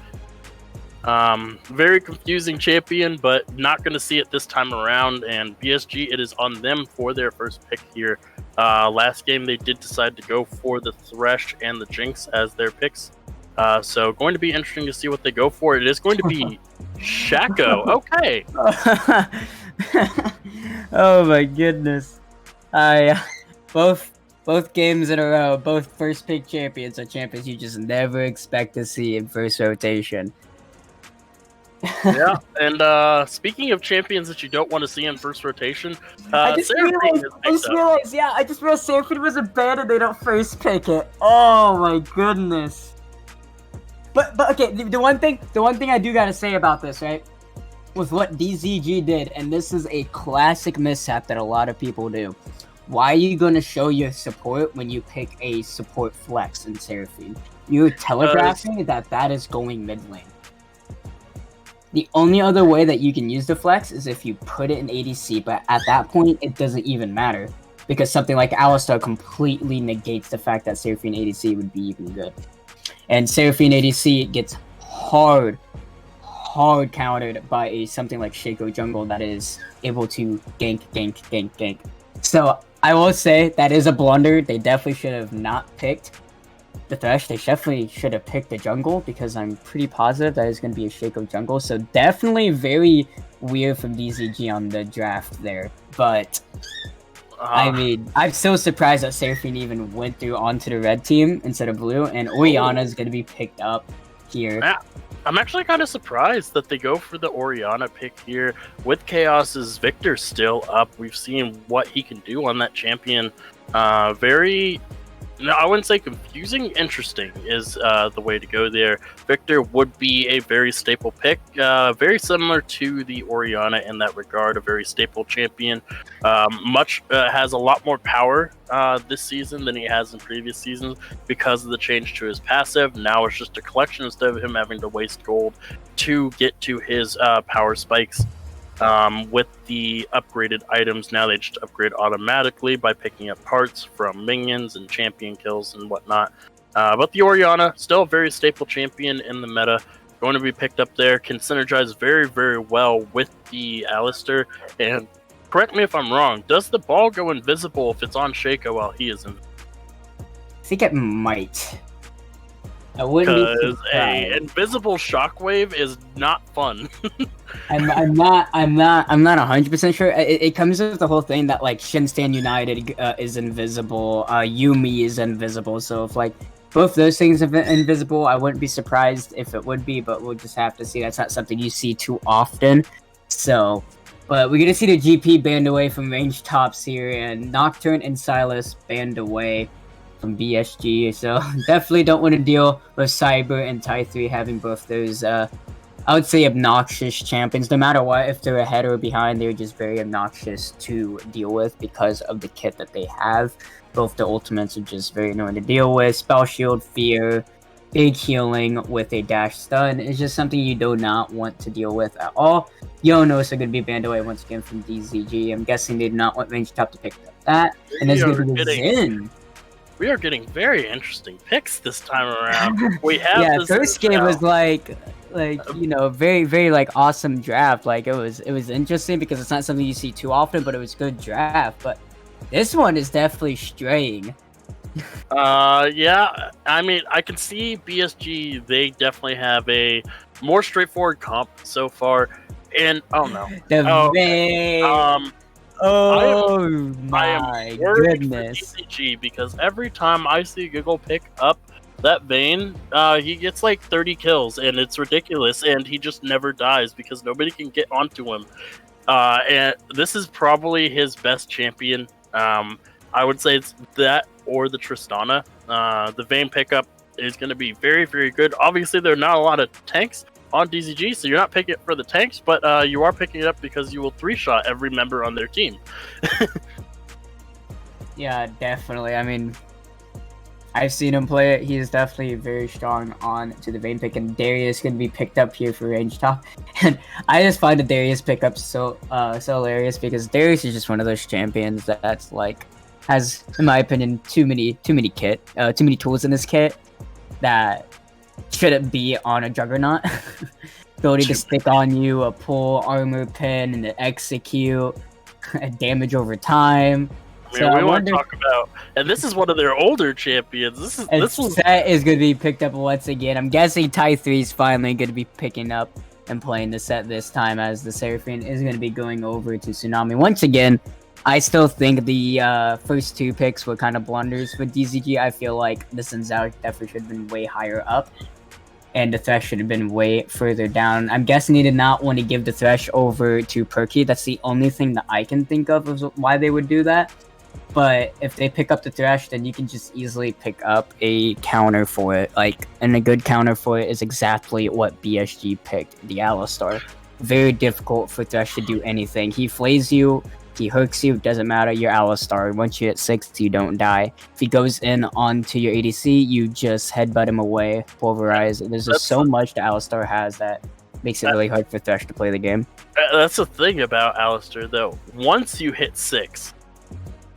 very confusing champion, but not going to see it this time around. And BSG, it is on them for their first pick here. Last game they did decide to go for the Thresh and the Jinx as their picks. So going to be interesting to see what they go for. It is going to be Shaco. Okay. Oh my goodness. Both games in a row, both first pick champions are champions you just never expect to see in first rotation. Yeah, and speaking of champions that you don't want to see in first rotation, I just realized Seraphine was a ban and they don't first pick it. Oh my goodness. But okay, the one thing I do gotta say about this, right? With what DZG did, and this is a classic mishap that a lot of people do. Why are you gonna show your support when you pick a support flex in Seraphine? You're telegraphing that is going mid lane. The only other way that you can use the flex is if you put it in ADC, but at that point, it doesn't even matter. Because something like Alistar completely negates the fact that Seraphine ADC would be even good. And Seraphine ADC gets hard countered by something like Shaco Jungle that is able to gank. So, I will say, that is a blunder. They definitely should have not picked the Thresh. They definitely should have picked the jungle, because I'm pretty positive that is going to be a Shaco jungle. So definitely very weird from DZG on the draft there. But I mean, I'm so surprised that Seraphine even went through onto the red team instead of blue, and Orianna is going to be picked up here. Yeah. I'm actually kind of surprised that they go for the Orianna pick here with Chaos's Victor still up. We've seen what he can do on that champion. No, I wouldn't say confusing. Interesting is the way to go there. Victor would be a very staple pick, very similar to the Orianna in that regard, a very staple champion. Has a lot more power this season than he has in previous seasons because of the change to his passive. Now it's just a collection instead of him having to waste gold to get to his power spikes. With the upgraded items, now they just upgrade automatically by picking up parts from minions and champion kills and whatnot. But the Orianna, still a very staple champion in the meta, going to be picked up there, can synergize very, very well with the Alistar. And correct me if I'm wrong, does the ball go invisible if it's on Shaco while he is invisible? I think it might. I wouldn't be surprised. An invisible shockwave is not fun. I'm not 100% sure. It comes with the whole thing that like Shinstan United is invisible, Yumi is invisible. So if like both those things are invisible, I wouldn't be surprised if it would be, but we'll just have to see. That's not something you see too often. So, but we're gonna see the GP banned away from range tops here, and Nocturne and Silas banned away from BSG. So definitely don't want to deal with Cyber and Ty3 having both those I would say obnoxious champions. No matter what, if they're ahead or behind, they're just very obnoxious to deal with because of the kit that they have. Both the ultimates are just very annoying to deal with. Spell Shield, Fear, big healing with a dash stun is just something you do not want to deal with at all. Yonos are going to be banned away once again from DZG. I'm guessing they did not want range top to pick up that. And there's going to be Zen. We are getting very interesting picks this time around. We have first game was like you know, very, very like awesome draft. Like it was interesting because it's not something you see too often, but it was good draft. But this one is definitely straying Yeah, I mean, I can see BSG. They definitely have a more straightforward comp so far, and oh no, The oh okay. vein. I am Oh I am my worried for goodness. DZG because every time I see Giggle pick up that Vayne, he gets like 30 kills, and it's ridiculous, and he just never dies because nobody can get onto him. And this is probably his best champion. I would say it's that or the Tristana. The Vayne pickup is going to be very, very good. Obviously, there are not a lot of tanks on DZG, so you're not picking it for the tanks, but you are picking it up because you will 3-shot every member on their team. Yeah, definitely. I mean, I've seen him play it. He is definitely very strong on to the Vayne pick, and Darius can be picked up here for range top. And I just find the Darius pickup so hilarious because Darius is just one of those champions that's like has, in my opinion, too many tools in his kit that shouldn't be on a Juggernaut. Ability to stick on you, a pull, armor pin, and an execute, a damage over time. I mean, we want to talk about, and this is one of their older champions. This was set is going to be picked up once again. I'm guessing Tai 3 is finally going to be picking up and playing the set this time, as the Seraphine is going to be going over to Tsunami once again. I still think the first two picks were kind of blunders for DZG. I feel like the Sinzao definitely should have been way higher up, and the Thresh should have been way further down. I'm guessing he did not want to give the Thresh over to Perky. That's the only thing that I can think of why they would do that. But if they pick up the Thresh, then you can just easily pick up a counter for it. And a good counter for it is exactly what BSG picked, the Alistar. Very difficult for Thresh to do anything. He flays you, he hooks you, doesn't matter, you're Alistar. Once you hit 6, you don't die. If he goes in onto your ADC, you just headbutt him away, pulverize. There's just so much the Alistar has that makes it really hard for Thresh to play the game. That's the thing about Alistar, though. Once you hit 6,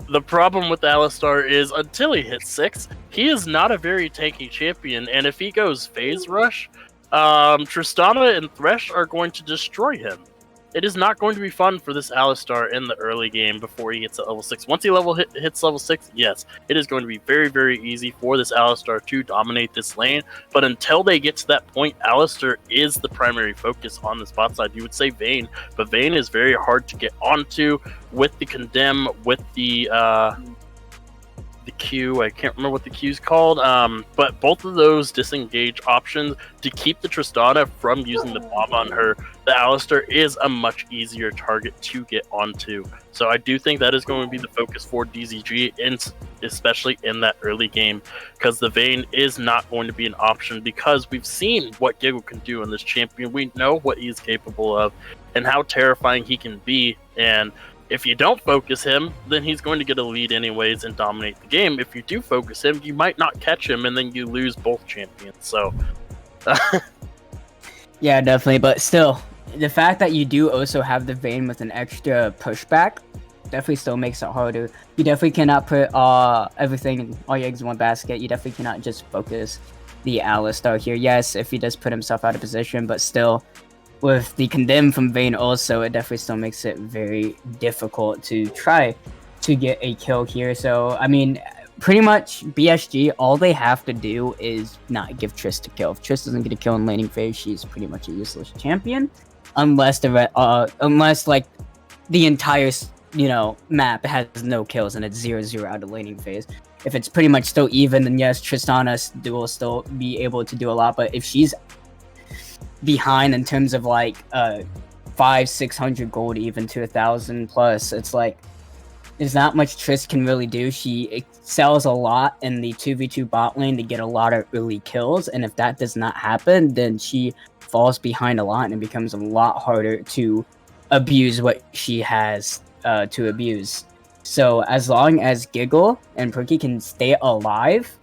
the problem with Alistar is until he hits 6, he is not a very tanky champion, and if he goes phase rush, Tristana and Thresh are going to destroy him. It is not going to be fun for this Alistar in the early game before he gets to level 6. Once he hits level 6, yes, it is going to be very, very easy for this Alistar to dominate this lane. But until they get to that point, Alistar is the primary focus on the spot side. You would say Vayne, but Vayne is very hard to get onto with the Condemn, with the Q. I can't remember what the Q is called, but both of those disengage options to keep the Tristana from using the bomb on her, the Alistar is a much easier target to get onto. So I do think that is going to be the focus for DZG, especially in that early game, because the Vayne is not going to be an option, because we've seen what Giggle can do in this champion. We know what he's capable of and how terrifying he can be, and if you don't focus him, then he's going to get a lead anyways and dominate the game. If you do focus him, you might not catch him, and then you lose both champions. So, yeah, definitely. But still, the fact that you do also have the Vayne with an extra pushback definitely still makes it harder. You definitely cannot put all your eggs in one basket. You definitely cannot just focus the Alistar here. Yes, if he does put himself out of position, but still, with the Condemn from Vayne also, it definitely still makes it very difficult to try to get a kill here. So, I mean, pretty much BSG, all they have to do is not give Triss a kill. If Triss doesn't get a kill in laning phase, she's pretty much a useless champion. Unless like the entire map has no kills and it's 0-0 out of laning phase. If it's pretty much still even, then yes, Tristana will still be able to do a lot. But if she's behind in terms of like 500-600 gold even to 1,000 plus, it's like there's not much Triss can really do. She excels a lot in the 2v2 bot lane to get a lot of early kills, and if that does not happen, then she falls behind a lot and it becomes a lot harder to abuse what she has to abuse. So as long as Giggle and Perky can stay alive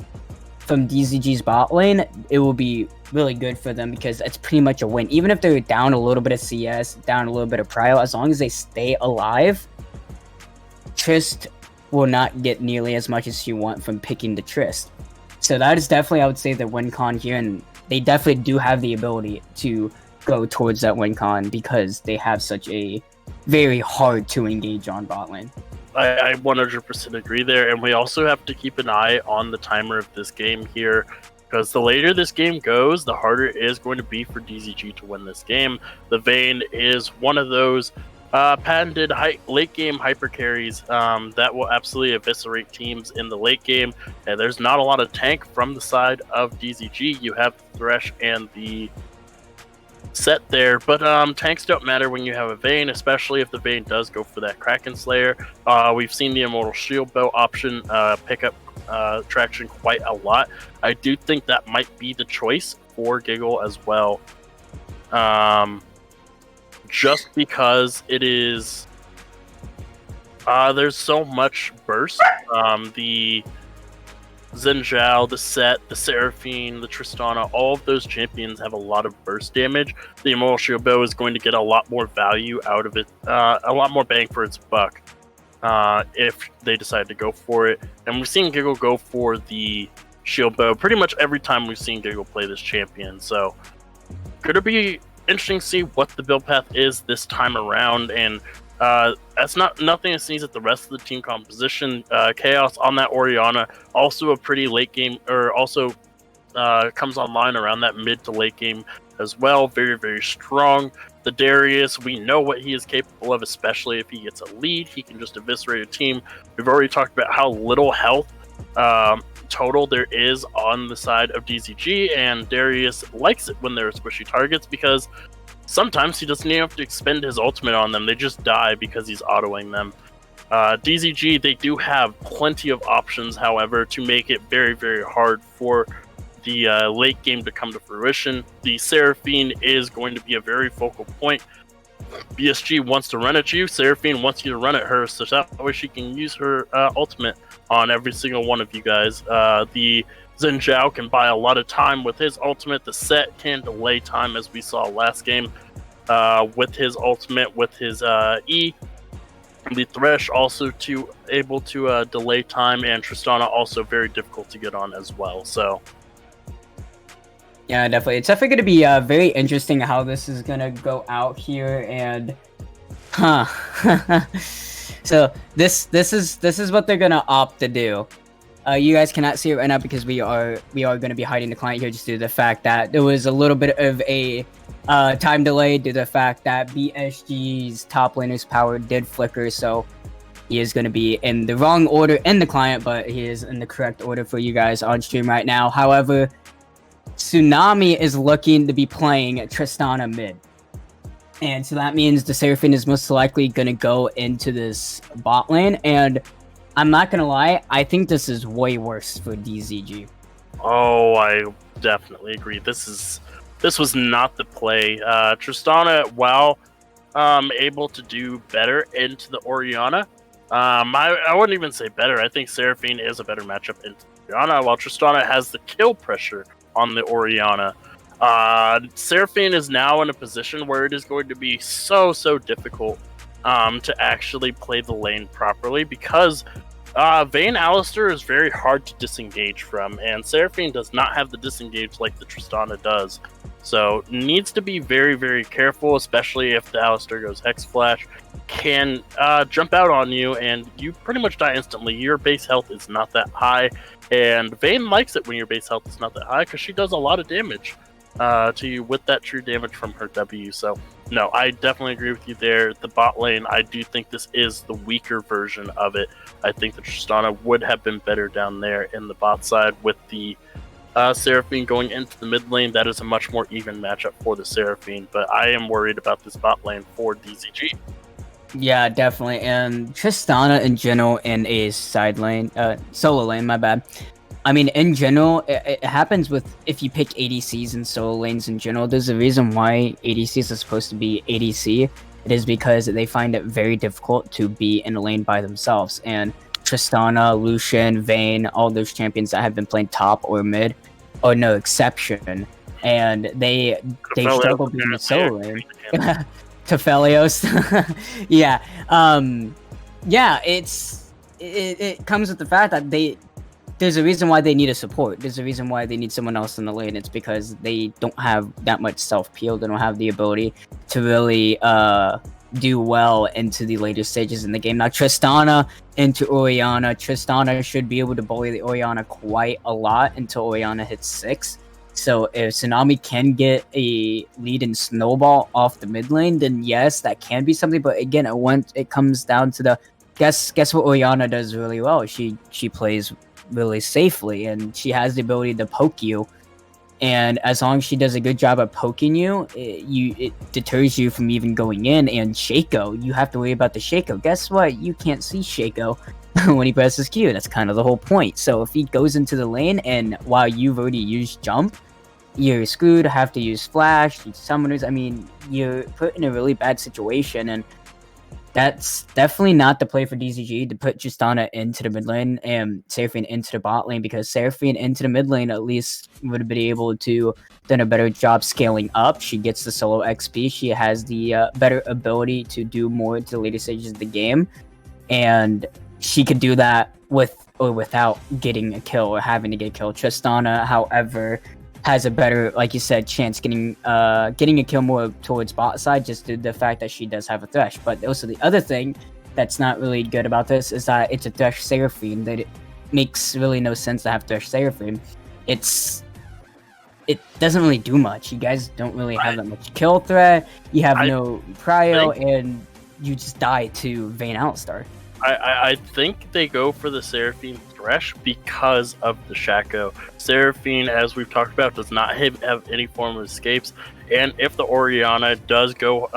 from DZG's bot lane, it will be really good for them, because it's pretty much a win. Even if they're down a little bit of CS, down a little bit of prio, as long as they stay alive, Trist will not get nearly as much as you want from picking the Trist. So that is definitely, I would say, the win con here, and they definitely do have the ability to go towards that win con because they have such a very hard to engage on bot lane. I 100% agree there, and we also have to keep an eye on the timer of this game here, because the later this game goes, the harder it is going to be for DZG to win this game. The Vayne is one of those patented late game hyper carries that will absolutely eviscerate teams in the late game, and there's not a lot of tank from the side of DZG. You have Thresh and the set there, but tanks don't matter when you have a Vayne, especially if the Vayne does go for that Kraken Slayer. We've seen the Immortal Shield Bow option pick up traction quite a lot. I do think that might be the choice for Giggle as well, just because it is there's so much burst. The Xin Zhao, the Set, the Seraphine, the Tristana, all of those champions have a lot of burst damage. The Immortal Shield Bow is going to get a lot more value out of it, a lot more bang for its buck if they decide to go for it. And we've seen Giggle go for the Shield Bow pretty much every time we've seen Giggle play this champion. So could it be interesting to see what the build path is this time around? And that's nothing to sneeze at the rest of the team composition. Chaos on that Orianna, also a pretty late game, or also comes online around that mid to late game as well. Very, very strong. The Darius, we know what he is capable of, especially if he gets a lead. He can just eviscerate a team. We've already talked about how little health total there is on the side of DZG, and Darius likes it when there are squishy targets because sometimes he doesn't even have to expend his ultimate on them. They just die because he's autoing them. DZG, they do have plenty of options, however, to make it very, very hard for the late game to come to fruition. The Seraphine is going to be a very focal point. BSG wants to run at you. Seraphine wants you to run at her, so that way she can use her ultimate on every single one of you guys. The Xin Zhao can buy a lot of time with his ultimate. The Set can delay time, as we saw last game with his ultimate, with his E. The Thresh also able to delay time, and Tristana also very difficult to get on as well. So yeah, definitely. It's definitely going to be very interesting how this is going to go out here, and so this is what they're going to opt to do. You guys cannot see it right now because we are going to be hiding the client here just due to the fact that there was a little bit of a time delay due to the fact that BSG's top laner's power did flicker, so he is going to be in the wrong order in the client, but he is in the correct order for you guys on stream right now. However, Tsunami is looking to be playing Tristana mid. And so that means the Seraphine is most likely going to go into this bot lane. And I'm not going to lie, I think this is way worse for DZG. Oh, I definitely agree. This was not the play. Tristana, while able to do better into the Orianna, I wouldn't even say better. I think Seraphine is a better matchup into Orianna, while Tristana has the kill pressure on the Orianna. Seraphine is now in a position where it is going to be so difficult to actually play the lane properly, because Vayne Alistar is very hard to disengage from, and Seraphine does not have the disengage like the Tristana does. So needs to be very, very careful, especially if the Alistar goes Hex Flash, can jump out on you, and you pretty much die instantly. Your base health is not that high, and Vayne likes it when your base health is not that high because she does a lot of damage to you with that true damage from her W. So no, I definitely agree with you there. The bot lane, I do think this is the weaker version of it. I think the Tristana would have been better down there in the bot side with the Seraphine going into the mid lane. That is a much more even matchup for the Seraphine, but I am worried about this bot lane for DZG. Yeah, definitely. And Tristana in general in a side lane, solo lane, my bad. I mean, in general, it happens with if you pick ADCs and solo lanes in general. There's a reason why ADCs are supposed to be ADC. It is because they find it very difficult to be in a lane by themselves. And Tristana, Lucian, Vayne, all those champions that have been playing top or mid are no exception. And they struggle being a solo lane. Tefelios. Yeah. Yeah, it comes with the fact that there's a reason why they need a support. There's a reason why they need someone else in the lane. It's because they don't have that much self-peel. They don't have the ability to really do well into the later stages in the game. Now, Tristana into Oriana. Tristana should be able to bully the Oriana quite a lot until Oriana hits 6. So if Tsunami can get a lead in Snowball off the mid lane, then yes, that can be something. But again, it comes down to the guess what Oriana does really well. She plays really safely, and she has the ability to poke you. And as long as she does a good job of poking you, it deters you from even going in. And Shaco, you have to worry about the Shaco. Guess what? You can't see Shaco when he presses Q. That's kind of the whole point. So if he goes into the lane, and while you've already used jump, you're screwed, have to use flash, use summoners. I mean, you're put in a really bad situation, and that's definitely not the play for DZG to put Justana into the mid lane and Seraphine into the bot lane, because Seraphine into the mid lane at least would have been able to done a better job scaling up. She gets the solo XP. She has the better ability to do more to the later stages of the game, and she could do that with or without getting a kill or having to get killed. Tristana, however, has a better, like you said, chance getting a kill more towards bot side, just due to the fact that she does have a Thresh. But also the other thing that's not really good about this is that it's a Thresh Seraphine. That it makes really no sense to have Thresh Seraphine. It doesn't really do much. You guys don't really have that much kill threat. You have no prio, and you just die to Vayne Alistar. I think they go for the Seraphine Thresh because of the Shaco. Seraphine, as we've talked about, does not have any form of escapes, and if the Oriana does go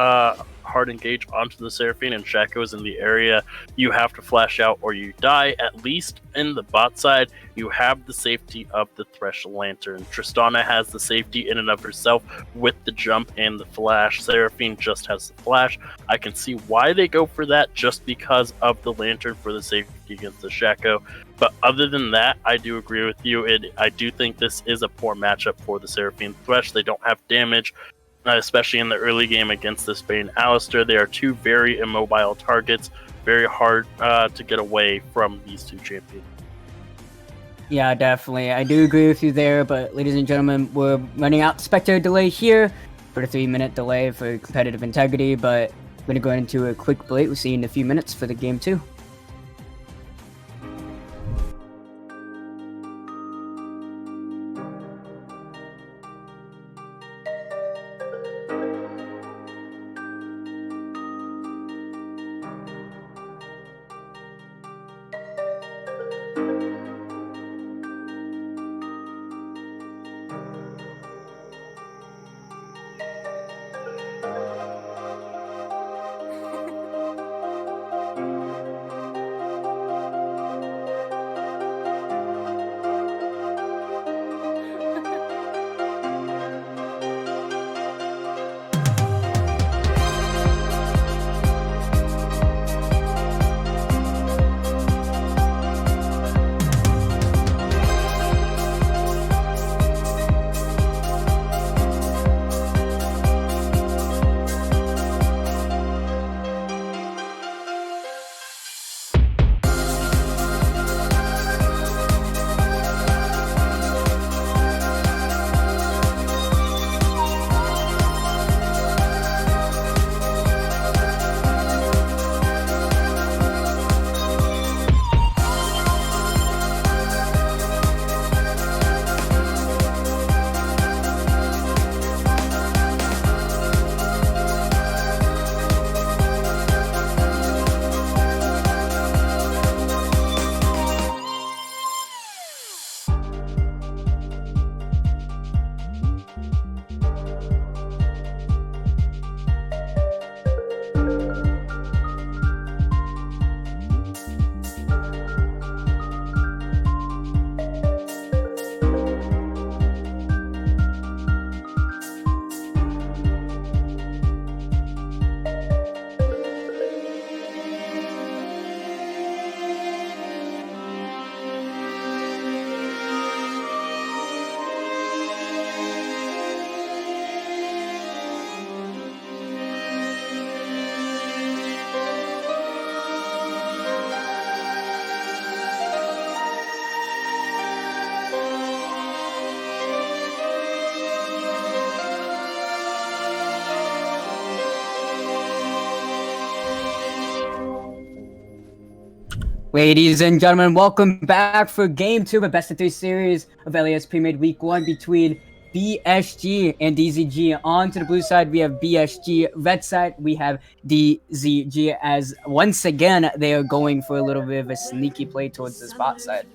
hard engage onto the Seraphine and Shaco is in the area, you have to flash out or you die. At least in the bot side, you have the safety of the Thresh Lantern. Tristana has the safety in and of herself with the jump and the flash. Seraphine just has the flash. I can see why they go for that, just because of the Lantern for the safety against the Shaco. But other than that, I do agree with you. I do think this is a poor matchup for the Seraphine Thresh. They don't have damage, especially in the early game against this Vayne Alistar. They are two very immobile targets, very hard to get away from these two champions. Yeah, definitely. I do agree with you there, but ladies and gentlemen, we're running out spectator delay here for the 3-minute delay for competitive integrity, but we're going to go into a quick break. We'll see you in a few minutes for the game 2. Ladies and gentlemen, welcome back for Game 2 of a Best of 3 series of LAS Premade Week 1 between BSG and DZG. On to the blue side, we have BSG. Red side, we have DZG, as once again, they are going for a little bit of a sneaky play towards the spot side.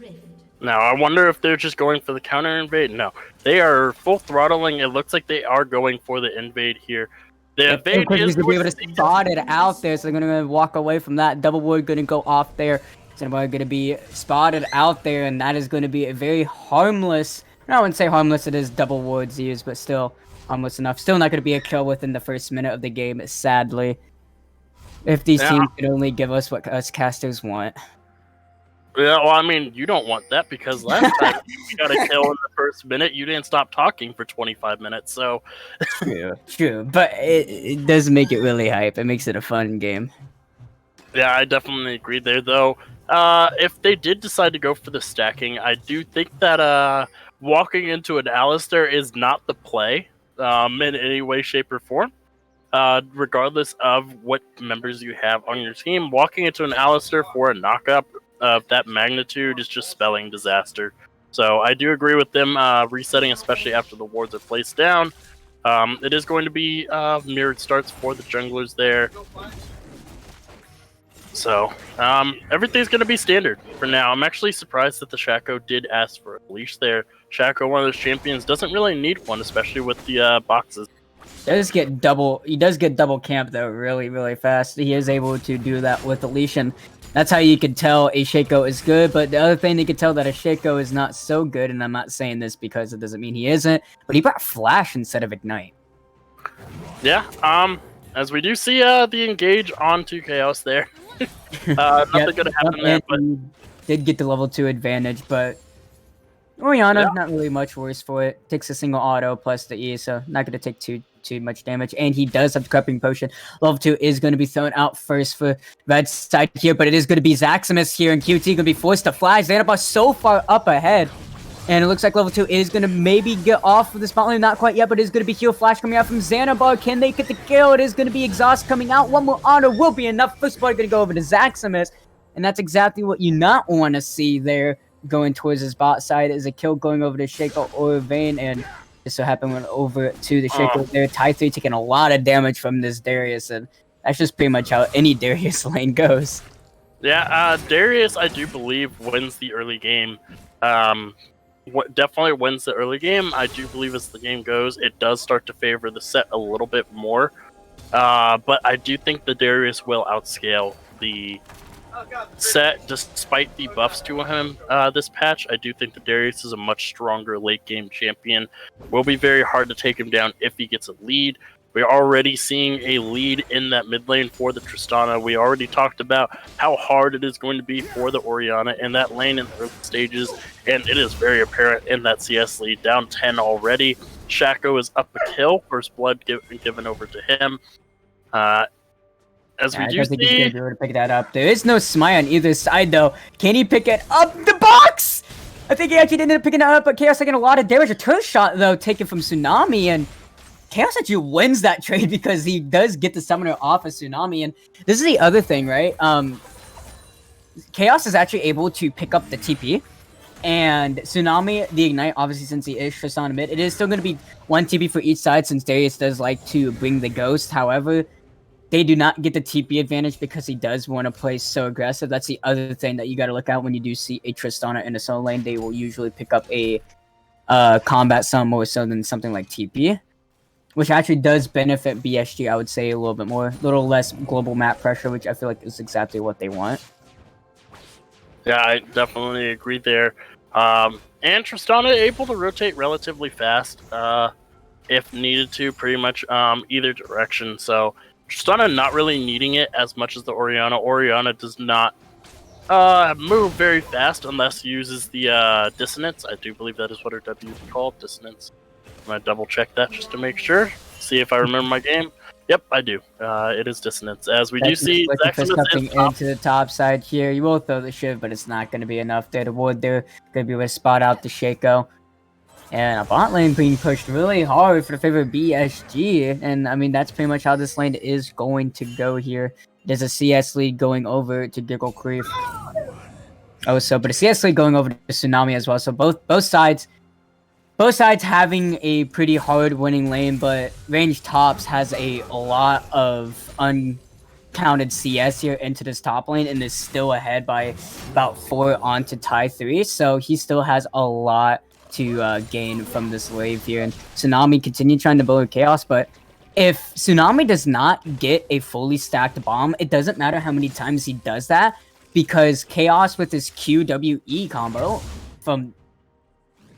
Now, I wonder if they're just going for the counter invade. No, they are full throttling. It looks like they are going for the invade here. The invade is going to be able to spot it out there, so they're going to walk away from that. Double ward going to go off there. Somebody going to be spotted out there, and that is going to be a very harmless. I wouldn't say harmless. It is double wards used, but still harmless enough. Still not going to be a kill within the first minute of the game, sadly. If these teams could only give us what us casters want. Yeah, well, I mean, you don't want that because last time you got a kill in the first minute, you didn't stop talking for 25 minutes, so... True, but it does make it really hype. It makes it a fun game. Yeah, I definitely agree there, though. If they did decide to go for the stacking, I do think that walking into an Alistair is not the play in any way, shape, or form. Regardless of what members you have on your team, walking into an Alistair for a knockup of that magnitude is just spelling disaster. So I do agree with them resetting, especially after the wards are placed down. It is going to be mirrored starts for the junglers there. So, everything's going to be standard for now. I'm actually surprised that the Shaco did ask for a leash there. Shaco, one of those champions, doesn't really need one, especially with the boxes. He does get double camp, though, really, really fast. He is able to do that with the leash, and that's how you can tell a Shaco is good. But the other thing you can tell that a Shaco is not so good, and I'm not saying this because it doesn't mean he isn't, but he brought Flash instead of Ignite. Yeah, as we do see the engage onto Chaos there. Nothing gonna happen there, but did get the level 2 advantage, but Orianna not really much worse for it. Takes a single auto plus the E, so not gonna take too much damage. And he does have the Corrupting Potion. Level 2 is gonna be thrown out first for red side here, but it is gonna be Zaximus here, and QT gonna be forced to flash. Xanabar so far up ahead. And it looks like level 2 is going to maybe get off of the spot lane. Not quite yet, but it is going to be heal flash coming out from Xanabar. Can they get the kill? It is going to be exhaust coming out. One more honor will be enough. First blood going to go over to Zaximus. And that's exactly what you not want to see there going towards his bot side, is a kill going over to Shaco or Vayne. And just so happened went over to the Shaco there. Ty3 taking a lot of damage from this Darius. And that's just pretty much how any Darius lane goes. Yeah, Darius, I do believe, wins the early game. What definitely wins the early game. I do believe as the game goes, it does start to favor the set a little bit more. But I do think the Darius will outscale the set despite the buffs to him this patch. I do think the Darius is a much stronger late game champion. Will be very hard to take him down if he gets a lead. We're already seeing a lead in that mid lane for the Tristana. We already talked about how hard it is going to be for the Orianna in that lane in the early stages, and it is very apparent in that CS lead. Down 10 already. Shaco is up a kill. First blood given over to him. As we do I think he's see... going to be able to pick that up. There is no Smite on either side, though. Can he pick it up? The box! I think he actually ended up picking it up, but Chaos taking a lot of damage. A turn shot, though, taken from Tsunami, and Chaos actually wins that trade because he does get the summoner off of Tsunami. And this is the other thing, right? Chaos is actually able to pick up the TP. And Tsunami, the Ignite, obviously since he is Tristana mid, it is still going to be one TP for each side since Darius does like to bring the Ghost. However, they do not get the TP advantage because he does want to play so aggressive. That's the other thing that you got to look out when you do see a Tristana in a solo lane. They will usually pick up a combat summon more so than something like TP. Which actually does benefit BSG, I would say, a little bit more. A little less global map pressure, which I feel like is exactly what they want. Yeah, I definitely agree there. And Tristana able to rotate relatively fast, if needed to, pretty much either direction. So Tristana not really needing it as much as the Orianna. Orianna does not move very fast unless he uses the Dissonance. I do believe that is what her W is called, Dissonance. I'm going to double check that just to make sure. See if I remember my game. Yep, I do. It is Dissonance. As we do see, Zaximus is into the top side here. You will throw the shiv, but it's not going to be enough there. The ward there going to be able to spot out the Shaco. And a bot lane being pushed really hard for the favor of BSG. And, I mean, that's pretty much how this lane is going to go here. There's a CS lead going over to Giggle Creep. also, but a CS lead going over to Tsunami as well. So both sides having a pretty hard winning lane, but Range Tops has a lot of uncounted CS here into this top lane and is still ahead by about 4 on to tie 3. So he still has a lot to gain from this wave here. And Tsunami continue trying to build Chaos, but if Tsunami does not get a fully stacked bomb, it doesn't matter how many times he does that, because Chaos with his QWE combo from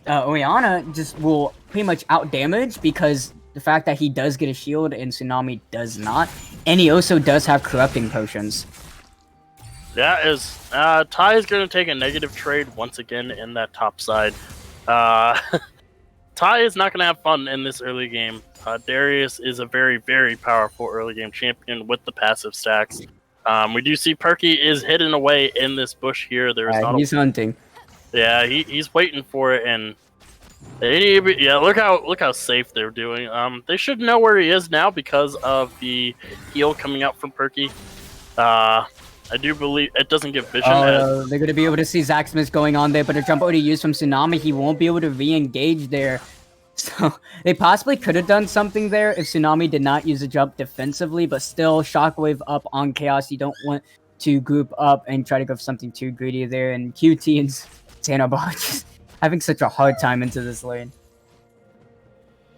Oriana just will pretty much out damage, because the fact that he does get a shield and Tsunami does not, and he also does have corrupting potions. That is, Ty is going to take a negative trade once again in that top side. Ty is not going to have fun in this early game. Darius is a very, very powerful early game champion with the passive stacks. We do see Perky is hidden away in this bush here. There's not he's hunting. Yeah, he's waiting for it, and look how safe they're doing. They should know where he is now because of the heal coming out from Perky. I do believe it doesn't give vision. They're going to be able to see Zaxmas going on there, but a jump already used from Tsunami, he won't be able to re-engage there. So they possibly could have done something there if Tsunami did not use a jump defensively, but still Shockwave up on Chaos. You don't want to group up and try to go for something too greedy there. And QT and Xanobot just having such a hard time into this lane.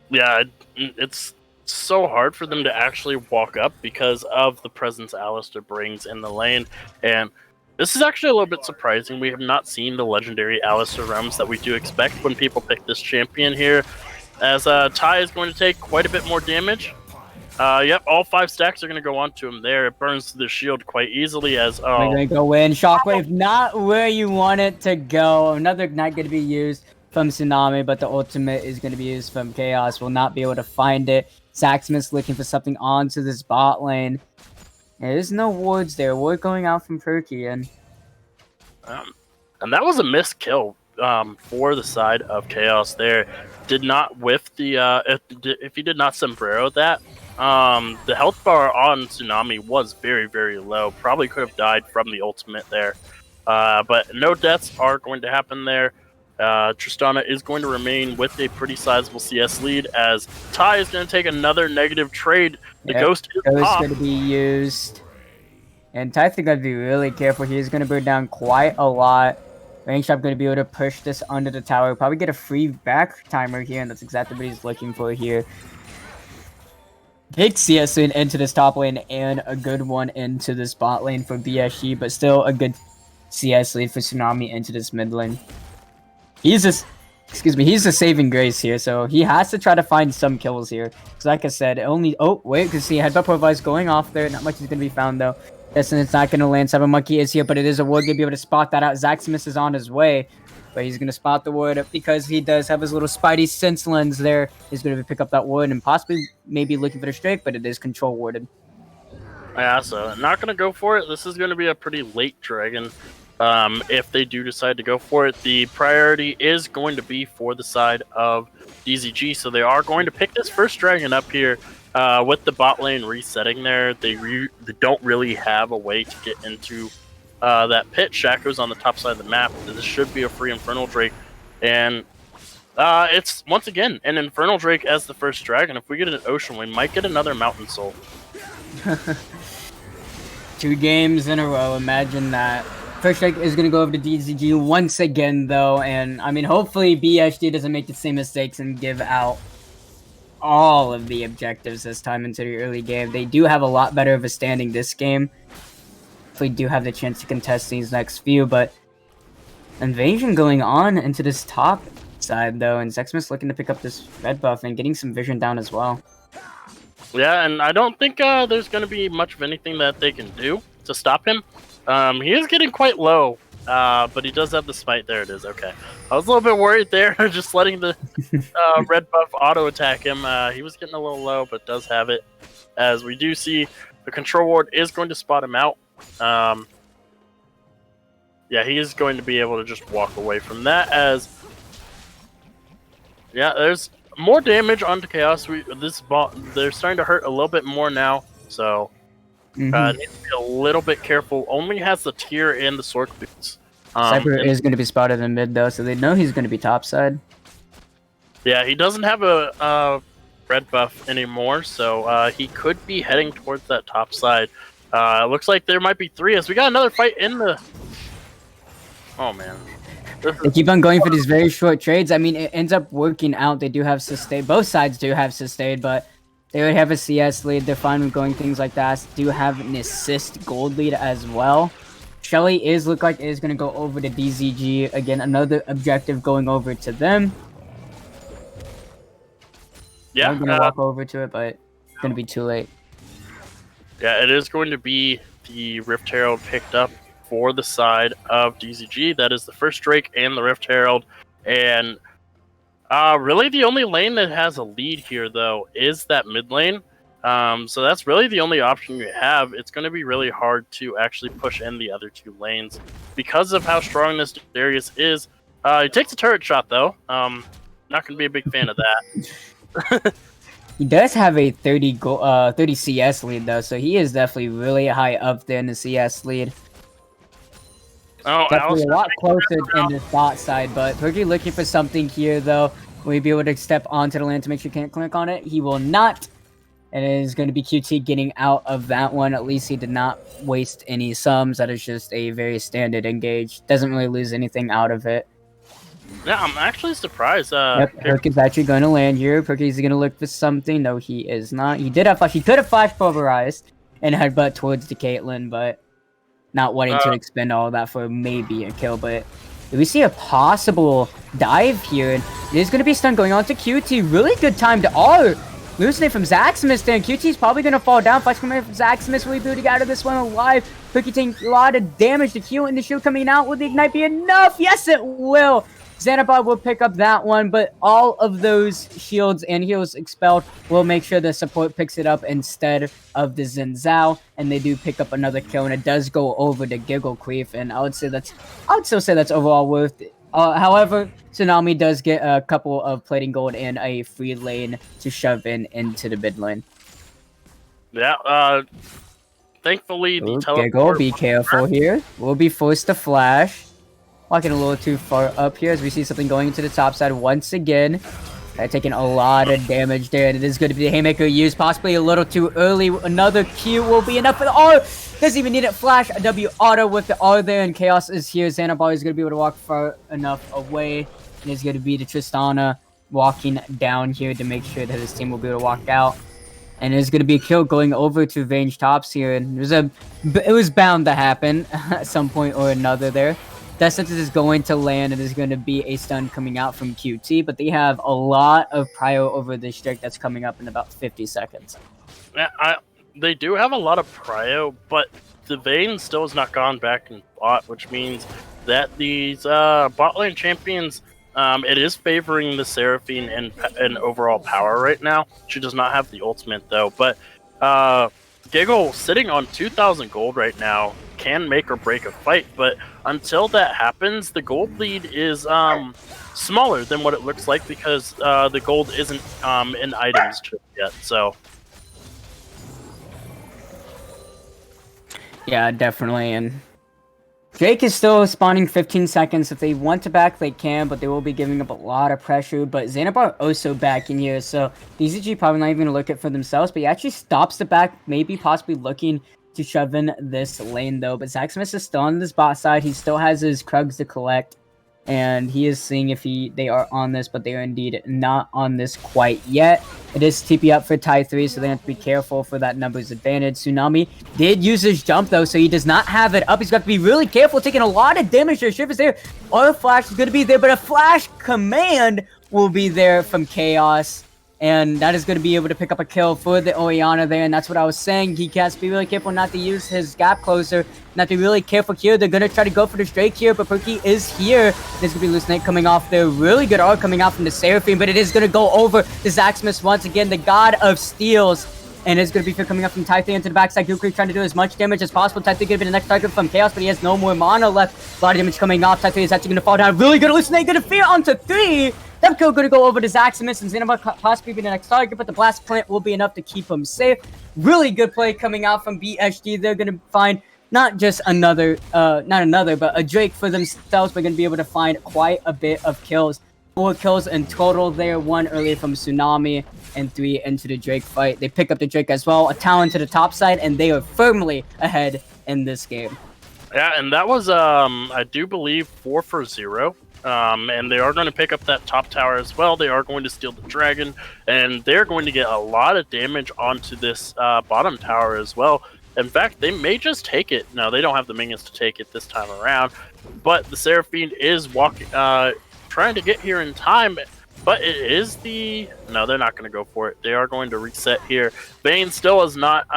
Yeah, it's so hard for them to actually walk up because of the presence Alistar brings in the lane. And this is actually a little bit surprising. We have not seen the legendary Alistar realms that we do expect when people pick this champion here, as Ty is going to take quite a bit more damage. Yep, all 5 stacks are going to go onto him there. It burns the shield quite easily as... We're going to go in. Shockwave not where you want it to go. Another Ignite going to be used from Tsunami, but the ultimate is going to be used from Chaos. Will not be able to find it. Zaxmas looking for something onto this bot lane. There's no wards there. Ward going out from Perky, and that was a missed kill for the side of Chaos there. Did not whiff the... if he did not sombrero that, the health bar on Tsunami was very, very low. Probably could have died from the ultimate there. But no deaths are going to happen there. Tristana is going to remain with a pretty sizable CS lead, as Ty is going to take another negative trade. The Ghost is going to be used. And Ty's going to be really careful. He's going to burn down quite a lot. Range Shop going to be able to push this under the tower. Probably get a free back timer here, and that's exactly what he's looking for here. Big CS lane into this top lane, and a good one into this bot lane for BSG, but still a good CS lead for Tsunami into this mid lane. He's a saving grace here, so he has to try to find some kills here. Because like I said, because see, headbutt profile is going off there. Not much is going to be found, though. Yes, and it's not going to land. Cyber Monkey is here, but it is a ward. Going to be able to spot that out. Zaxmas is on his way, but he's going to spot the ward because he does have his little Spidey sense lens there. He's going to pick up that ward and possibly maybe looking for the strike, but it is control warded. Yeah, so not going to go for it. This is going to be a pretty late dragon. If they do decide to go for it, the priority is going to be for the side of DZG, so they are going to pick this first dragon up here with the bot lane resetting there. They don't really have a way to get into that pit. Shaco's on the top side of the map. This should be a free Infernal Drake, and it's once again an Infernal Drake as the first dragon. If we get an Ocean, we might get another Mountain Soul. 2 games in a row, imagine that. First strike is going to go over to DZG once again, though, and I mean, hopefully BSG doesn't make the same mistakes and give out all of the objectives this time into the early game. They do have a lot better of a standing this game. Hopefully do have the chance to contest these next few, but invasion going on into this top side, though, and Zaxmas looking to pick up this red buff and getting some vision down as well. Yeah, and I don't think there's going to be much of anything that they can do to stop him. He is getting quite low, but he does have the smite. There it is. Okay. I was a little bit worried there, just letting the red buff auto attack him. He was getting a little low, but does have it. As we do see, the control ward is going to spot him out. Yeah, he is going to be able to just walk away from that, as... Yeah, there's more damage onto Chaos. They're starting to hurt a little bit more now, so... need to be a little bit careful. Only has the tier and the sword boots. Cypher is going to be spotted in mid, though, so they know he's going to be topside. Yeah, he doesn't have a red buff anymore, so he could be heading towards that top side. Looks like there might be 3 as we got another fight in the... Oh, man. They keep on going for these very short trades. I mean, it ends up working out. They do have sustain. Both sides do have sustain, but they would have a CS lead. They're fine with going things like that. Do have an assist gold lead as well. Shelly look like is going to go over to DZG. Again, another objective going over to them. Yeah. I'm going to walk over to it, but it's going to be too late. Yeah, it is going to be the Rift Herald picked up for the side of DZG. That is the first Drake and the Rift Herald. And really the only lane that has a lead here, though, is that mid lane. So that's really the only option you have. It's going to be really hard to actually push in the other 2 lanes because of how strong this Darius is. He takes a turret shot, though. Not going to be a big fan of that. He does have a 30 CS lead, though, so he is definitely really high up there in the CS lead. Oh, Definitely a lot closer in the bot side, but Perky looking for something here, though. Will he be able to step onto the land to make sure he can't click on it? He will not. And it is going to be QT getting out of that one. At least he did not waste any sums. That is just a very standard engage. Doesn't really lose anything out of it. Yeah, I'm actually surprised. Perk is actually going to land here. Perky is going to look for something. No, he is not. He did have flash. He could have flash pulverized and headbutt towards the Caitlyn, but not wanting to expend all of that for maybe a kill. But we see a possible dive here, and there's going to be stun going on to QT. Really good time to R. Losing it from Zaximus there, and QT's probably going to fall down. Flash coming from Zaximus. Will he be able to get out of this one alive? Perky taking a lot of damage. The Q and the shield coming out. Will the ignite be enough? Yes, it will. Xanabot will pick up that one, but all of those shields and heals expelled will make sure the support picks it up instead of the Xin Zhao, and they do pick up another kill, and it does go over to Giggle Queef, and I would still say that's overall worth it. However, Tsunami does get a couple of plating gold and a free lane to shove into the mid lane. Yeah, thankfully the Giggle, be careful here. We'll be forced to flash. Walking a little too far up here as we see something going into the top side once again. Taking a lot of damage there, and it is going to be the Haymaker used, possibly a little too early. Another Q will be enough for the R. Doesn't even need it. Flash, a W auto with the R there, and Chaos is here. Xanabar is going to be able to walk far enough away. And it's going to be the Tristana walking down here to make sure that his team will be able to walk out. And there's going to be a kill going over to Range Tops here, and it was bound to happen at some point or another there. Death Sentence is going to land, and there's going to be a stun coming out from QT, but they have a lot of prio over this Drake that's coming up in about 50 seconds. Yeah, they do have a lot of prio, but the Vayne still has not gone back in bot, which means that these bot lane champions, it is favoring the Seraphine in overall power right now. She does not have the ultimate, though, but Giggle sitting on 2,000 gold right now can make or break a fight, but until that happens, the gold lead is smaller than what it looks like because the gold isn't in items just yet. So yeah, definitely. And Drake is still spawning 15 seconds. If they want to back, they can, but they will be giving up a lot of pressure. But Xanabar also back in here, so DZG probably not even going to look at for themselves, but he actually stops the back, maybe possibly looking to shove in this lane, though. But Zaximus is still on this bot side. He still has his Krugs to collect, and he is seeing if they are on this, but they are indeed not on this quite yet. It is TP up for tie 3, so they have to be careful for that numbers advantage. Tsunami did use his jump, though, so he does not have it up. He's got to be really careful, taking a lot of damage there. Shiv is there. Auto Flash is going to be there, but a Flash command will be there from Chaos. And that is going to be able to pick up a kill for the Orianna there. And that's what I was saying. He has to be really careful not to use his gap closer. Not to be really careful here. They're going to try to go for the Drake here. But Perky is here. There's going to be Loose Snake coming off there. Really good art coming out from the Seraphine. But it is going to go over to Zaximus once again. The God of Steals. And it's going to be coming up from Tythea into the backside. Gilcreek trying to do as much damage as possible. Tythea going to be the next target from Chaos. But he has no more mana left. A lot of damage coming off. Tythea is actually going to fall down. Really good Loose Snake. Going to fear onto 3. That kill going to go over to Zaximus, and Xanabar possibly be the next target, but the Blast Plant will be enough to keep him safe. Really good play coming out from BSG. They're going to find not just another, not another, but a Drake for themselves. We're going to be able to find quite a bit of kills. 4 kills in total there, 1 earlier from Tsunami, and 3 into the Drake fight. They pick up the Drake as well, a Talon to the top side, and they are firmly ahead in this game. Yeah, and that was, I do believe, 4 for 0. And they are going to pick up that top tower as well. They are going to steal the dragon, and they're going to get a lot of damage onto this bottom tower as well. In fact, they may just take it. No, they don't have the minions to take it this time around, but the Seraphine is walking, trying to get here in time. But it is the... No, they're not going to go for it. They are going to reset here. Vayne still is not...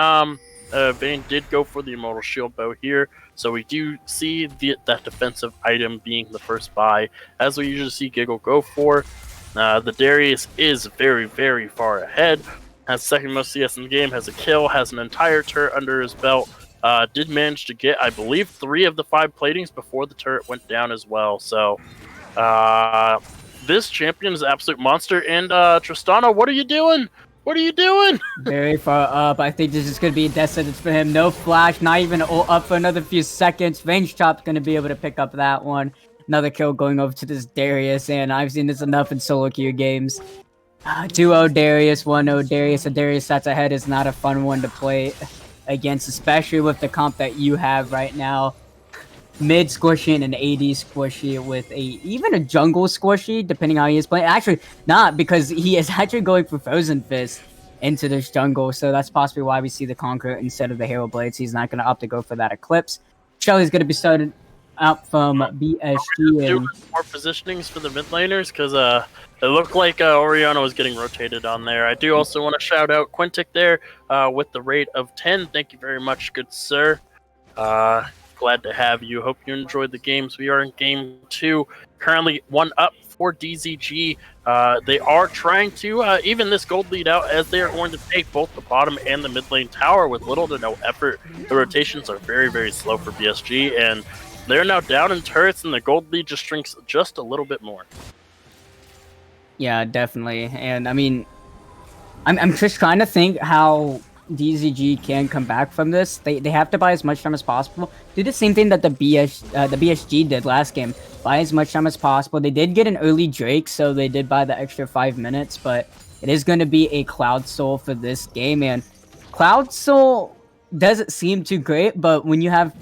Vayne did go for the Immortal Shield Bow here. So we do see that defensive item being the first buy, as we usually see Giggle go for. The Darius is very, very far ahead. Has second most CS in the game, has a kill, has an entire turret under his belt. Did manage to get, I believe, 3 of the 5 platings before the turret went down as well. So... this champion is an absolute monster. And Tristana, what are you doing? What are you doing? Very far up. I think this is going to be a death sentence for him. No flash, not even up for another few seconds. Range Chop's going to be able to pick up that one. Another kill going over to this Darius, and I've seen this enough in solo queue games. 2-0 Darius, 1-0 Darius. A Darius that's ahead is not a fun one to play against, especially with the comp that you have right now. Mid squishy and an AD squishy with even a jungle squishy, depending how he is playing. Actually, not, because he is actually going for Frozen Fist into this jungle, so that's possibly why we see the Conqueror instead of the Hero Blades. He's not going to opt to go for that Eclipse. Shelly's going to be started out from BSG. And... more positionings for the mid laners, because it looked like Oriana was getting rotated on there. I do also want to shout out Quintic there with the rate of 10. Thank you very much, good sir. Glad to have you. Hope you enjoyed the games. We are in game 2, currently 1 up for DZG. They are trying to even this gold lead out, as they are going to take both the bottom and the mid lane tower with little to no effort. The rotations are very, very slow for BSG, and they're now down in turrets, and the gold lead just shrinks just a little bit more. Yeah, definitely. And I mean, I'm just trying to think how DZG can come back from this. They have to buy as much time as possible. Do the same thing that the BSG did last game. Buy as much time as possible. They did get an early Drake, so they did buy the extra 5 minutes, but it is going to be a Cloud Soul for this game, and Cloud Soul doesn't seem too great, but when you have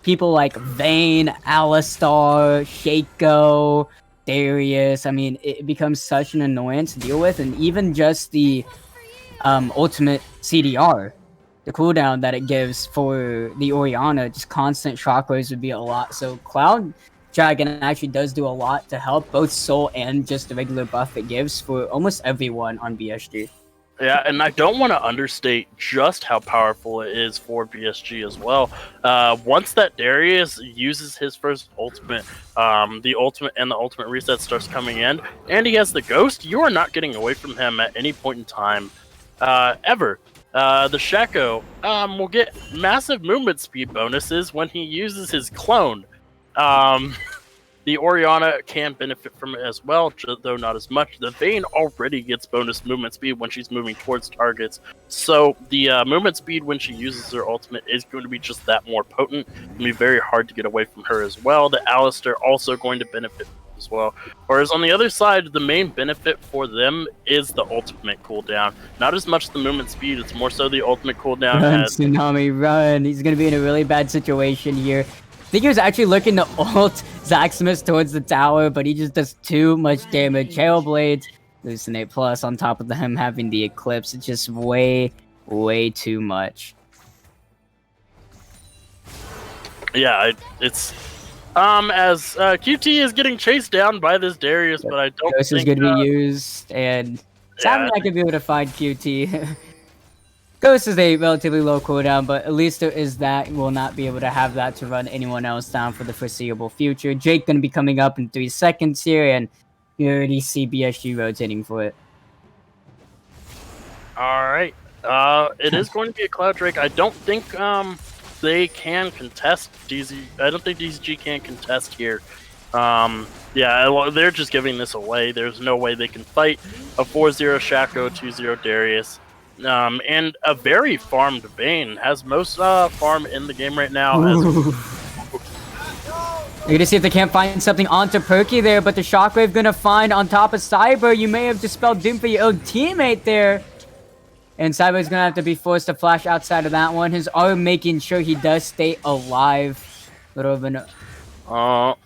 people like Vayne, Alistar, Shaco, Darius, I mean, it becomes such an annoyance to deal with, and even just the ultimate CDR, the cooldown that it gives for the Oriana, just constant shockwaves would be a lot. So Cloud Dragon actually does do a lot to help both Soul and just the regular buff it gives for almost everyone on BSG. Yeah, and I don't want to understate just how powerful it is for BSG as well. Once that Darius uses his first ultimate, the ultimate reset starts coming in, and he has the Ghost, you are not getting away from him at any point in time. Ever. The Shaco will get massive movement speed bonuses when he uses his clone. The Oriana can benefit from it as well, though not as much. The Vayne already gets bonus movement speed when she's moving towards targets, so the movement speed when she uses her ultimate is going to be just that more potent. It's going to be very hard to get away from her as well. The Alistar also going to benefit as well. Whereas on the other side, the main benefit for them is the ultimate cooldown. Not as much the movement speed, it's more so the ultimate cooldown. Run, Tsunami, run. He's going to be in a really bad situation here. I think he was actually looking to ult Zaximus towards the tower, but he just does too much damage. Hailblades, Hallucinate Plus on top of him having the Eclipse. It's just way, way too much. Yeah, it's... as QT is getting chased down by this Darius, but I don't Ghost think... is going to be used, and sadly not going to be able to find QT. Ghost is a relatively low cooldown, but at least there is that. Will not be able to have that to run anyone else down for the foreseeable future. Jake going to be coming up in 3 seconds here, and you already see BSG rotating for it. Alright. It is going to be a Cloud Drake. I don't think they can contest DZ. I don't think DZG can contest here. Yeah, they're just giving this away. There's no way they can fight a 4-0 Shaco, 2-0 Darius. and a very farmed Vayne. Has most farm in the game right now. You're gonna see if they can't find something onto Perky there, but the Shockwave gonna find on top of Cyber. You may have dispelled doom for your own teammate there. And Cyber's gonna have to be forced to flash outside of that one. His arm making sure he does stay alive. Little bit of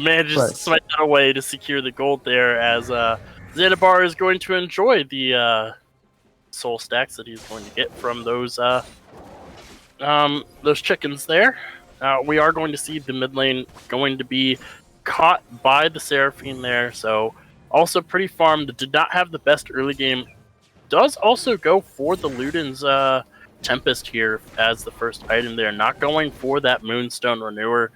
man, just smite that away to secure the gold there as Xanabar is going to enjoy the soul stacks that he's going to get from those chickens there. We are going to see the mid lane going to be caught by the Seraphine there, so also pretty farmed. Did not have the best early game. Does also go for the Luden's Tempest here as the first item there, not going for that Moonstone Renewer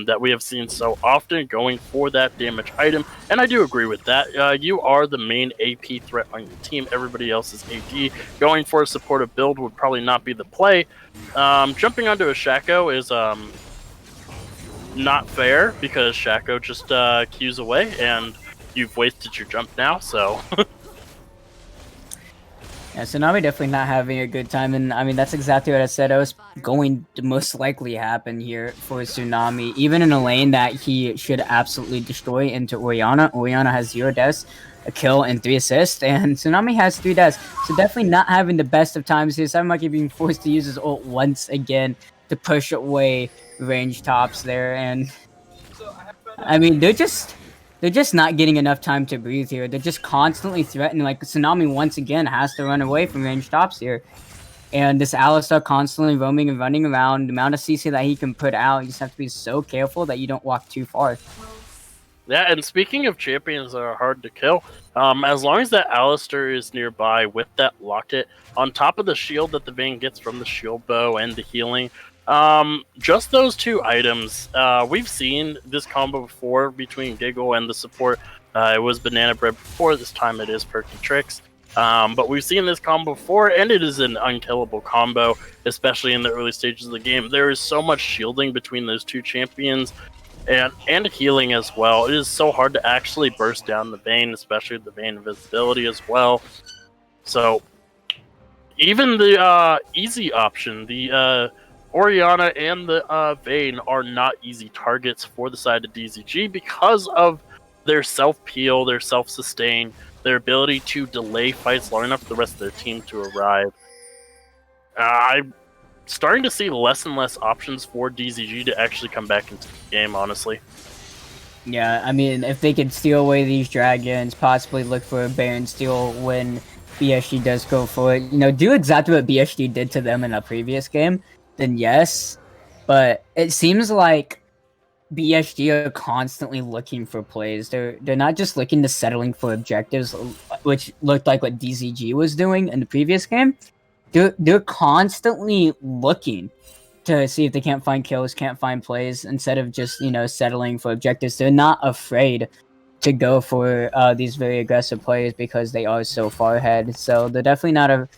that we have seen so often, going for that damage item. And I do agree with that. You are the main AP threat on your team. Everybody else is AD. Going for a supportive build would probably not be the play. Jumping onto a Shaco is not fair because Shaco just queues away and you've wasted your jump now, so... Yeah, Tsunami definitely not having a good time, and I mean that's exactly what I said. I was going to most likely happen here for Tsunami, even in a lane that he should absolutely destroy into Orianna. Orianna has 0 deaths, a kill, and 3 assists, and Tsunami has 3 deaths. So definitely not having the best of times here. Saimaki being forced to use his ult once again to push away range tops there, and I mean they're just not getting enough time to breathe here. They're just constantly threatening. Like, Tsunami once again has to run away from range tops here. And this Alistar constantly roaming and running around. The amount of CC that he can put out, you just have to be so careful that you don't walk too far. Yeah, and speaking of champions that are hard to kill, as long as that Alistar is nearby with that locket, on top of the shield that the Vayne gets from the shield bow and the healing, just those 2 items. We've seen this combo before between Giggle and the support. It was Banana Bread before, this time it is Perky Tricks. But we've seen this combo before, and it is an unkillable combo, especially in the early stages of the game. There is so much shielding between those 2 champions, and healing as well. It is so hard to actually burst down the Vayne, especially with the Vayne invisibility as well. So, even the easy option, the Orianna and the Vayne are not easy targets for the side of DZG because of their self-peel, their self-sustain, their ability to delay fights long enough for the rest of their team to arrive. I'm starting to see less and less options for DZG to actually come back into the game, honestly. Yeah, I mean, if they could steal away these dragons, possibly look for a Baron steal when BSG does go for it, do exactly what BSG did to them in a previous game, then yes, but it seems like BSG are constantly looking for plays. They're not just looking to settling for objectives, which looked like what DZG was doing in the previous game. They're constantly looking to see if they can't find kills, can't find plays, instead of just settling for objectives. They're not afraid to go for these very aggressive plays because they are so far ahead. So they're definitely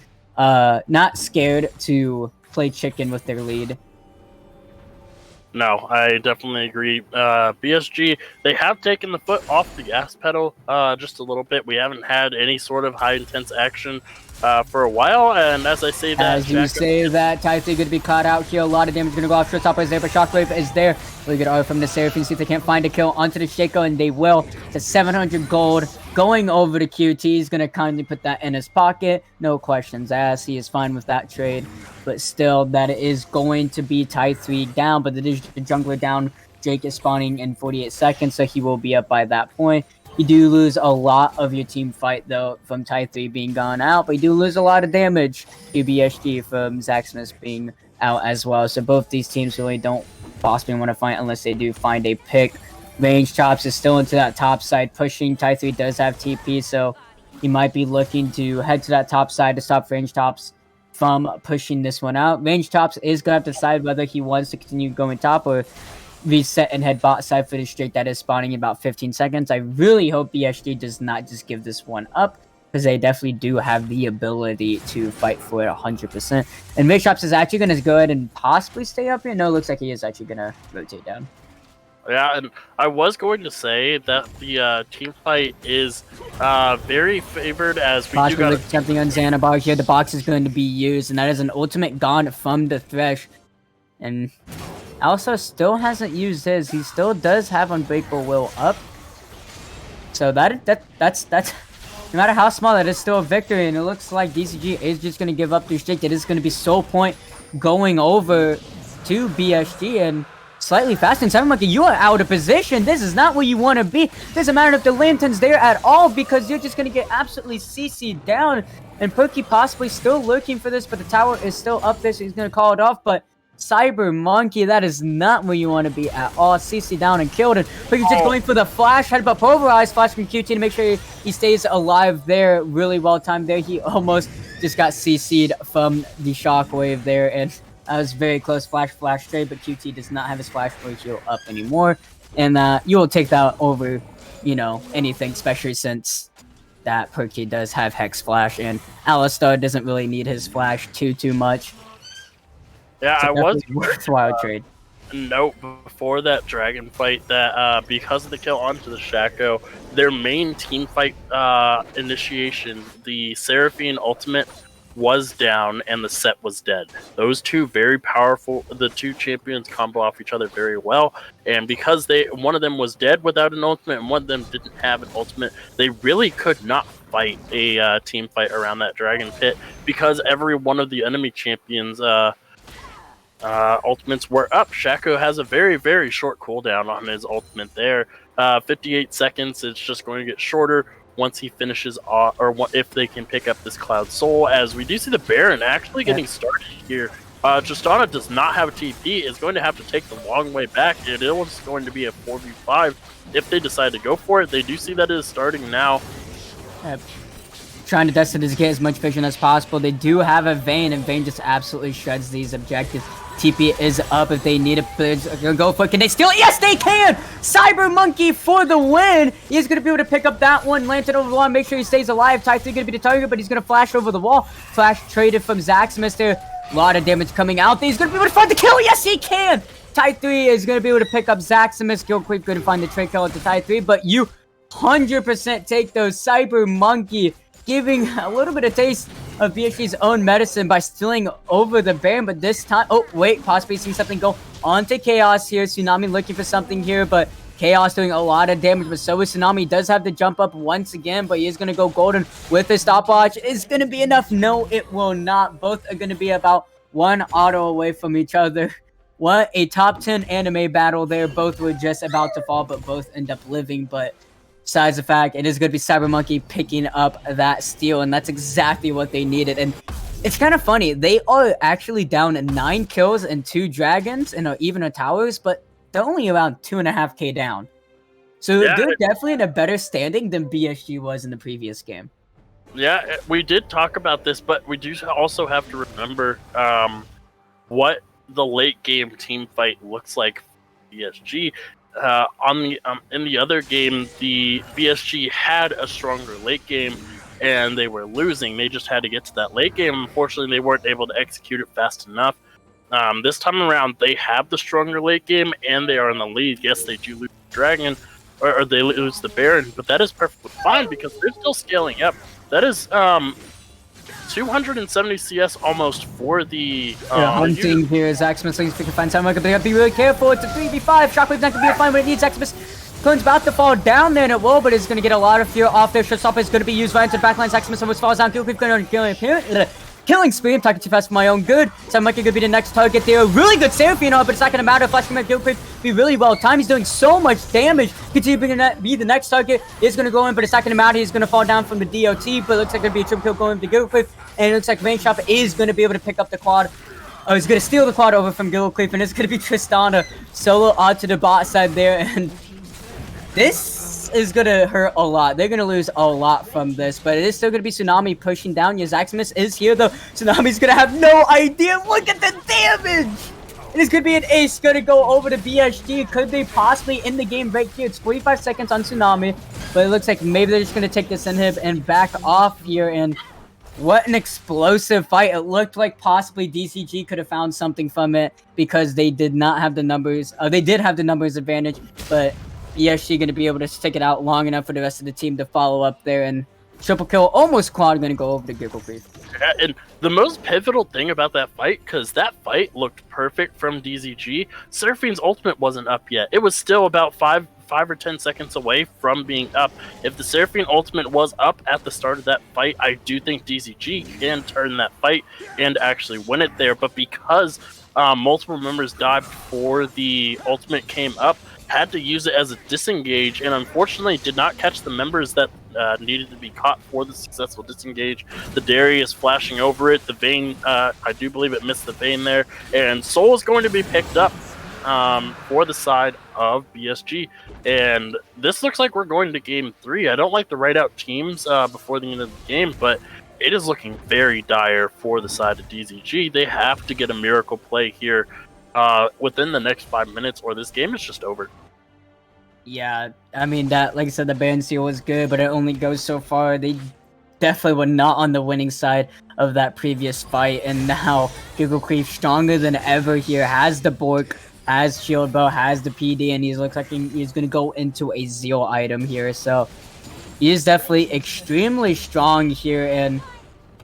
not scared to play chicken with their lead. No, I definitely agree. BSG, they have taken the foot off the gas pedal just a little bit. We haven't had any sort of high intense action for a while, and as I say that, Tythey going to be caught out here. A lot of damage going to go off. Showstopper is there, but Shockwave is there. Really good art from the Seraphine. See if they can't find a kill onto the Shaco, and they will. To 700 gold going over to QT. He's going to kindly put that in his pocket. No questions asked. He is fine with that trade, but still, that is going to be Tythey down, but the jungler down. Jake is spawning in 48 seconds, so he will be up by that point. You do lose a lot of your team fight, though, from Tythey being gone out, but you do lose a lot of damage to BSG from Zaxxmas being out as well. So both these teams really don't possibly want to fight unless they do find a pick. Range Chops is still into that top side pushing. Tythey does have TP, so he might be looking to head to that top side to stop Range Chops from pushing this one out. Range Chops is going to have to decide whether he wants to continue going top or reset and head bot side for the streak that is spawning in about 15 seconds. I really hope BSG does not just give this one up, because they definitely do have the ability to fight for it 100%. And Range Chops is actually going to go ahead and possibly stay up here. No, it looks like he is actually going to rotate down. Yeah, and I was going to say that the team fight is very favored as we Box do got. attempting on Xanabar here. The box is going to be used, and that is an ultimate gone from the Thresh. And Alsa still hasn't used his. He still does have Unbreakable Will up. So that's no matter how small, that is still a victory. And it looks like DZG is just going to give up their streak. It is going to be Soul Point going over to BSG and slightly fast. And 7 Monkey, you are out of position. This is not where you want to be. Doesn't matter if the lantern's there at all, because you're just going to get absolutely CC'd down. And Perky possibly still looking for this, but the tower is still up there, so he's going to call it off. But Cyber Monkey, that is not where you want to be at all. CC down and killed, and Perky's just going for the flash. Headbutt pulverized flash from QT to make sure he stays alive there. Really well timed there. He almost just got CC'd from the shockwave there, and that was very close. Flash trade, but QT does not have his flash ratio up anymore, and you will take that over, you know, anything, especially since that Perky does have Hex Flash, and Alistar doesn't really need his flash too much. Yeah, I was worthwhile trade. Note before that dragon fight that because of the kill onto the Shaco, their main team fight initiation, the Seraphine ultimate was down and the set was dead. Those two very powerful, the two champions combo off each other very well, and because one of them was dead without an ultimate and one of them didn't have an ultimate, they really could not fight a team fight around that dragon pit because every one of the enemy champions ultimates were up. Shaco has a very short cooldown on his ultimate there. 58 seconds. It's just going to get shorter once he finishes off, or if they can pick up this Cloud Soul, as we do see the Baron actually getting started here. Tristana does not have a TP, is going to have to take the long way back. It is going to be a 4v5 if they decide to go for it. They do see that it is starting now. Trying to Destiny to get as much vision as possible. They do have a Vayne, and Vayne just absolutely shreds these objectives. TP is up if they need it. They're gonna go for it. Can they steal it? Yes, they can! Cyber Monkey for the win! He's gonna be able to pick up that one. Lantern over the wall, make sure he stays alive. Type 3 gonna be the target, but he's gonna flash over the wall. Flash traded from Zaximus there. A lot of damage coming out. He's gonna be able to find the kill. Yes, he can! Type 3 is gonna be able to pick up Zaximus. Kill Quick couldn't find the trade kill at the Type 3, but you 100% take those. Cyber Monkey giving a little bit of taste of BSG's own medicine by stealing over the Baron, but this time, oh wait, possibly seeing something go onto Chaos here. Tsunami looking for something here, but Chaos doing a lot of damage, but so is Tsunami. He does have to jump up once again, but he is going to go golden with his stopwatch. Is going to be enough? No, it will not. Both are going to be about one auto away from each other. What a top 10 anime battle there. Both were just about to fall, but both end up living, but besides the fact, it is going to be Cyber Monkey picking up that steal, and that's exactly what they needed. And it's kind of funny. They are actually down 9 kills and 2 dragons and even a towers, but they're only around 2.5k down. So yeah, they're definitely in a better standing than BSG was in the previous game. Yeah, we did talk about this, but we do also have to remember what the late game team fight looks like for BSG. In the other game, the BSG had a stronger late game and they were losing. They just had to get to that late game. Unfortunately, they weren't able to execute it fast enough. This time around, they have the stronger late game and they are in the lead. Yes, they do lose the Dragon, or they lose the Baron, but that is perfectly fine because they're still scaling up. That is 270 CS almost for the hunting here is Zaximus. If you can find someone, but they have to be really careful. It's a 3v5. Shockwave's not going to be fine when it needs Zaximus. Clone's about to fall down there, and it will, but it's going to get a lot of fear off there. Showstopper is going to be used right into the backline. Zaximus almost falls down. Gilcreep going to killing spree. I'm talking too fast for my own good. So Monkey could be the next target there. Really good Seraphine, but it's not going to matter. Flashing at Gilcreep be really well timed. He's doing so much damage. Continue to be the next target. Is going to go in, but it's not going to matter. He's going to fall down from the DOT, but it looks like going to be a triple kill going to Gilcreep. And it looks like Rainshop is going to be able to pick up the quad. Oh, he's going to steal the quad over from Gilcreep, and it's going to be Tristana solo onto the bot side there. And this is going to hurt a lot. They're going to lose a lot from this, but it is still going to be Tsunami pushing down. Zaximus is here, though. Tsunami's going to have no idea. Look at the damage! It is going to be an ace. Going to go over to BSG. Could they possibly end the game right here? It's 45 seconds on Tsunami, but it looks like maybe they're just going to take this inhib and back off here. And What an explosive fight. It looked like possibly DZG could have found something from it because they did not have the numbers. They did have the numbers advantage, but BSG going to be able to stick it out long enough for the rest of the team to follow up there, and triple kill, almost quad, going to go over to Giggle Creep. Yeah, and the most pivotal thing about that fight, because that fight looked perfect from DZG, Seraphim's ultimate wasn't up yet. It was still about 5 or 10 seconds away from being up. If the Seraphim ultimate was up at the start of that fight, I do think DZG can turn that fight and actually win it there. But because multiple members died before the ultimate came up, had to use it as a disengage, and unfortunately did not catch the members that needed to be caught for the successful disengage. The Darius flashing over it, the Vayne, I do believe it missed the Vayne there, and Soul is going to be picked up for the side of BSG. And this looks like we're going to game 3. I don't like the right out teams before the end of the game, but it is looking very dire for the side of DZG. They have to get a miracle play here within the next 5 minutes, or this game is just over. Yeah, I mean, that, like I said, the ban seal was good, but it only goes so far. They definitely were not on the winning side of that previous fight, and now Giggle Creep stronger than ever here, has the Bork, has Shield Bow, has the PD, and he looks like he's going to go into a Zeal item here, so he is definitely extremely strong here, and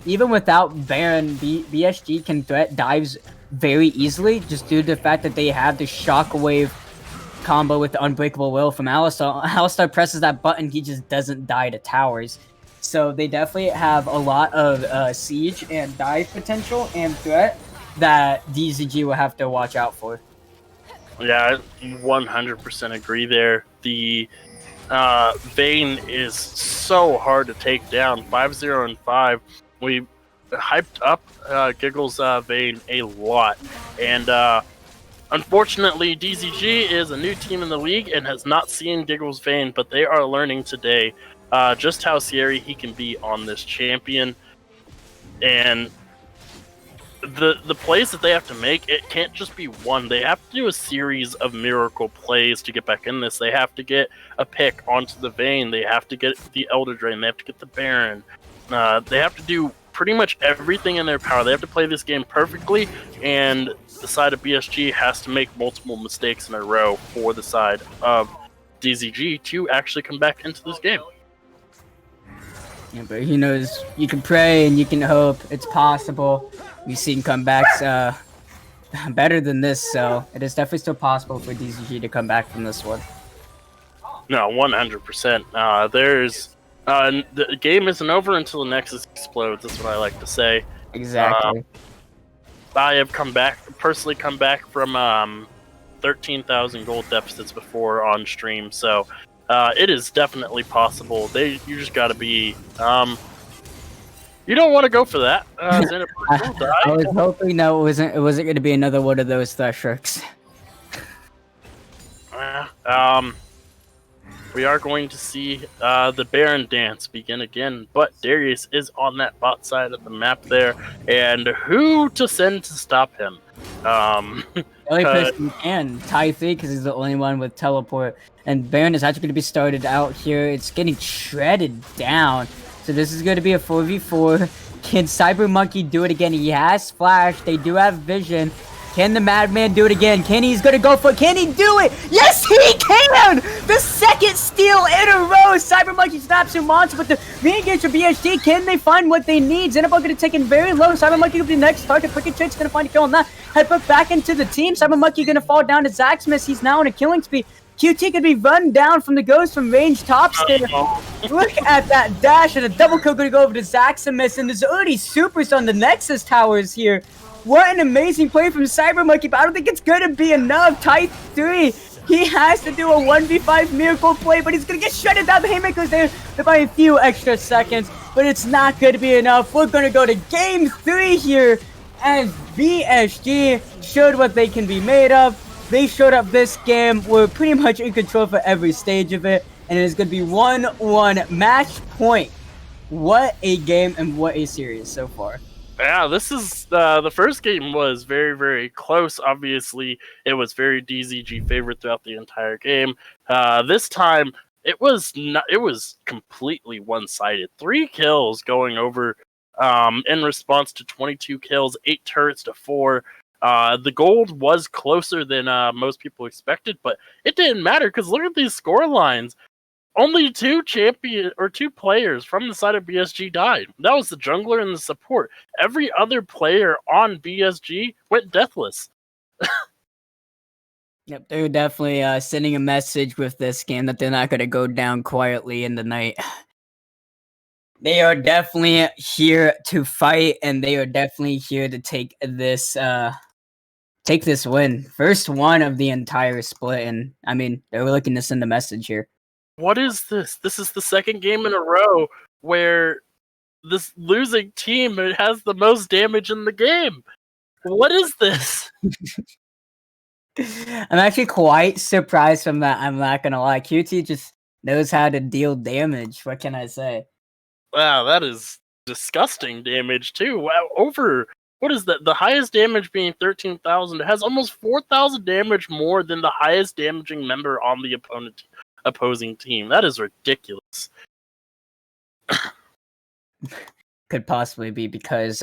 even without Baron, BSG can threat dives very easily, just due to the fact that they have the Shockwave combo with the Unbreakable Will from Alistar. Alistar presses that button, he just doesn't die to towers. So they definitely have a lot of siege and dive potential and threat that DZG will have to watch out for. Yeah, I 100% agree there. The Vayne is so hard to take down. 5-0 and 5. We hyped up Giggle's Vayne a lot. And unfortunately, DZG is a new team in the league and has not seen Giggle's Vayne, but they are learning today just how scary he can be on this champion. And the plays that they have to make, it can't just be one. They have to do a series of miracle plays to get back in this. They have to get a pick onto the Vayne. They have to get the Elder Drain. They have to get the Baron. They have to do pretty much everything in their power. They have to play this game perfectly, and the side of BSG has to make multiple mistakes in a row for the side of DZG to actually come back into this game. Yeah, but he knows you can pray and you can hope. It's possible. We've seen comebacks better than this, so it is definitely still possible for DZG to come back from this one. No, 100%. The game isn't over until the Nexus explodes. That's what I like to say. Exactly. I have personally come back from 13,000 gold deficits before on stream, so it is definitely possible. You just got to be. You don't want to go for that. I was hoping no, it wasn't going to be another one of those Thresherks. We are going to see the Baron dance begin again, but Darius is on that bot side of the map there, and who to send to stop him? The only person who can, Tythee, because he's the only one with teleport, and Baron is actually going to be started out here. It's getting shredded down, so this is going to be a 4v4. Can Cyber Monkey do it again? He has Flash, they do have Vision. Can the Madman do it again? He's gonna go for it. Can he do it? Yes, he can! The second steal in a row. Cyber Monkey snaps him onto, but the re-engage for BSG. Can they find what they need? Xenoball gonna take it very low. Cyber Monkey will be the next target. Cricket Trick's gonna find a kill on that. Headbutt back into the team. Cyber Monkey gonna fall down to Zaxmas. He's now on a killing spree. QT could be run down from the ghost from range top stair. Look at that dash, and a double kill gonna go over to Zaxamis, and there's already supers on the Nexus towers here. What an amazing play from Cyber Monkey, but I don't think it's gonna be enough. Type 3, he has to do a 1v5 miracle play, but he's gonna get shredded down. The Haymaker's there by a few extra seconds, but it's not gonna be enough. We're gonna go to game 3 here, as BSG showed what they can be made of. They showed up this game. We're pretty much in control for every stage of it, and it is going to be 1-1 match point. What a game and what a series so far. Yeah, this is the first game was very, very close. Obviously, it was very DZG favorite throughout the entire game. This time, it was completely one-sided. 3 kills going over in response to 22 kills, 8 turrets to 4. The gold was closer than most people expected, but it didn't matter because look at these score lines. Only 2 players from the side of BSG died. That was the jungler and the support. Every other player on BSG went deathless. Yep, they're definitely sending a message with this game that they're not going to go down quietly in the night. They are definitely here to fight, and they are definitely here to take this win. First one of the entire split, and I mean, they're looking to send a message here. What is this? This is the second game in a row where this losing team has the most damage in the game. What is this? I'm actually quite surprised from that. I'm not gonna lie. QT just knows how to deal damage. What can I say? Wow, that is disgusting damage too. Wow, what is that? The highest damage being 13,000. It has almost 4,000 damage more than the highest damaging member on the opposing team. That is ridiculous. Could possibly be because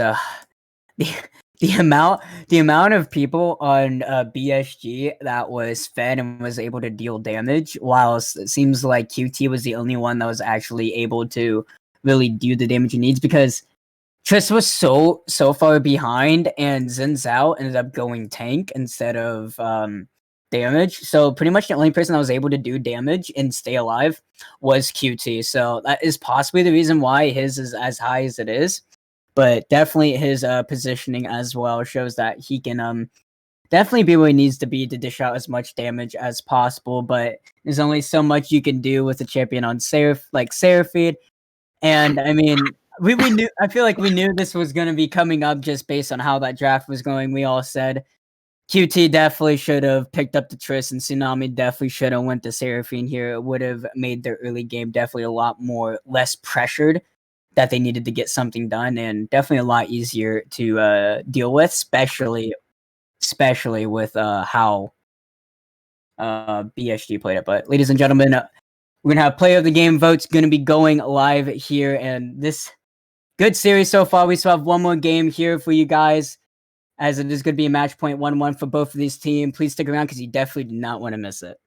the amount of people on BSG that was fed and was able to deal damage, while it seems like QT was the only one that was actually able to really do the damage he needs, because Triss was so far behind, and Xin Zhao ended up going tank instead of damage. So pretty much the only person that was able to do damage and stay alive was QT. So that is possibly the reason why his is as high as it is. But definitely his positioning as well shows that he can definitely be where he needs to be to dish out as much damage as possible. But there's only so much you can do with a champion on Seraphine. And I mean, we knew. I feel like we knew this was going to be coming up just based on how that draft was going. We all said QT definitely should have picked up the Triss, and Tsunami definitely should have went to Seraphine here. It would have made their early game definitely a lot less pressured that they needed to get something done, and definitely a lot easier to deal with, especially with how BSG played it. But ladies and gentlemen, we're gonna have player of the game votes gonna be going live here, and this good series so far. We still have one more game here for you guys, as it is gonna be a match point 1-1 for both of these teams. Please stick around because you definitely do not want to miss it.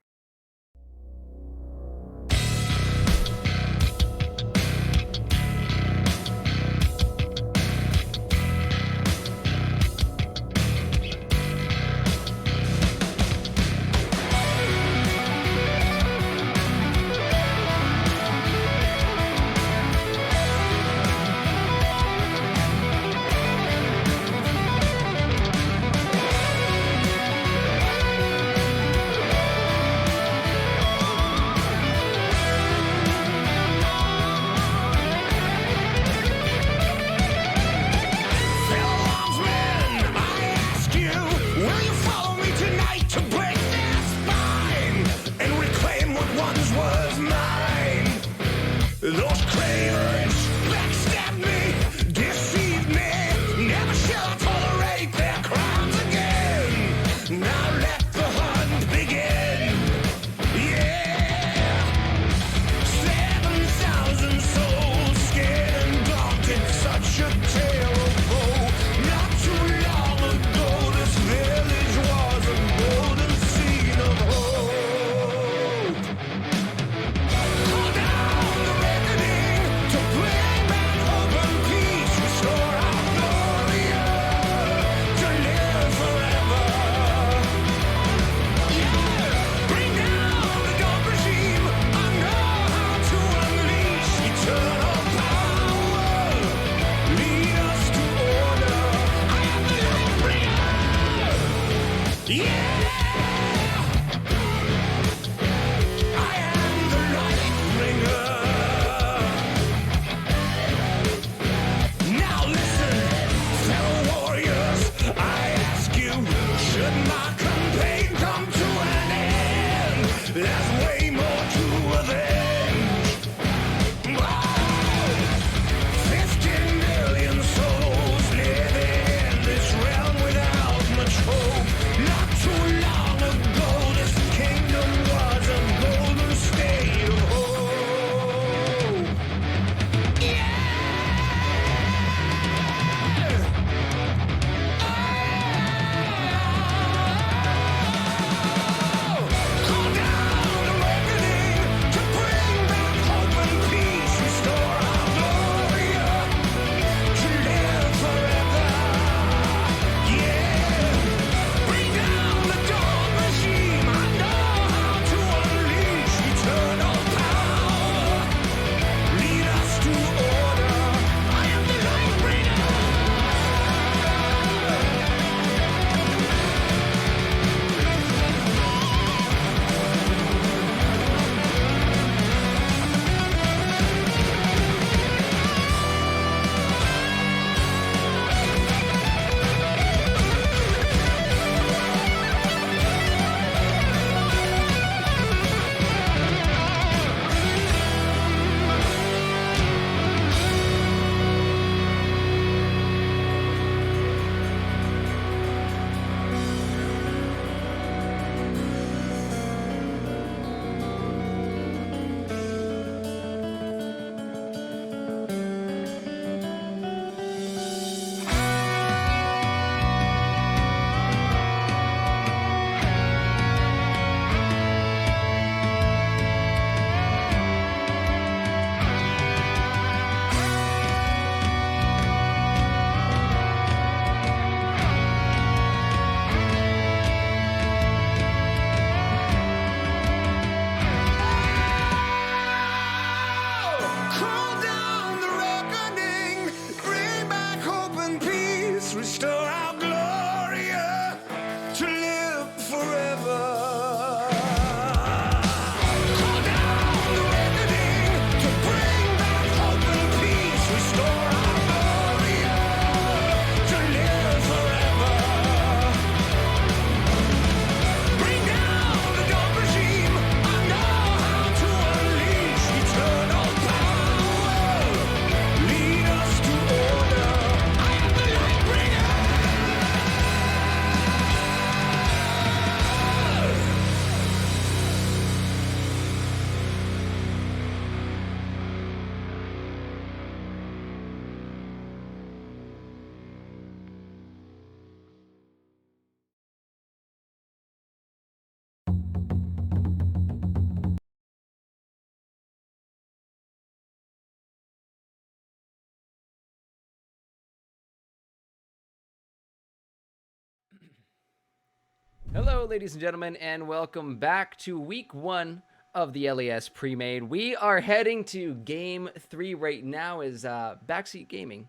Hello, ladies and gentlemen, and welcome back to week 1 of the LAS Premade. We are heading to game 3 right now as Backseat Gaming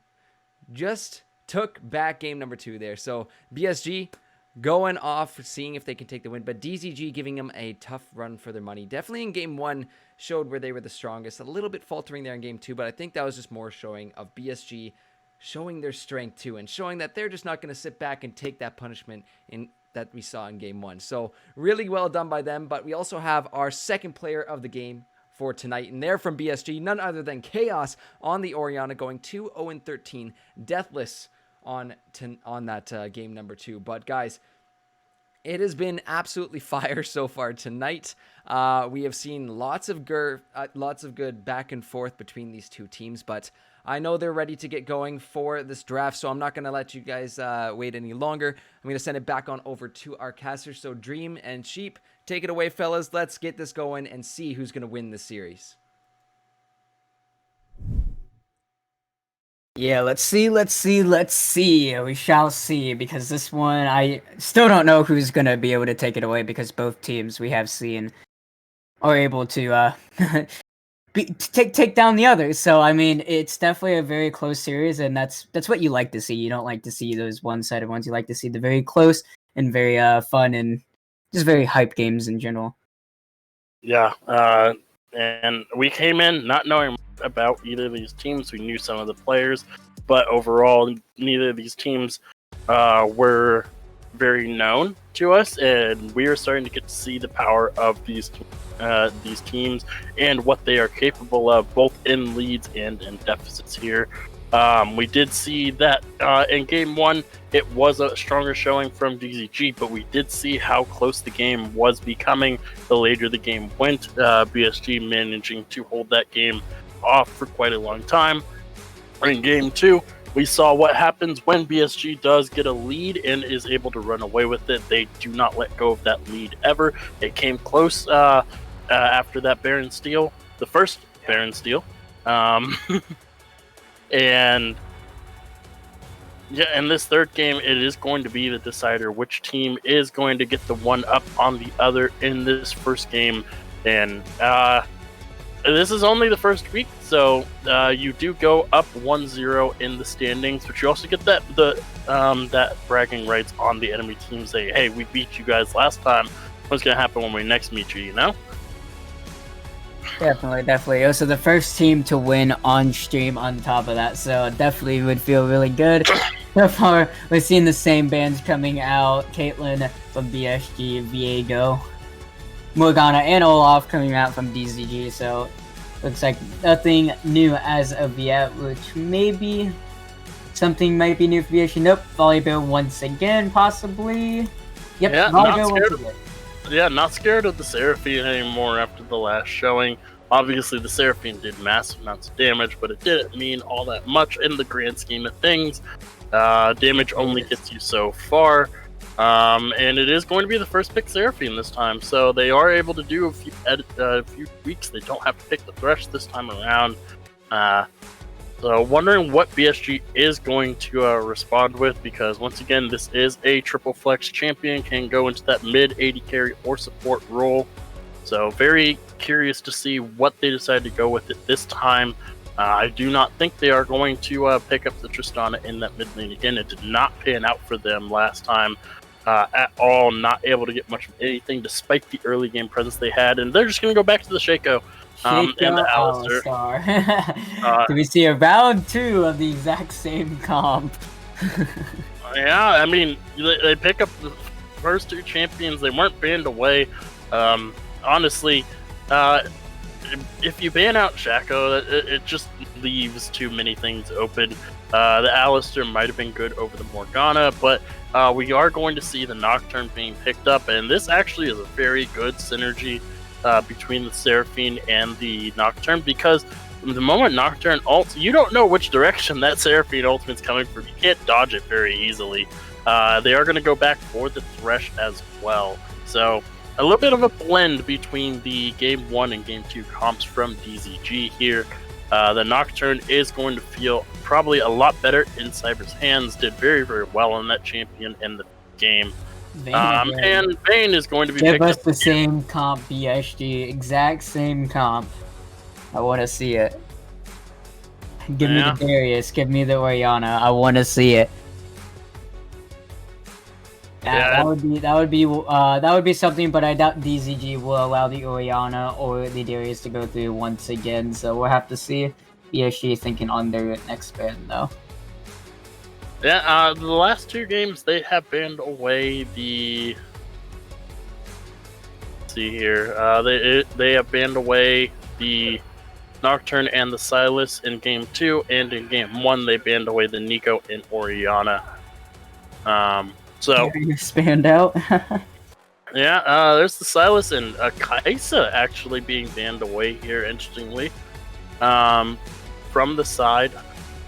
just took back game number 2 there. So BSG going off, seeing if they can take the win, but DZG giving them a tough run for their money. Definitely in game 1 showed where they were the strongest. A little bit faltering there in game 2, but I think that was just more showing of BSG showing their strength too and showing that they're just not going to sit back and take that punishment that we saw in game 1. So really well done by them. But we also have our second player of the game for tonight, and they're from BSG, none other than Chaos on the Oriana, going 2-0-13, deathless on that game number 2. But guys, it has been absolutely fire so far tonight. We have seen lots of good back and forth between these two teams, but I know they're ready to get going for this draft, so I'm not going to let you guys wait any longer. I'm going to send it back on over to our casters. So Dream and Sheep, take it away, fellas. Let's get this going and see who's going to win this series. Yeah, let's see. We shall see, because this one, I still don't know who's going to be able to take it away, because both teams we have seen are able to take down the others. So, I mean, it's definitely a very close series, and that's what you like to see. You don't like to see those one-sided ones. You like to see the very close and very fun and just very hype games in general. Yeah, and we came in not knowing about either of these teams. We knew some of the players, but overall, neither of these teams were very known to us, and we are starting to get to see the power of these teams and what they are capable of, both in leads and in deficits here. We did see that in game 1, it was a stronger showing from DZG, but we did see how close the game was becoming the later the game went. BSG managing to hold that game off for quite a long time. In game 2, we saw what happens when BSG does get a lead and is able to run away with it. They do not let go of that lead ever. It came close after that Baron steal, the first Baron steal. And yeah, in this third game, it is going to be the decider which team is going to get the one up on the other in this first game. And this is only the first week, so you do go up 1-0 in the standings, but you also get that bragging rights on the enemy team, say, hey, we beat you guys last time. What's going to happen when we next meet you, you know? Definitely. Also, the first team to win on stream on top of that, so definitely would feel really good. So far, we've seen the same bands coming out. Caitlyn from BSG, Viego, Morgana, and Olaf coming out from DZG, so looks like nothing new as of yet, which maybe something might be new for BSG. Nope, Volleyball once again, possibly. Yep, yeah, Volleyball once again. Yeah, not scared of the Seraphine anymore after the last showing. Obviously, the Seraphine did massive amounts of damage, but it didn't mean all that much in the grand scheme of things. Damage only gets you so far, and it is going to be the first pick Seraphine this time, so they are able to do a few tweaks. They don't have to pick the Thresh this time around. So wondering what BSG is going to respond with, because once again, this is a triple flex champion, can go into that mid 80 carry or support role. So very curious to see what they decide to go with it this time. I do not think they are going to pick up the Tristana in that mid lane again. It did not pan out for them last time at all. Not able to get much of anything despite the early game presence they had, and they're just going to go back to the Shaco. And the Alistar. Do we see a round 2 of the exact same comp? Yeah, I mean, they pick up the first 2 champions. They weren't banned away. Honestly, if you ban out Shaco, it just leaves too many things open. The Alistar might have been good over the Morgana, but we are going to see the Nocturne being picked up, and this actually is a very good synergy between the Seraphine and the Nocturne, because the moment Nocturne ults, you don't know which direction that Seraphine ultimate's coming from. You can't dodge it very easily. They are going to go back for the Thresh as well. So a little bit of a blend between the Game 1 and Game 2 comps from DZG here. The Nocturne is going to feel probably a lot better in Cyber's hands. Did very, very well on that champion in the game. And Vayne is going to be Give picked us up. the same comp, BSG. Exact same comp. I want to see it. Give me the Darius. Give me the Oriana. I want to see it. That would be something, but I doubt DZG will allow the Oriana or the Darius to go through once again. So we'll have to see. BSG thinking on their next ban though. Yeah, the last 2 games they have banned away the. Let's see here, they have banned away the Nocturne and the Silas in game 2, and in game 1 they banned away the Nico and Oriana. So expand out. yeah, there's the Silas and Kaisa actually being banned away here. Interestingly, from the side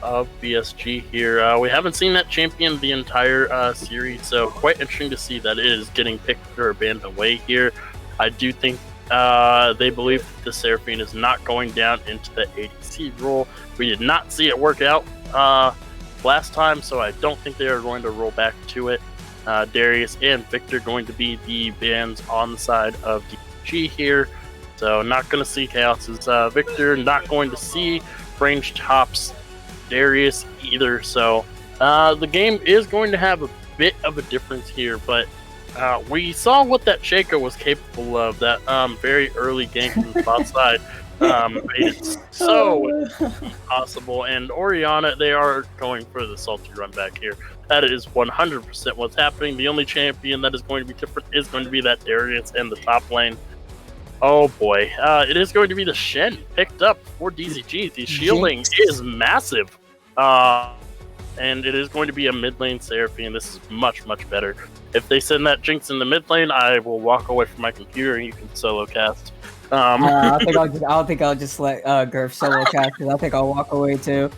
of BSG here, we haven't seen that champion the entire series, so quite interesting to see that it is getting picked or banned away here. I do think they believe that the Seraphine is not going down into the ADC role. We did not see it work out last time, so I don't think they are going to roll back to it. Darius and Victor going to be the bans on the side of DZG here, so not going to see Chaos's Victor, not going to see range tops Darius either, so the game is going to have a bit of a difference here, but we saw what that Shaco was capable of. That very early gank from the bot side made it so possible. And Oriana, they are going for the salty run back here. That is 100% what's happening. The only champion that is going to be different is going to be that Darius in the top lane. Oh boy, it is going to be the Shen picked up for DZG. The shielding is massive. And it is going to be a mid lane Seraphine. This is much, much better. If they send that Jinx in the mid lane, I will walk away from my computer and you can solo cast. I think I'll just let Gurf solo cast, because I think I'll walk away too.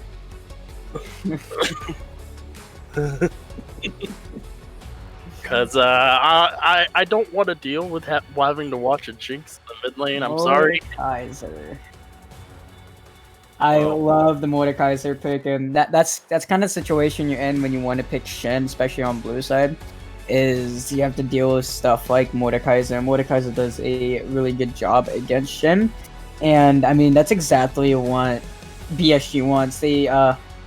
Because I don't want to deal with having to watch a Jinx in the mid lane. I'm sorry. Mordekaiser. I love the Mordekaiser pick, and that's kind of situation you're in when you want to pick Shen, especially on blue side. Is you have to deal with stuff like Mordekaiser. Mordekaiser does a really good job against Shen, and I mean that's exactly what BSG wants. They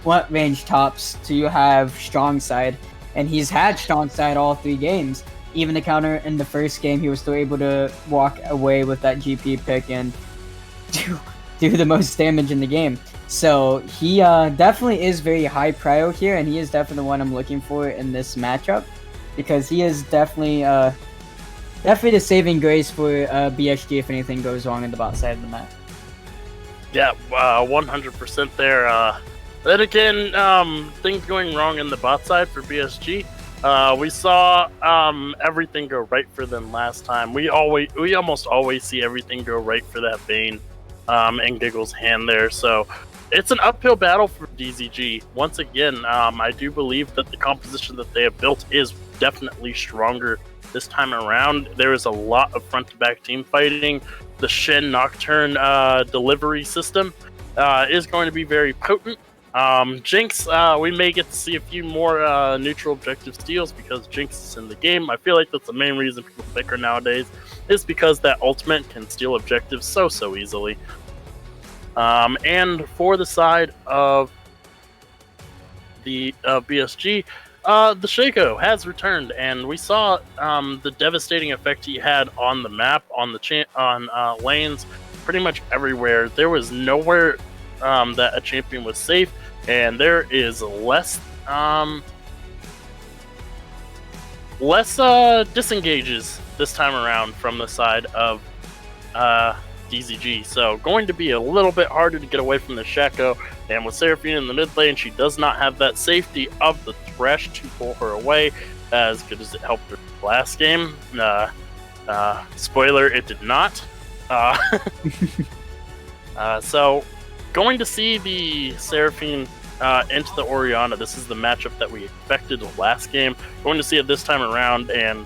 want range tops to have strong side, and he's had strong side all 3 games. Even the counter in the first game, he was still able to walk away with that GP pick and do the most damage in the game. So he definitely is very high prio here, and he is definitely the one I'm looking for in this matchup, because he is definitely the saving grace for BSG if anything goes wrong in the bot side of the map. Yeah, 100% there. Then again, things going wrong in the bot side for BSG. We saw everything go right for them last time. We almost always see everything go right for that Vayne and Giggle's hand there. So it's an uphill battle for DZG. Once again, I do believe that the composition that they have built is definitely stronger this time around. There is a lot of front-to-back team fighting. The Shen Nocturne delivery system is going to be very potent. Jinx, we may get to see a few more neutral objective steals because Jinx is in the game. I feel like that's the main reason people pick her nowadays, is because that ultimate can steal objectives so easily. And for the side of the BSG, the Shaco has returned, and we saw the devastating effect he had on the map, on the lanes, pretty much everywhere. There was nowhere that a champion was safe, and there is less disengages this time around from the side of DZG. So going to be a little bit harder to get away from the Shaco, and with Seraphine in the mid lane, she does not have that safety of the Thresh to pull her away as good as it helped her last game. Spoiler, it did not. So going to see the Seraphine into the Oriana. This is the matchup that we expected last game. Going to see it this time around and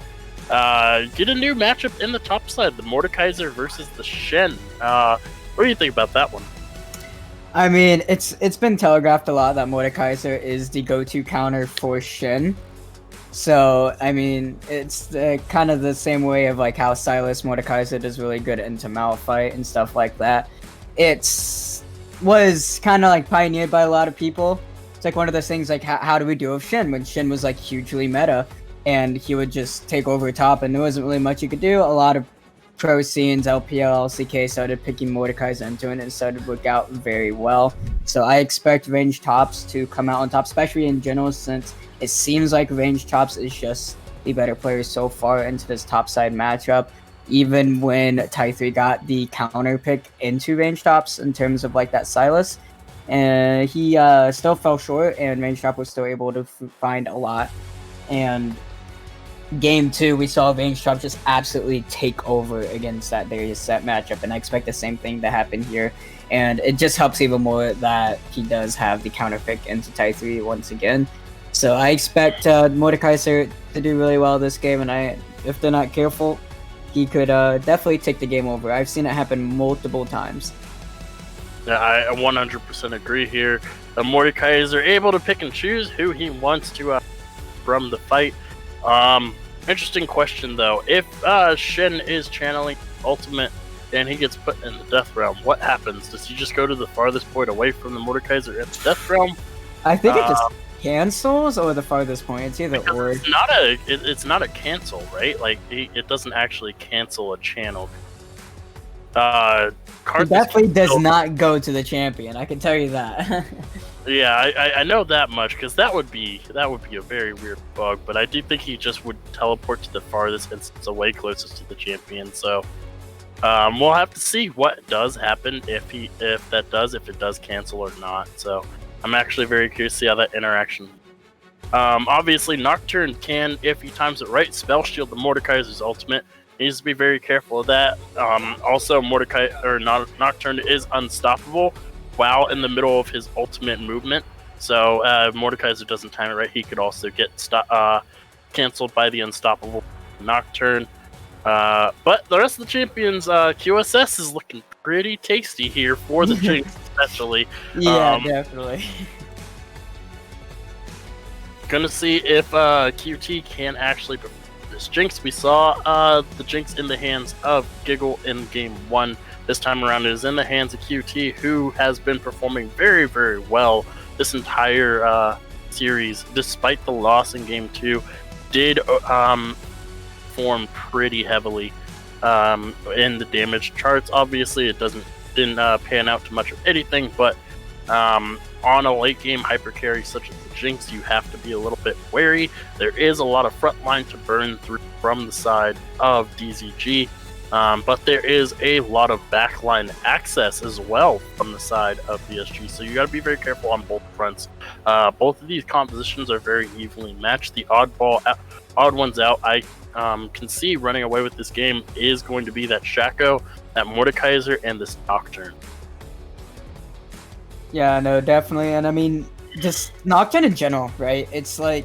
get a new matchup in the top side, the Mordekaiser versus the Shen. What do you think about that one? I mean, it's been telegraphed a lot that Mordekaiser is the go-to counter for Shen. So, I mean, it's kind of the same way of like how Silas Mordekaiser does really good into Malphite and stuff like that. It's was kind of like pioneered by a lot of people. It's like one of those things like how do we do with Shin when Shin was like hugely meta and he would just take over top and there wasn't really much you could do. A lot of pro scenes, LPL, LCK started picking Mordekaiser into it and it started to work out very well. So I expect range tops to come out on top, especially in general since it seems like range tops is just the better player so far into this top side matchup. Even when Tai3 got the counter pick into range tops in terms of like that Silas, and he still fell short, and range top was still able to find a lot. And game 2, we saw range top just absolutely take over against that Darius set matchup, and I expect the same thing to happen here. And it just helps even more that he does have the counter pick into Tai3 once again. So I expect Mordekaiser to do really well this game, and if they're not careful, he could definitely take the game over. I've seen it happen multiple times. Yeah, I 100% agree here. Mordekaiser able to pick and choose who he wants to from the fight. Interesting question though. If Shin is channeling ultimate and he gets put in the death realm, what happens? Does he just go to the farthest point away from the Mordekaiser in the death realm? I think it just cancels or the farthest point. It's either or. It's not a cancel, right? Like it doesn't actually cancel a channel. It definitely does not go to the champion. I can tell you that. Yeah, I know that much because that would be a very weird bug. But I do think he just would teleport to the farthest instance away, closest to the champion. So we'll have to see what does happen if it does cancel or not. So I'm actually very curious to see how that interaction. Obviously, Nocturne can, if he times it right, spell shield the Mordekaiser's ultimate. He needs to be very careful of that. Also, Nocturne is unstoppable while in the middle of his ultimate movement. So if Mordekaiser doesn't time it right, he could also get canceled by the unstoppable Nocturne. But the rest of the champions, QSS is looking pretty tasty here for the Jinx, especially. Yeah, definitely. Gonna see if QT can actually perform this Jinx. We saw the Jinx in the hands of Giggle in game 1. This time around it is in the hands of QT, who has been performing very, very well this entire series, despite the loss in game 2. Did perform pretty heavily in the damage charts. Obviously, it didn't pan out to much of anything, but on a late game hyper carry such as the Jinx, you have to be a little bit wary. There is a lot of front line to burn through from the side of DZG, but there is a lot of backline access as well from the side of BSG, so you got to be very careful on both fronts. Both of these compositions are very evenly matched. The odd ones out, I can see running away with this game is going to be that Shaco, that Mordekaiser, and this Nocturne. Yeah, no, definitely. And I mean, just Nocturne in general, right? It's like,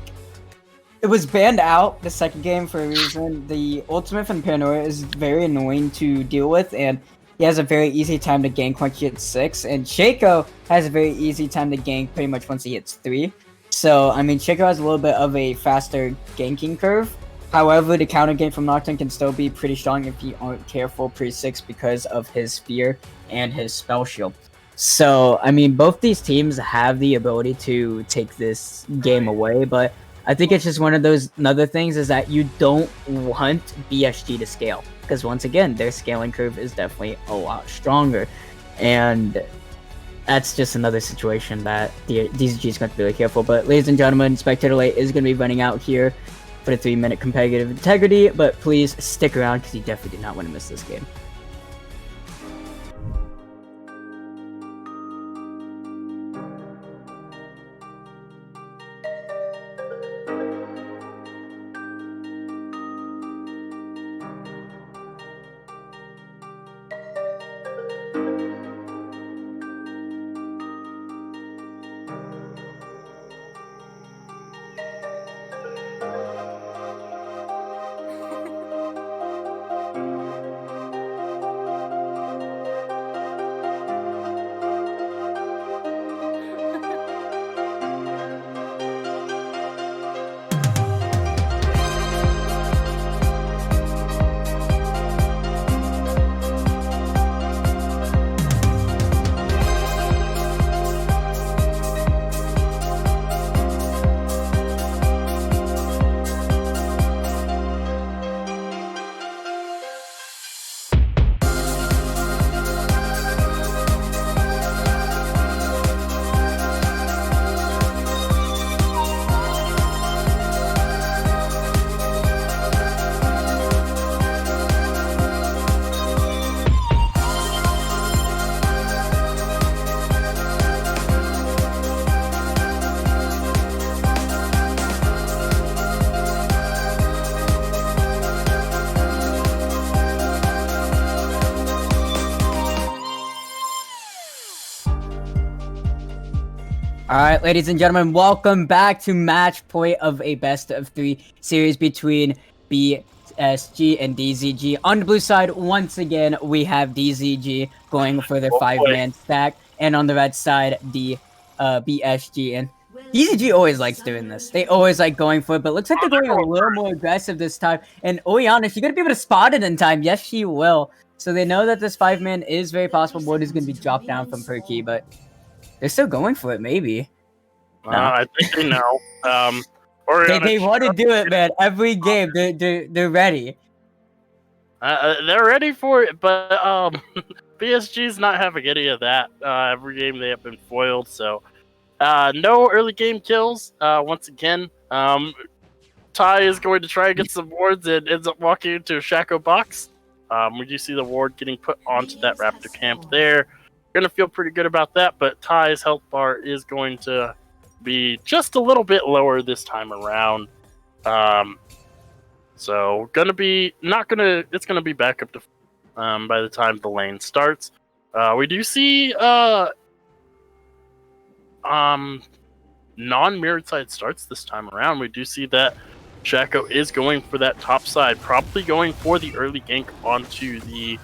it was banned out the second game for a reason. The ultimate from Paranoia is very annoying to deal with, and he has a very easy time to gank once he hits 6. And Shaco has a very easy time to gank pretty much once he hits 3. So, I mean, Shaco has a little bit of a faster ganking curve. However, the counter gank from Nocturne can still be pretty strong if you aren't careful pre-6 because of his Fear and his Spell Shield. So, I mean, both these teams have the ability to take this game away, but I think it's just one of those other things is that you don't want BSG to scale. Because once again, their scaling curve is definitely a lot stronger. And that's just another situation that the DZG is going to be really careful. But ladies and gentlemen, Spectator Late is going to be running out here for the 3-minute competitive integrity. But please stick around because you definitely do not want to miss this game. All right, ladies and gentlemen, welcome back to match point of a best of 3 series between BSG and DZG. On the blue side, once again, we have DZG going for their 5-man stack, and on the red side, the BSG. And DZG always likes doing this. They always like going for it, but looks like they're going a little more aggressive this time. And Oyana, she's gonna be able to spot it in time. Yes, she will. So they know that this 5-man is very possible. Ward is gonna be dropped down from Perky, but they're still going for it, maybe. No. I think they know. They want to do it, man. Every game, they're ready. They're ready for it, but BSG's not having any of that. Every game they have been foiled, so no early game kills. Once again, Ty is going to try and get some wards and ends up walking into a Shaco box. We do see the ward getting put onto that Raptor camp there. Gonna feel pretty good about that, but Ty's health bar is going to be just a little bit lower this time around. So it's gonna be back up to by the time the lane starts. We do see non-mirrored side starts this time around. We do see that Shaco is going for that top side, probably going for the early gank onto the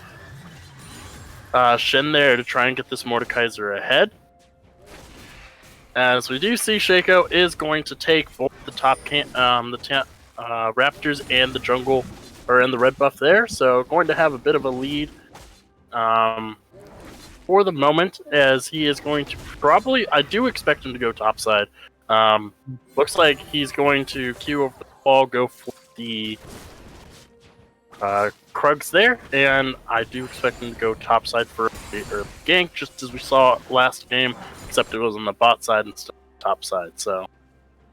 Shen there to try and get this Mordekaiser ahead. As we do see, Shaco is going to take both the top Raptors and the jungle, or in the red buff there, so going to have a bit of a lead for the moment, as he is going to probably, I do expect him to go topside. Looks like he's going to queue over the ball, go for the Krugs there, and I do expect him to go topside for the early gank, just as we saw last game, except it was on the bot side instead of top side. So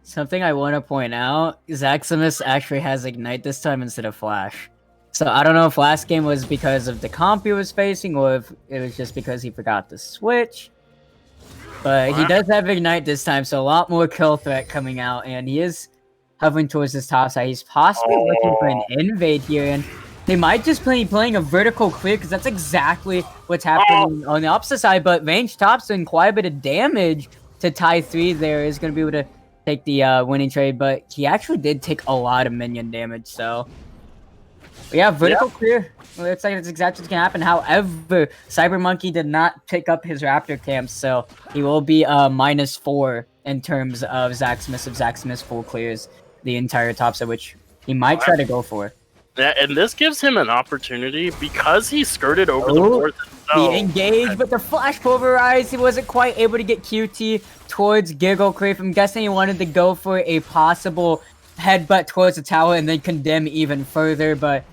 something I want to point out, Zaximus actually has Ignite this time instead of Flash. So I don't know if last game was because of the comp he was facing, or if it was just because he forgot to switch. But he does have Ignite this time, so a lot more kill threat coming out, and he is hovering towards his top side. He's possibly looking for an invade here, and they might just be playing a vertical clear, because that's exactly what's happening on the opposite side. But range top's doing quite a bit of damage to Ty 3 there. Is going to be able to take the winning trade, but he actually did take a lot of minion damage, so... But yeah, vertical clear. Well, looks like that's exactly what's going to happen. However, Cyber Monkey did not pick up his Raptor camp, so he will be -4 in terms of Zaximus, if Zaximus full clears the entire top side, which he might try to go for. Yeah, and this gives him an opportunity because he skirted over the board. He engaged, but the flash pulverized. He wasn't quite able to get QT towards Giggle Crave. I'm guessing he wanted to go for a possible headbutt towards the tower and then condemn even further, but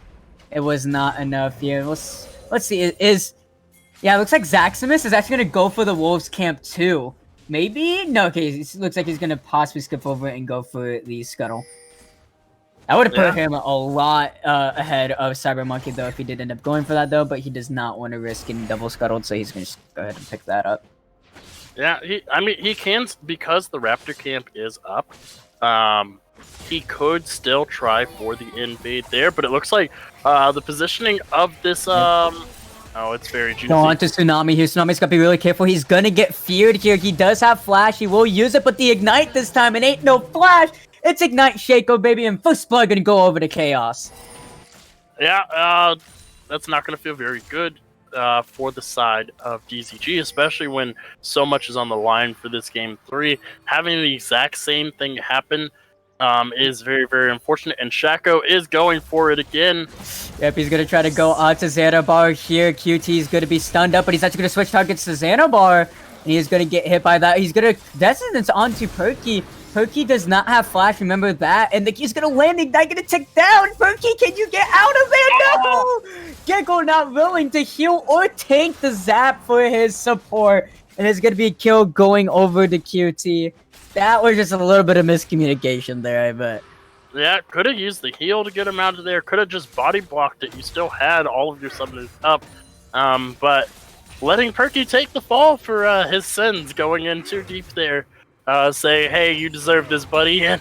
it was not enough here. Let's see. Yeah, it looks like Zaximus is actually going to go for the Wolves camp too. Maybe? No, okay. It looks like he's going to possibly skip over it and go for the Scuttle. That would have put him a lot ahead of Cyber Monkey, though, if he did end up going for that, though. But he does not want to risk getting double scuttled, so he's going to go ahead and pick that up. Yeah, he can, because the Raptor camp is up. He could still try for the invade there, but it looks like the positioning of this... Oh, it's very juicy. Go on to Tsunami here. Tsunami's got to be really careful. He's going to get feared here. He does have Flash. He will use it, but the Ignite this time, it ain't no Flash. It's Ignite Shaco, baby, and First Blood going to go over to Chaos. Yeah, that's not going to feel very good for the side of DZG, especially when so much is on the line for this game 3. Having the exact same thing happen is very, very unfortunate, and Shaco is going for it again. Yep, he's going to try to go onto Xanabar here. QT is going to be stunned up, but he's actually going to switch targets to Xanabar, and he is going to get hit by that. He's going to Dissonance onto Perky. Perky does not have Flash, remember that, and he's going to land Ignite, going to tick down. Perky, can you get out of there? No! Gecko not willing to heal or tank the zap for his support, and it's going to be a kill going over to QT. That was just a little bit of miscommunication there, I bet. Yeah, could have used the heal to get him out of there. Could have just body blocked it. You still had all of your summoners up. But letting Perky take the fall for his sins, going in too deep there. Saying, hey, you deserve this, buddy, and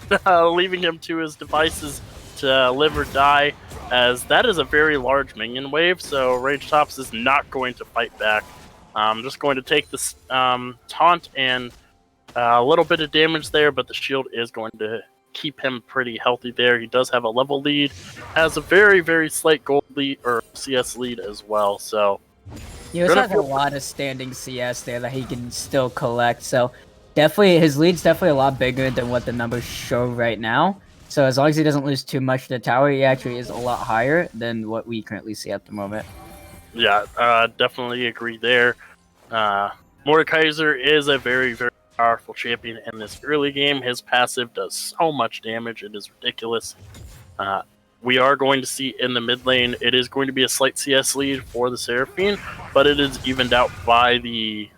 leaving him to his devices to live or die, as that is a very large minion wave, so Rage Tops is not going to fight back. Just going to take this taunt and A little bit of damage there, but the shield is going to keep him pretty healthy there. He does have a level lead, has a very, very slight gold lead or CS lead as well. So He also has a lot of standing CS there that he can still collect. So definitely, his lead's definitely a lot bigger than what the numbers show right now. So as long as he doesn't lose too much to the tower, he actually is a lot higher than what we currently see at the moment. Yeah, definitely agree there. Mordekaiser is a very, very powerful champion in this early game. His passive does so much damage, it is ridiculous. We are going to see in the mid lane, it is going to be a slight CS lead for the Seraphine, but it is evened out by the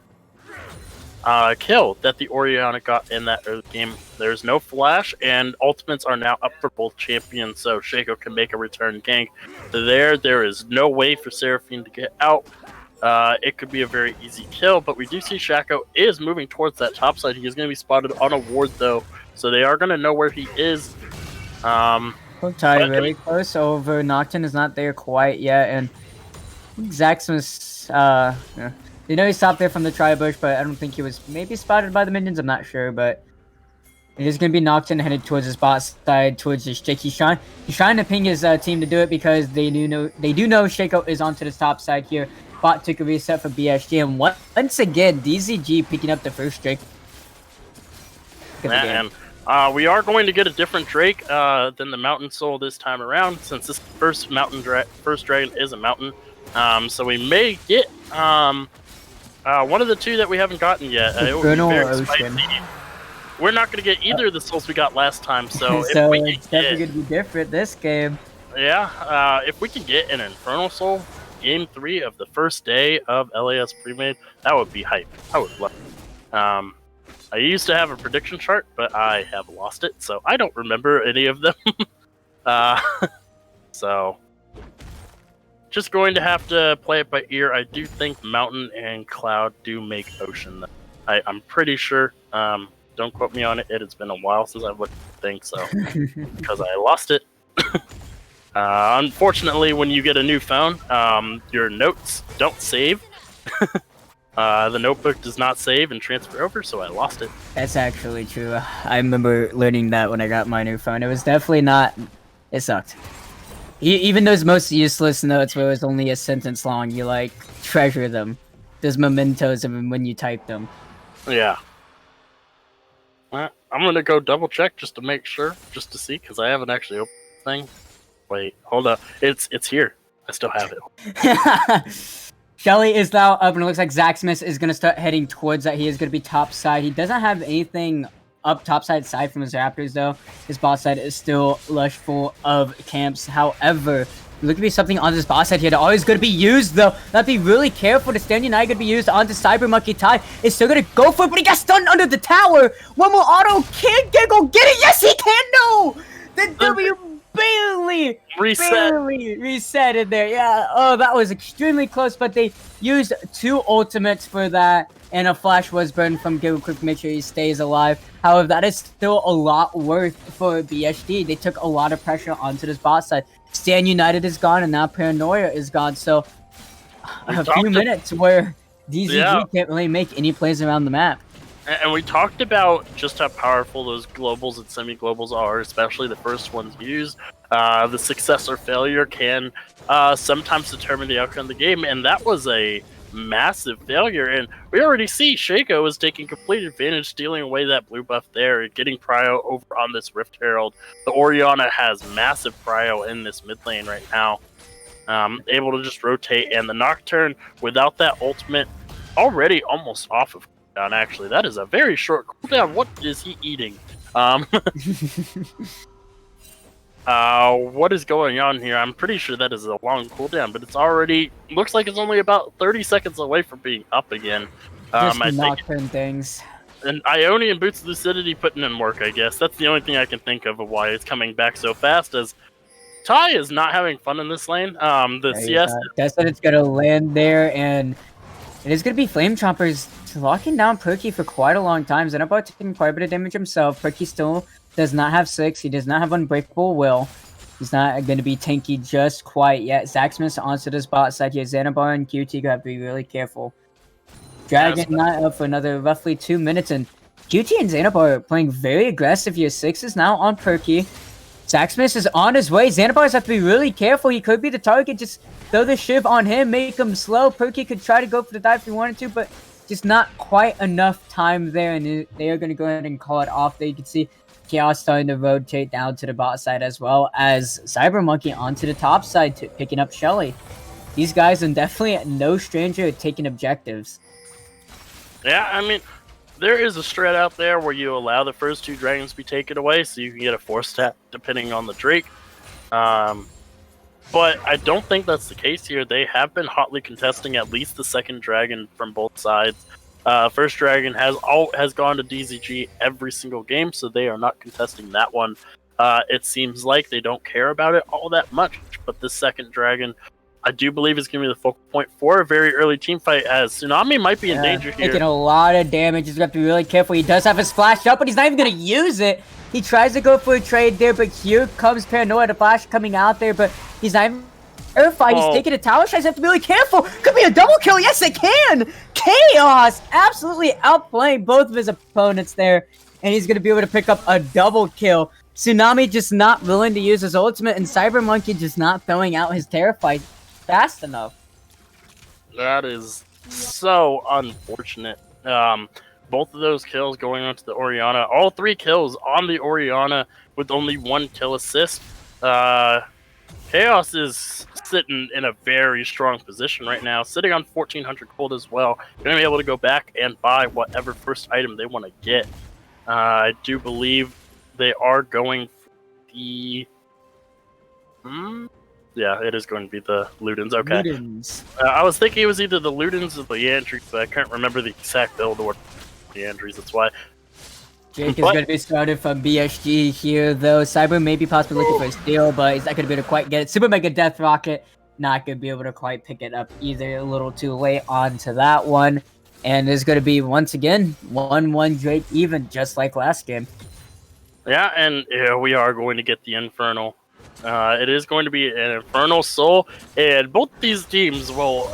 kill that the Orianna got in that early game. There's no flash, and ultimates are now up for both champions, so Shaco can make a return gank. There is no way for Seraphine to get out. It could be a very easy kill, but we do see Shaco is moving towards that top side. He is going to be spotted on a ward, though, so they are going to know where he is. Tie really close over. Nocturne is not there quite yet, and Zaxmus, you know, he stopped there from the tri-bush, but I don't think he was maybe spotted by the minions. I'm not sure, but it is going to be Nocturne headed towards his bot side, towards his Jake. He's trying to ping his team to do it because they do know Shaco is onto the top side here. Bot took a reset for BSG, and once again, DZG picking up the first Drake. And we are going to get a different Drake than the Mountain Soul this time around, since this first dragon is a mountain. So we may get one of the two that we haven't gotten yet. It will be very spicy. We're not going to get either of the souls we got last time, so so if we it's definitely going to be different this game. Yeah, if we can get an Infernal Soul game 3 of the first day of LAS Premade, that would be hype. I would love it. I used to have a prediction chart, but I have lost it, so I don't remember any of them. So just going to have to play it by ear. I do think Mountain and Cloud do make Ocean. I'm pretty sure. Don't quote me on it. It has been a while since I've looked at the thing, so because I lost it. Unfortunately, when you get a new phone, your notes don't save. The notebook does not save and transfer over, so I lost it. That's actually true. I remember learning that when I got my new phone. It was definitely not... It sucked. Even those most useless notes where it was only a sentence long, you, like, treasure them. Those mementos of them when you type them. Yeah. I'm gonna go double check just to make sure, just to see, because I haven't actually opened the thing. Wait, hold up. It's here. I still have it. Shelly is now up, and it looks like Zaxmus is going to start heading towards that. He is going to be top side. He doesn't have anything up top side aside from his Raptors, though. His bot side is still lush full of camps. However, look to be something on this bot side here that always going to be used, though. Not be really careful. The Stand United going to be used onto Cyber Monkey Ty. Is still going to go for it, but he got stunned under the tower. One more auto. Can go get it. Yes, he can. No! The W barely reset in there. Yeah, oh, that was extremely close, but they used 2 ultimates for that, and a flash was burned from Gil Quick to make sure he stays alive. However, that is still a lot worth for BSG. They took a lot of pressure onto this bot side. Stand United is gone, and now Paranoia is gone, so a few minutes where DZG can't really make any plays around the map. And we talked about just how powerful those globals and semi-globals are, especially the first ones used. The success or failure can sometimes determine the outcome of the game, and that was a massive failure. And we already see Shaco is taking complete advantage, stealing away that blue buff there, and getting prio over on this Rift Herald. The Orianna has massive prio in this mid lane right now, able to just rotate, and the Nocturne, without that ultimate, already almost off of cooldown. Actually, that is a very short cooldown. What is he eating? What is going on here? I'm pretty sure that is a long cooldown, but it's already looks like it's only about 30 seconds away from being up again. Just Nocturne things. And Ionian Boots Lucidity putting in work, I guess. That's the only thing I can think of why it's coming back so fast, as Ty is not having fun in this lane. CS... That's that it's going to land there, and it is going to be Flame Chompers locking down Perky for quite a long time. Xenobar taking quite a bit of damage himself. Perky still does not have 6. He does not have Unbreakable Will. He's not going to be tanky just quite yet. Zaxmus onto this bot side here. Xenobar and QT have to be really careful. Dragon not up for another roughly 2 minutes, and QT and Xanabar are playing very aggressive here. 6 is now on Perky. Zaxmas is on his way. Xanabar's have to be really careful. He could be the target. Just throw the shiv on him, make him slow. Perky could try to go for the dive if he wanted to, but just not quite enough time there, and they are going to go ahead and call it off there. You can see Chaos starting to rotate down to the bot side as well as Cyber Monkey onto the top side, picking up Shelly. These guys are definitely no stranger at taking objectives. Yeah, I mean, there is a strat out there where you allow the first 2 dragons to be taken away so you can get a 4-stat depending on the Drake. But I don't think that's the case here. They have been hotly contesting at least the second dragon from both sides. First dragon has gone to DZG every single game, so they are not contesting that one. It seems like they don't care about it all that much, but the second dragon, I do believe, is going to be the focal point for a very early team fight, as Tsunami might be in danger here. Taking a lot of damage. He's going to have to be really careful. He does have his flash up, but he's not even going to use it. He tries to go for a trade there, but here comes Paranoia. The flash coming out there, but he's not even... Fight. He's taking a tower shot. He's have to be really careful. Could be a double kill. Yes, it can. Chaos absolutely outplaying both of his opponents there, and he's going to be able to pick up a double kill. Tsunami just not willing to use his ultimate, and Cyber Monkey just not throwing out his Terrify fast enough. That is so unfortunate. Both of those kills going onto the Orianna. All 3 kills on the Orianna with only 1 kill assist. Chaos is sitting in a very strong position right now, sitting on 1400 gold as well. Going to be able to go back and buy whatever first item they want to get. I do believe they are going for the... Yeah, it is going to be the Ludens. Okay. Ludens. I was thinking it was either the Ludens or the Yandries, but I can't remember the exact build or the Yandries. That's why. Jake is going to be started from BSG here, though. Cyber may be possibly looking for a steal, but he's not going to be able to quite get it. Super Mega Death Rocket, not going to be able to quite pick it up either. A little too late onto that one. And there's going to be, once again, 1-1 Drake even, just like last game. Yeah, and we are going to get the Infernal. It is going to be an Infernal Soul, and both these teams will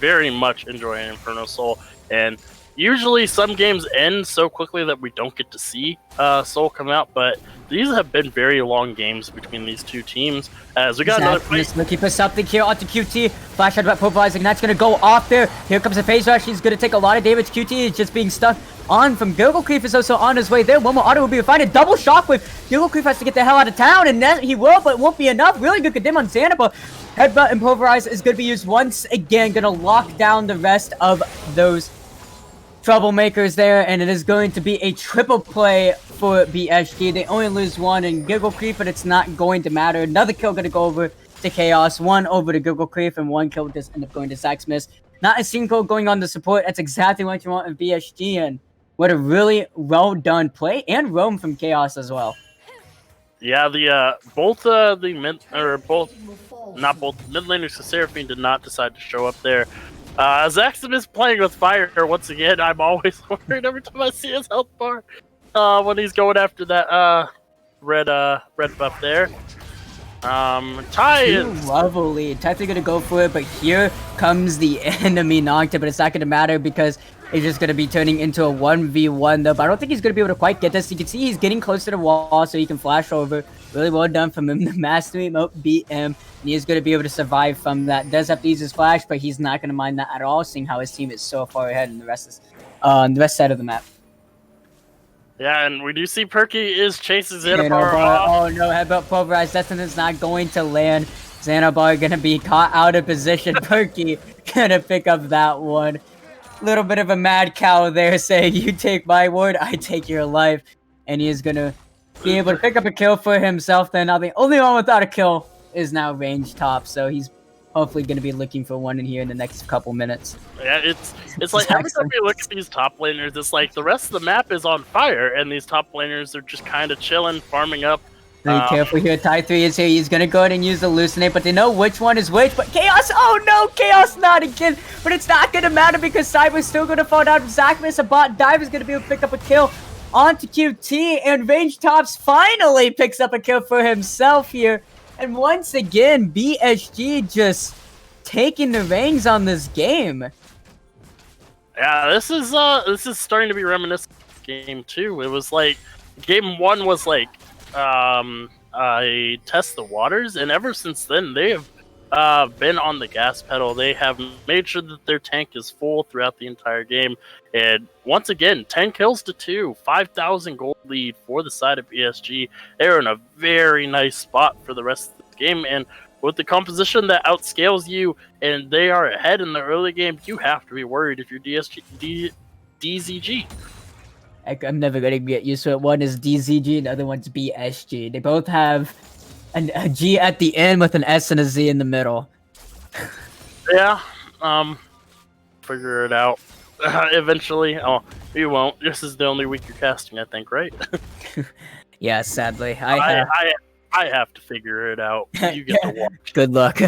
very much enjoy an Infernal Soul. And usually some games end so quickly that we don't get to see Soul come out, but these have been very long games between these two teams. As we got another fight. Looking for something here onto QT. Flash out about pulverizing. That's going to go off there. Here comes the phase rush. He's going to take a lot of damage. QT is just being stuck on from Gurgle Creep is also on his way there. One more auto will be fine. A double shockwave. Gurgle Creep has to get the hell out of town, and then he will, but it won't be enough. Really good Kadim on Santa, but Headbutt and Pulverize is going to be used once again. Going to lock down the rest of those troublemakers there, and it is going to be a triple play for BSG. They only lose one in Giggle Creep, but it's not going to matter. Another kill going to go over to Chaos, one over to Giggle Creep, and one kill just end up going to Zaxmas. Not a single going on the support. That's exactly what you want in BSG, and what a really well done play, and roam from Chaos as well. Yeah, both mid laners to Seraphine did not decide to show up there. Zaxxum is playing with fire once again. I'm always worried every time I see his health bar when he's going after that red buff there. Ty is lovely. Ty's gonna go for it, but here comes the enemy Nocta, but it's not gonna matter because it's just gonna be turning into a 1v1 though. But I don't think he's gonna be able to quite get this. You can see he's getting close to the wall so he can flash over. Really well done from him. The Mastery Emote beat him, and he is going to be able to survive from that. Does have to use his flash, but he's not going to mind that at all, seeing how his team is so far ahead in the rest side of the map. Yeah, and we do see Perky is chasing Xanabar off. Oh no, Headbutt Pulverize. That's not going to land. Xanabar going to be caught out of position. Perky going to pick up that one. Little bit of a mad cow there saying, you take my word, I take your life. And he is going to be able to pick up a kill for himself. Then now the only one without a kill is now range top, so he's hopefully going to be looking for one in here in the next couple minutes. Yeah, it's like every time we look at these top laners, it's like the rest of the map is on fire, and these top laners are just kind of chilling, farming up. Be careful here. Ty 3 is here. He's going to go ahead and use the Hallucinate, but they know which one is which. But Chaos, oh no, Chaos not again. But it's not going to matter because Cyber's still going to fall down. Zaxmas, a bot dive, is going to be able to pick up a kill onto QT, and Range Tops finally picks up a kill for himself here. And once again, BSG just taking the reins on this game. Yeah, this is starting to be reminiscent game 2. It was like game 1 was like I test the waters, and ever since then they have been on the gas pedal. They have made sure that their tank is full throughout the entire game. And once again, 10 kills to 2, 5,000 gold lead for the side of BSG. They're in a very nice spot for the rest of the game. And with the composition that outscales you and they are ahead in the early game, you have to be worried if you're DZG. I'm never gonna get used to it. One is DZG, the other one's BSG. They both have a G at the end with an S and a Z in the middle. Yeah, figure it out eventually. Oh, you won't. This is the only week you're casting, I think, right? Yeah, sadly, I have to figure it out. You get to watch. Good luck.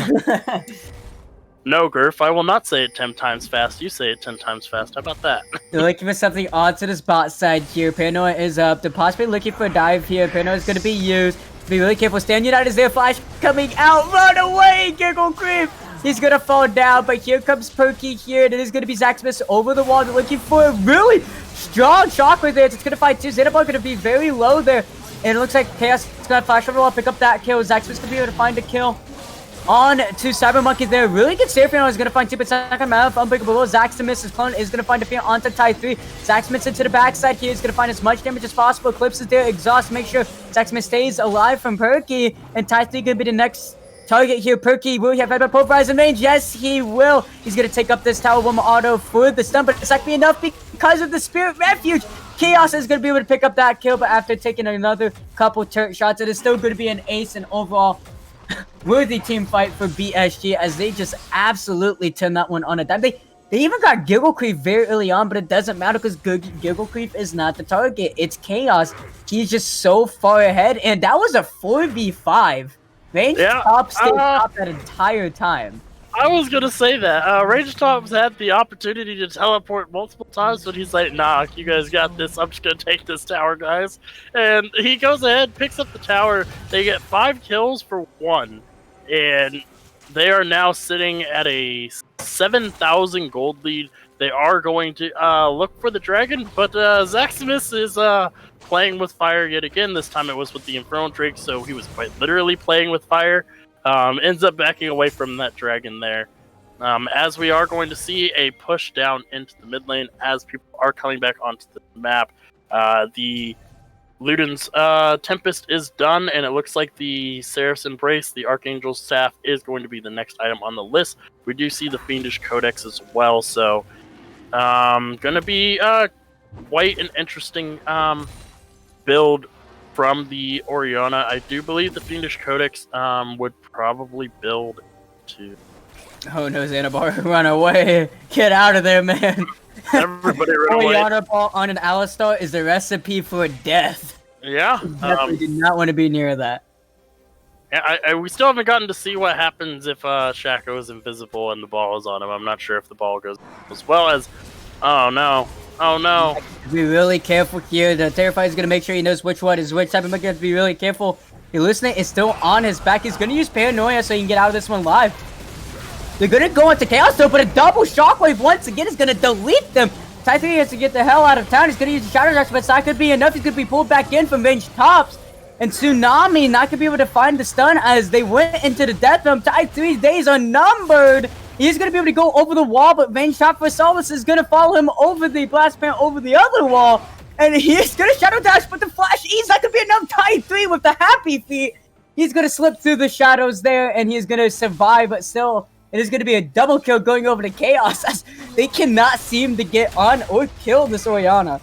No, Gurf, I will not say it 10 times fast. You say it 10 times fast. How about that? They're looking for something onto this bot side here. Paranoia is up. They're possibly looking for a dive here. Paranoia is going to be used. Be really careful. Stand United is there. Flash coming out. Run away, Giggle Creep. He's going to fall down, but here comes Perky here. It is going to be Zaxmus over the wall. They're looking for a really strong shockwave there. It's going to find 2. Xenoball going to be very low there. And it looks like Chaos is going to flash over the wall, pick up that kill. Zaxmus going to be able to find a kill on to Cyber Monkey there. Really good save. Is going to find 2, but second map of Unbreakable. Zaxmus, his clone, is going to find a fear onto tie 3. Zaxmus into the backside here. He's going to find as much damage as possible. Eclipse is there. Exhaust. Make sure Zaxmus stays alive from Perky. And tie 3 going to be the next target here. Perky, will he have headbutt pulverize in range? Yes, he will. He's going to take up this tower 1 auto for the stun, but it's not going to be enough because of the Spirit Refuge. Chaos is going to be able to pick up that kill, but after taking another couple turret shots, it is still going to be an ace and overall worthy team fight for BSG as they just absolutely turn that one on a dime. They even got Giggle Creep very early on, but it doesn't matter because Giggle Creep is not the target. It's Chaos. He's just so far ahead, and that was a 4v5. Range Top stayed top that entire time. I was gonna say that. Range Top's had the opportunity to teleport multiple times, but he's like, nah, you guys got this. I'm just gonna take this tower, guys. And he goes ahead, picks up the tower. They get 5 kills for 1. And they are now sitting at a 7,000 gold lead. They are going to look for the dragon, but Zaximus is playing with fire yet again. This time it was with the Infernal Drake, so he was quite literally playing with fire. Ends up backing away from that dragon there. As we are going to see a push down into the mid lane as people are coming back onto the map. The Luden's Tempest is done, and it looks like the Seraph's Embrace, the Archangel's Staff, is going to be the next item on the list. We do see the Fiendish Codex as well, so gonna be quite an interesting build from the Orianna. I do believe the Fiendish Codex would probably build to... Oh no, Xanabar, run away! Get out of there, man! Everybody run away. Orianna ball on an Alistar is a recipe for death. Yeah. Definitely did not want to be near that. We still haven't gotten to see what happens if Shaco is invisible and the ball is on him. I'm not sure if the ball goes as well as... Oh no. Oh no. Be really careful here. The Terrifier is going to make sure he knows which one is which. Type of going to be really careful. Hallucinate is still on his back. He's going to use Paranoia so he can get out of this one live. They're going to go into Chaos though, but a double Shockwave once again is going to delete them. Type 3 has to get the hell out of town. He's going to use the Shadow Dash, but it's not going to be enough. He's going to be pulled back in from range tops. And Tsunami not going to be able to find the stun as they went into the death room. Type 3's days are numbered. He's going to be able to go over the wall, but range top for Solace is going to follow him over the blast pan over the other wall. And he's going to Shadow Dash, but the Flash E's not going to be enough. Type 3 with the happy feet. He's going to slip through the shadows there, and he's going to survive, but still, it is going to be a double kill going over to Chaos as they cannot seem to get on or kill this Orianna.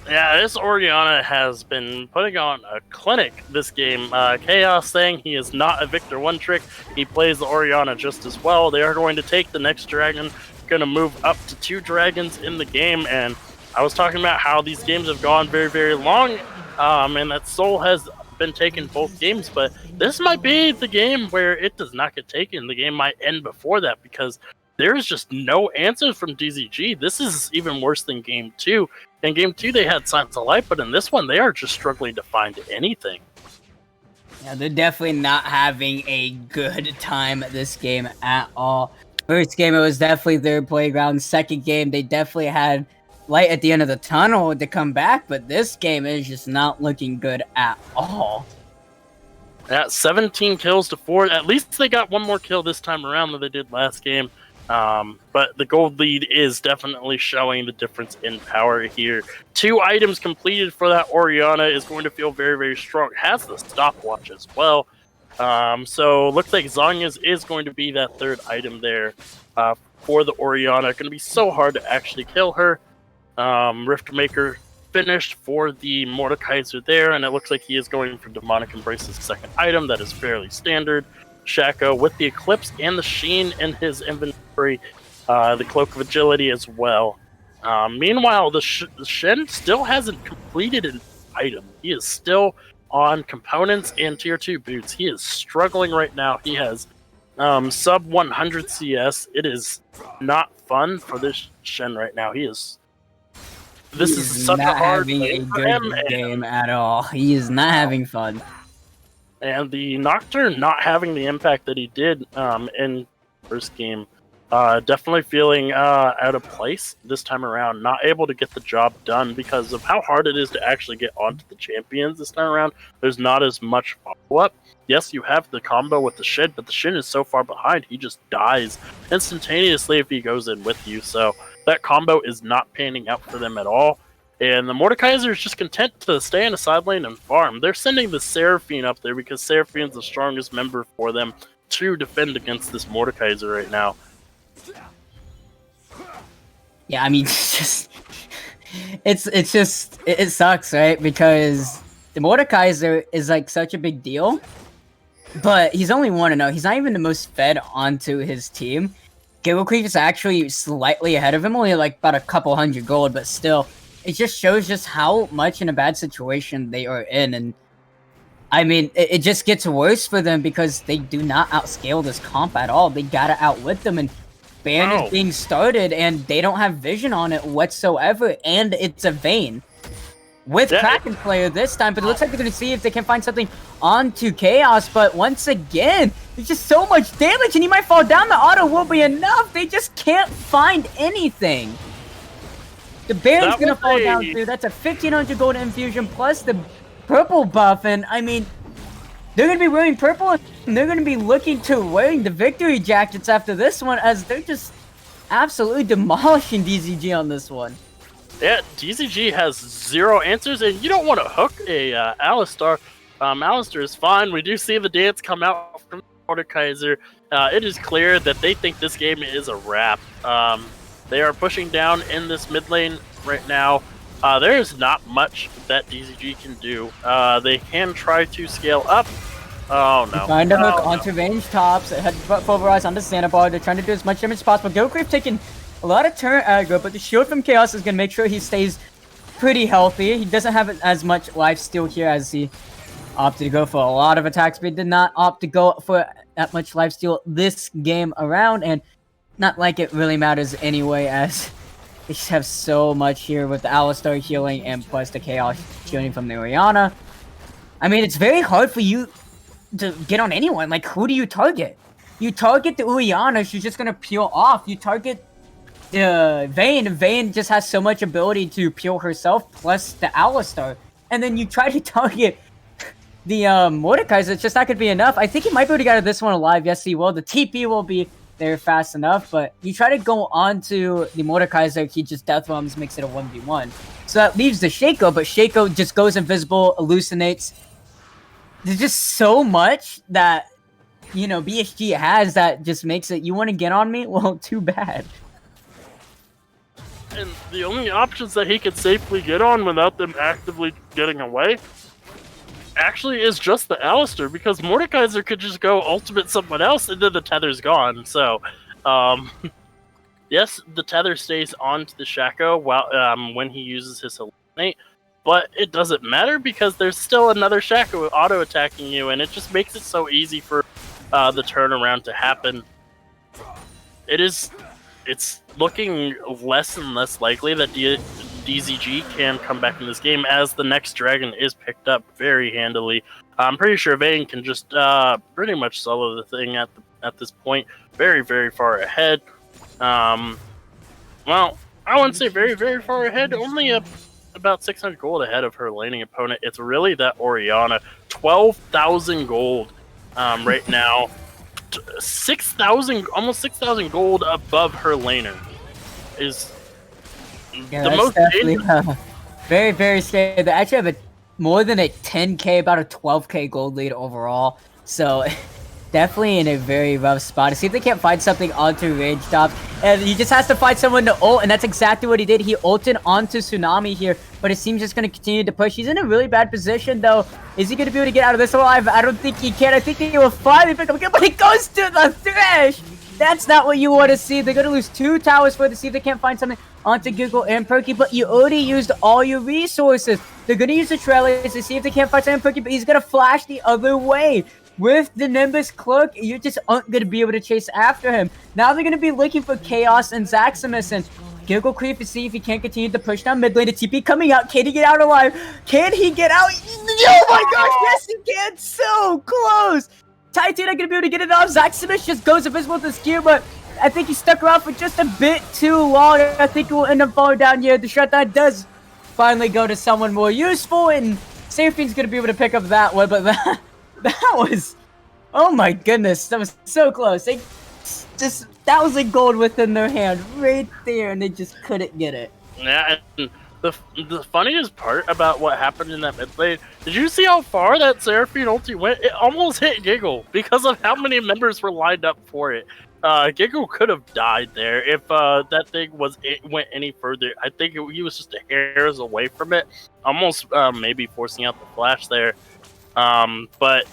Yeah, this Orianna has been putting on a clinic this game. Chaos saying he is not a Victor one-trick. He plays the Orianna just as well. They are going to take the next dragon, going to move up to 2 dragons in the game. And I was talking about how these games have gone very, very long, and that Soul has been taken both games. But this might be the game where it does not get taken. The game might end before that because there's just no answers from DZG. This is even worse than Game 2. In Game 2, they had Signs of Light, but in this one, they are just struggling to find anything. Yeah, they're definitely not having a good time this game at all. First game, it was definitely their playground. Second game, they definitely had light at the end of the tunnel to come back, but this game is just not looking good at all. At 17 kills to 4. At least they got one more kill this time around than they did last game. But the gold lead is definitely showing the difference in power here. 2 items completed for that Orianna is going to feel very, very strong. Has the stopwatch as well. So looks like Zanya's is going to be that 3rd item there for the Orianna. Going to be so hard to actually kill her. Riftmaker finished for the Mordekaiser there, and it looks like he is going for Demonic Embrace's 2nd item. That is fairly standard. Shaco with the Eclipse and the Sheen in his inventory, the Cloak of Agility as well. Meanwhile, the Shen still hasn't completed an item. He is still on components and tier 2 boots. He is struggling right now. He has sub 100 CS. It is not fun for this Shen right now. This is such a hard having a game for good him, game at all. He is not having fun. and the Nocturne not having the impact that he did in first game, definitely feeling out of place this time around. Not able to get the job done because of how hard it is to actually get onto the champions this time around. There's not as much follow-up. Yes, you have the combo with the Shin, but the Shin is so far behind, he just dies instantaneously if he goes in with you. So that combo is not panning out for them at all. And the Mordekaiser is just content to stay in the side lane and farm. They're sending the Seraphine up there because Seraphine's the strongest member for them to defend against this Mordekaiser right now. Yeah, I mean, it sucks, right? Because the Mordekaiser is like such a big deal, but he's only 1-0. He's not even the most fed onto his team. Giggle Creep is actually slightly ahead of him, only like about a couple hundred gold, but still, it just shows just how much in a bad situation they are in. And I mean, it just gets worse for them because they do not outscale this comp at all. They gotta outwit them, and Ban is being started, and they don't have vision on it whatsoever, and it's a Vayne. With Kraken player this time, but it looks like they're going to see if they can find something onto Chaos, but once again, there's just so much damage, and he might fall down. The auto will be enough. They just can't find anything. The Baron's going to fall down, too. That's a 1,500 gold infusion, plus the purple buff, and I mean, they're going to be wearing purple, and they're going to be looking to wearing the victory jackets after this one, as they're just absolutely demolishing DZG on this one. Yeah, DZG has 0 answers, and you don't want to hook a Alistar. Alistar is fine. We do see the dance come out from Mordekaiser. It is clear that they think this game is a wrap. They are pushing down in this mid lane right now. There is not much that DZG can do. They can try to scale up. Oh no. Trying to hook onto range tops, head pulverize onto Sandbar. They're trying to do as much damage as possible. Gilcreep taking a lot of turn aggro, but the shield from Chaos is going to make sure he stays pretty healthy. He doesn't have as much lifesteal here as he opted to go for a lot of attacks, but he did not opt to go for that much lifesteal this game around, and not like it really matters anyway, as they just have so much here with the Alistar healing and plus the Chaos shielding from the Orianna. I mean, it's very hard for you to get on anyone. Like, who do you target? You target the Orianna, she's just going to peel off. You target Vayne. Vayne just has so much ability to peel herself, plus the Alistar. And then you try to target the Mordekaiser, it's just not going to be enough. I think he might be able to get out of this one alive. Yes, he will. The TP will be there fast enough, but you try to go onto the Mordekaiser, he just death bombs, makes it a 1v1. So that leaves the Shaco, but Shaco just goes invisible, hallucinates. There's just so much that, you know, BSG has that just makes it, you want to get on me? Well, too bad. And the only options that he could safely get on without them actively getting away actually is just the Alistar, because Mordekaiser could just go ultimate someone else and then the tether's gone. So, yes, the tether stays on to the Shaco while when he uses his hallucinate, but it doesn't matter because there's still another Shaco auto-attacking you, and it just makes it so easy for the turnaround to happen. It's looking less and less likely that DZG can come back in this game, as the next dragon is picked up very handily. I'm pretty sure Vayne can just pretty much solo the thing at this point, very, very far ahead. Well, I wouldn't say very, very far ahead. Only about 600 gold ahead of her laning opponent. It's really that Orianna. 12,000 gold right now. 6,000, almost 6,000 gold above her laner. Is Yeah, the that's most definitely dangerous. very, very scary. They actually have more than a 10k, about a 12k gold lead overall. So definitely in a very rough spot. To see if they can't find something onto range top. And he just has to find someone to ult, and that's exactly what he did. He ulted onto Tsunami here, but it seems just going to continue to push. He's in a really bad position, though. Is he going to be able to get out of this alive? I don't think he can. I think he will finally pick up again, but he goes to the Thresh! That's not what you want to see. They're going to lose 2 towers for it to see if they can't find something onto Google and Perky, but you already used all your resources. They're going to use the Trellis to see if they can't find something Perky, but he's going to flash the other way. With the Nimbus Cloak, you just aren't going to be able to chase after him. Now they're going to be looking for Chaos and Zaximus, and Giggle Creep to see if he can't continue to push down mid lane. The TP coming out. Can he get out alive? Can he get out? Oh my gosh, yes he can! So close! Titan not going to be able to get it off. Zaximus just goes invisible with his gear, but I think he stuck around for just a bit too long. I think he will end up falling down here. The shutdown does finally go to someone more useful, and Seraphim's going to be able to pick up that one, but that was, oh my goodness, that was so close. They just, that was a gold within their hand right there, and they just couldn't get it. Yeah, and the funniest part about what happened in that mid lane, did you see how far that Seraphine ulti went? It almost hit Giggle because of how many members were lined up for it. Giggle could have died there if that thing went any further. I think he was just a hairs away from it, almost maybe forcing out the flash there. But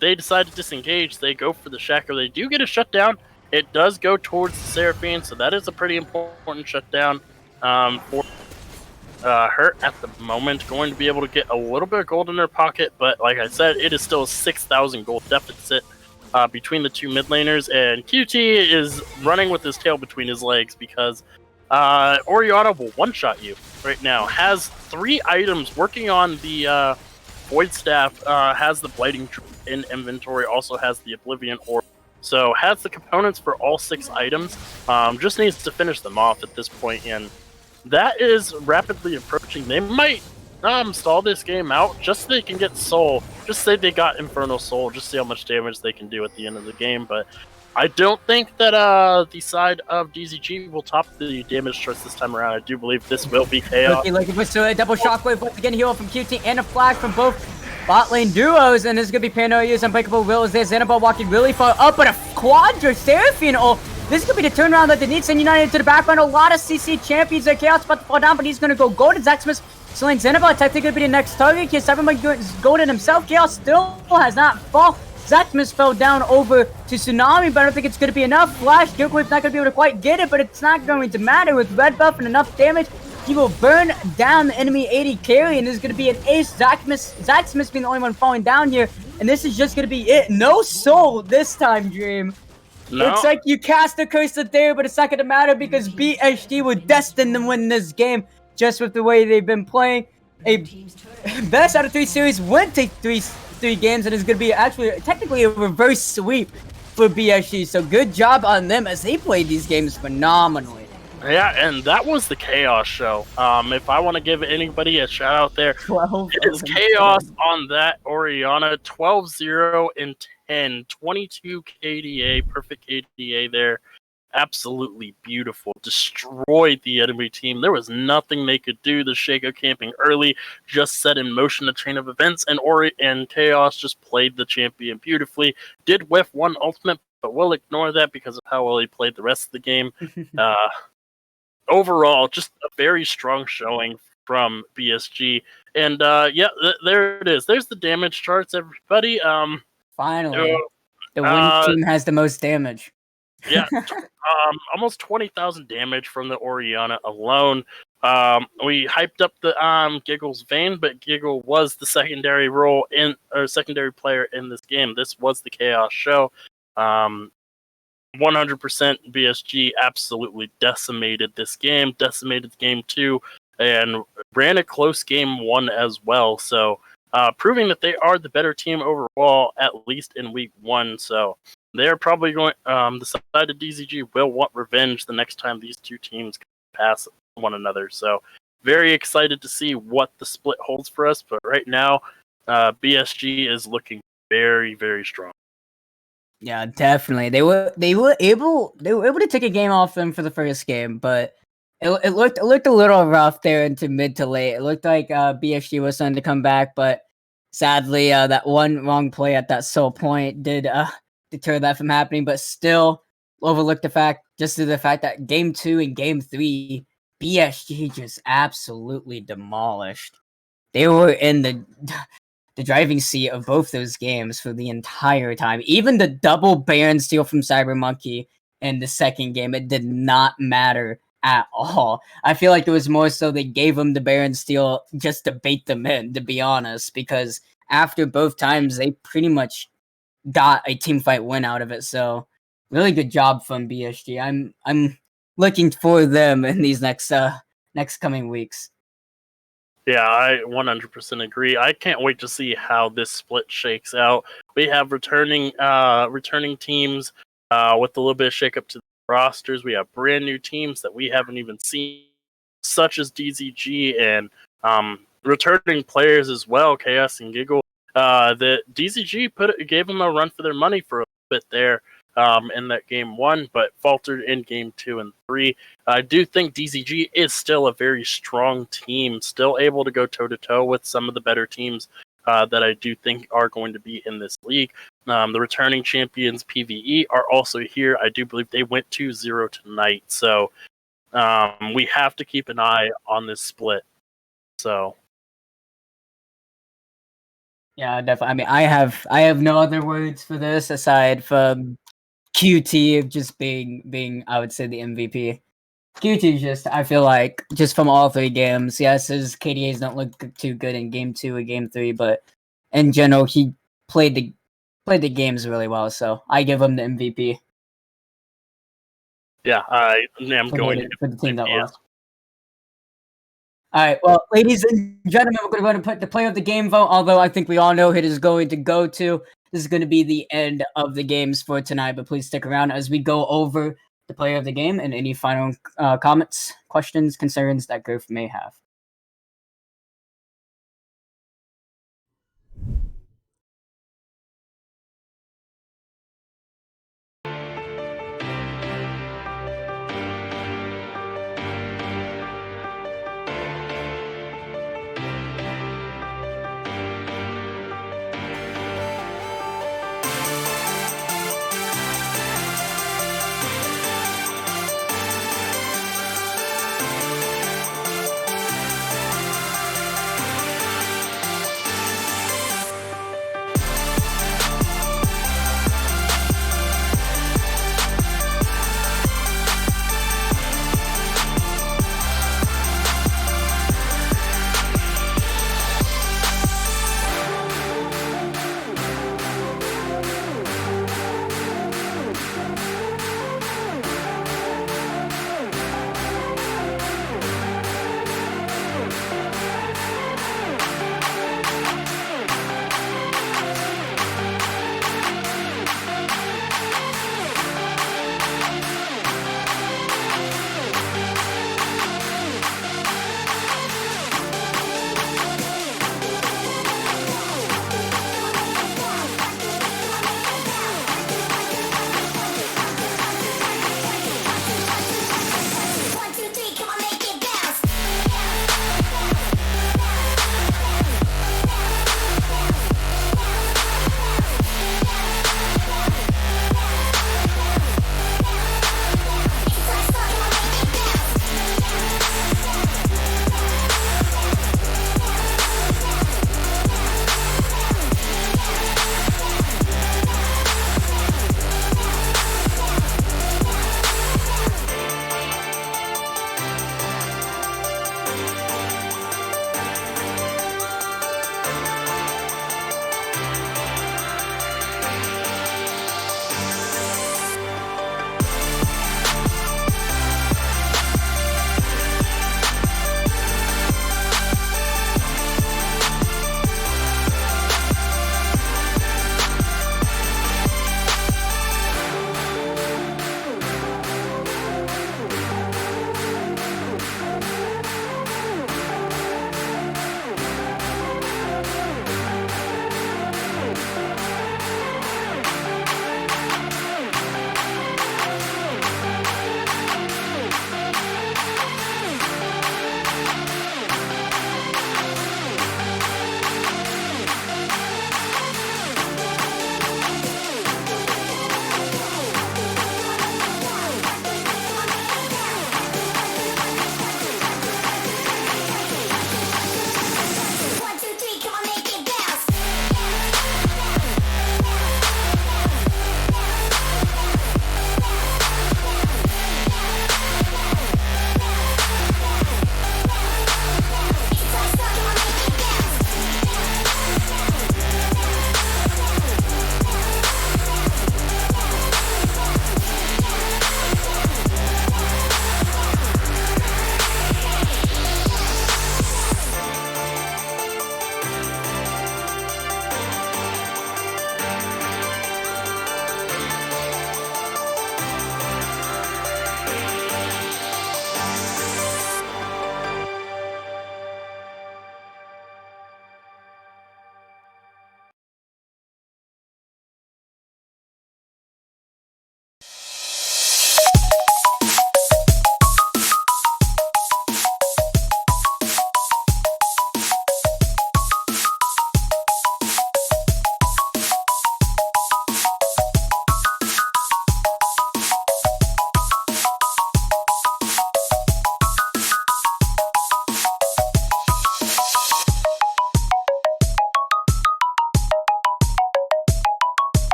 they decide to disengage. They go for the Shackle. They do get a shutdown. It does go towards the Seraphine, so that is a pretty important shutdown for her at the moment. Going to be able to get a little bit of gold in her pocket, but like I said, it is still a 6,000 gold deficit between the two mid laners, and QT is running with his tail between his legs because Orianna will one-shot you right now. Has 3 items, working on the Void Staff, has the Blighting in inventory, also has the Oblivion Orb, so has the components for all 6 items. Just needs to finish them off at this point, and that is rapidly approaching. They might stall this game out just so they can get Soul. Just say they got Infernal Soul, just see how much damage they can do at the end of the game. But I don't think that the side of DZG will top the damage charts this time around. I do believe this will be Chaos. Looking for a double shockwave once again, heal from QT and a flash from both bot lane duos, and this is going to be Panoya's Unbreakable Will. Is there Xanabal walking really far up, but a Quadra Seraphine ult. This is going to be the turnaround that they need. Send United to the background. A lot of CC champions. Chaos about to fall down, but he's going to go golden. Zaximus selling Xanabal. I think going to be the next target. He has 7 golden himself. Chaos still has not fall. Zaximus fell down over to Tsunami, but I don't think it's going to be enough. Flash, Gilquip's not going to be able to quite get it, but it's not going to matter. With red buff and enough damage, he will burn down the enemy 80 carry, and this is going to be an ace. Zaximus being the only one falling down here, and this is just going to be it. No soul this time, Dream. No. Looks like you cast a curse there, but it's not going to matter because BSG were destined to win this game just with the way they've been playing. A best out of 3 series went to three games, and it's going to be actually technically a reverse sweep for BSG. So good job on them as they played these games phenomenally. Yeah, and that was the Chaos show. If I want to give anybody a shout out there, 12 it's Chaos on that Orianna. 12-0 and 10, 22 KDA, perfect KDA there. Absolutely beautiful. Destroyed the enemy team. There was nothing they could do. The Shaco camping early just set in motion a chain of events, and and Chaos just played the champion beautifully. Did whiff 1 ultimate, but we'll ignore that because of how well he played the rest of the game. Overall, just a very strong showing from BSG. And yeah, there it is. There's the damage charts, everybody. Finally, the win team has the most damage. Yeah, almost 20,000 damage from the Orianna alone. We hyped up the Giggle's Vayne, but Giggle was the secondary secondary player in this game. This was the Chaos show. 100% BSG absolutely decimated this game, decimated game 2, and ran a close game 1 as well. So proving that they are the better team overall, at least in week 1. So they're probably going. The side of DZG will want revenge the next time these two teams pass one another. So very excited to see what the split holds for us. But right now, BSG is looking very, very strong. Yeah, definitely. They were able to take a game off them for the first game, but it looked a little rough there into mid to late. It looked like BSG was starting to come back, but sadly, that one wrong play at that sole point did deter that from happening. But still, overlooked the fact that game 2 and game 3, BSG just absolutely demolished. They were in the driving seat of both those games for the entire time. Even the double Baron steal from Cyber Monkey in the second game, it did not matter at all. I feel like it was more so they gave them the Baron steal just to bait them in, to be honest, because after both times they pretty much got a team fight win out of it. So really good job from BSG. I'm looking for them in these next coming weeks. Yeah, I 100% agree. I can't wait to see how this split shakes out. We have returning teams with a little bit of shakeup to the rosters. We have brand new teams that we haven't even seen, such as DZG, and returning players as well, Chaos and Giggle. The DZG gave them a run for their money for a bit there in that game 1, but faltered in game 2 and 3. I do think DZG is still a very strong team, still able to go toe-to-toe with some of the better teams that I do think are going to be in this league. The returning champions, PvE, are also here. I do believe they went 2-0 tonight, so we have to keep an eye on this split. So... Yeah, definitely. I mean, I have no other words for this aside from QT just being I would say the MVP. QT just I feel like just from all 3 games, yes, his KDAs don't look too good in game 2 and game 3, but in general he played the games really well, so I give him the MVP. Yeah, I am going for the team that yes. lost. All right, well, ladies and gentlemen, we're going to put the player of the game vote, although I think we all know who it is going to go to. This is going to be the end of the games for tonight, but please stick around as we go over the player of the game and any final comments, questions, concerns that Griff may have.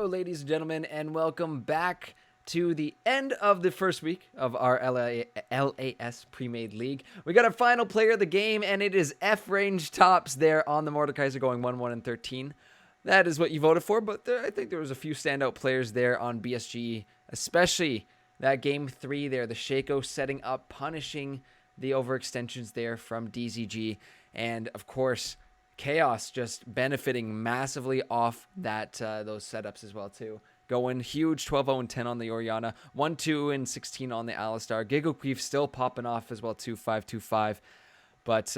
Hello, ladies and gentlemen, and welcome back to the end of the first week of our LAS Premade League. We got our final player of the game, and it is F Range Tops there on the Mordekaiser going 1-1-13. That is what you voted for, but I think there was a few standout players there on BSG, especially that game 3 there, the Shaco setting up, punishing the overextensions there from DZG, and of course, Chaos just benefiting massively off that those setups as well too. Going huge 12-0-10 on the Orianna, 1-2-16 on the Alistar. Gigglequeef still popping off as well too, 5-2-5. But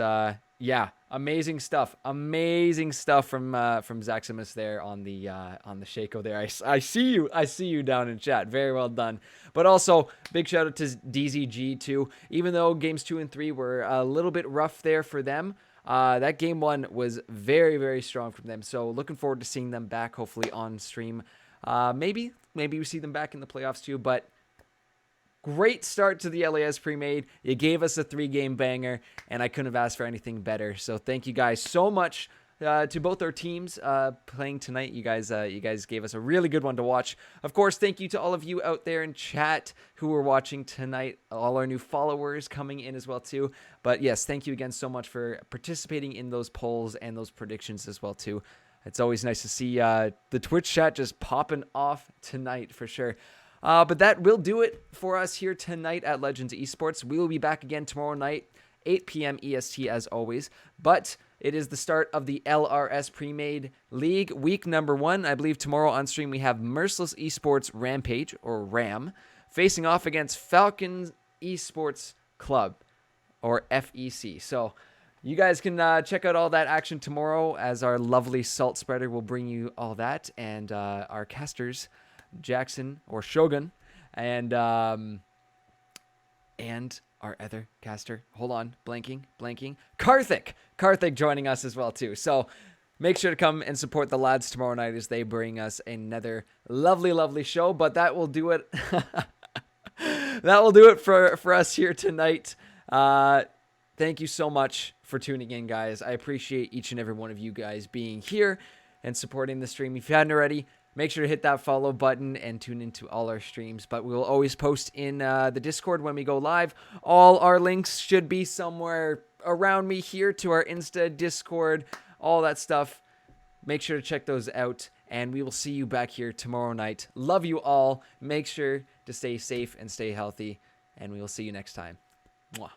yeah, amazing stuff. Amazing stuff from Zaximus there on the Shaco there. I see you down in chat. Very well done. But also big shout out to DZG too. Even though games 2 and 3 were a little bit rough there for them, that game 1 was very, very strong from them. So looking forward to seeing them back hopefully on stream. Maybe we see them back in the playoffs too, but great start to the LAS Premade. You gave us a 3-game banger, and I couldn't have asked for anything better. So thank you guys so much to both our teams playing tonight. You guys gave us a really good one to watch. Of course, thank you to all of you out there in chat who were watching tonight. All our new followers coming in as well too. But yes, thank you again so much for participating in those polls and those predictions as well too. It's always nice to see the Twitch chat just popping off tonight for sure. But that will do it for us here tonight at Legends Esports. We will be back again tomorrow night, 8 p.m. EST as always. But it is the start of the LRS Premade League, week number 1. I believe tomorrow on stream we have Merciless Esports Rampage, or RAM, facing off against Falcon Esports Club, or FEC. So you guys can check out all that action tomorrow as our lovely Salt Spreader will bring you all that. And our casters, Jackson or Shogun, and our other caster, hold on, blanking, Karthik joining us as well too. So make sure to come and support the lads tomorrow night as they bring us another lovely show. But that will do it. That will do it for us here tonight. Thank you so much for tuning in, guys. I appreciate each and every one of you guys being here and supporting the stream. If you hadn't already, make sure to hit that follow button and tune into all our streams. But we'll always post in the Discord when we go live. All our links should be somewhere around me here to our Insta, Discord, all that stuff. Make sure to check those out. And we will see you back here tomorrow night. Love you all. Make sure to stay safe and stay healthy. And we will see you next time. Mwah.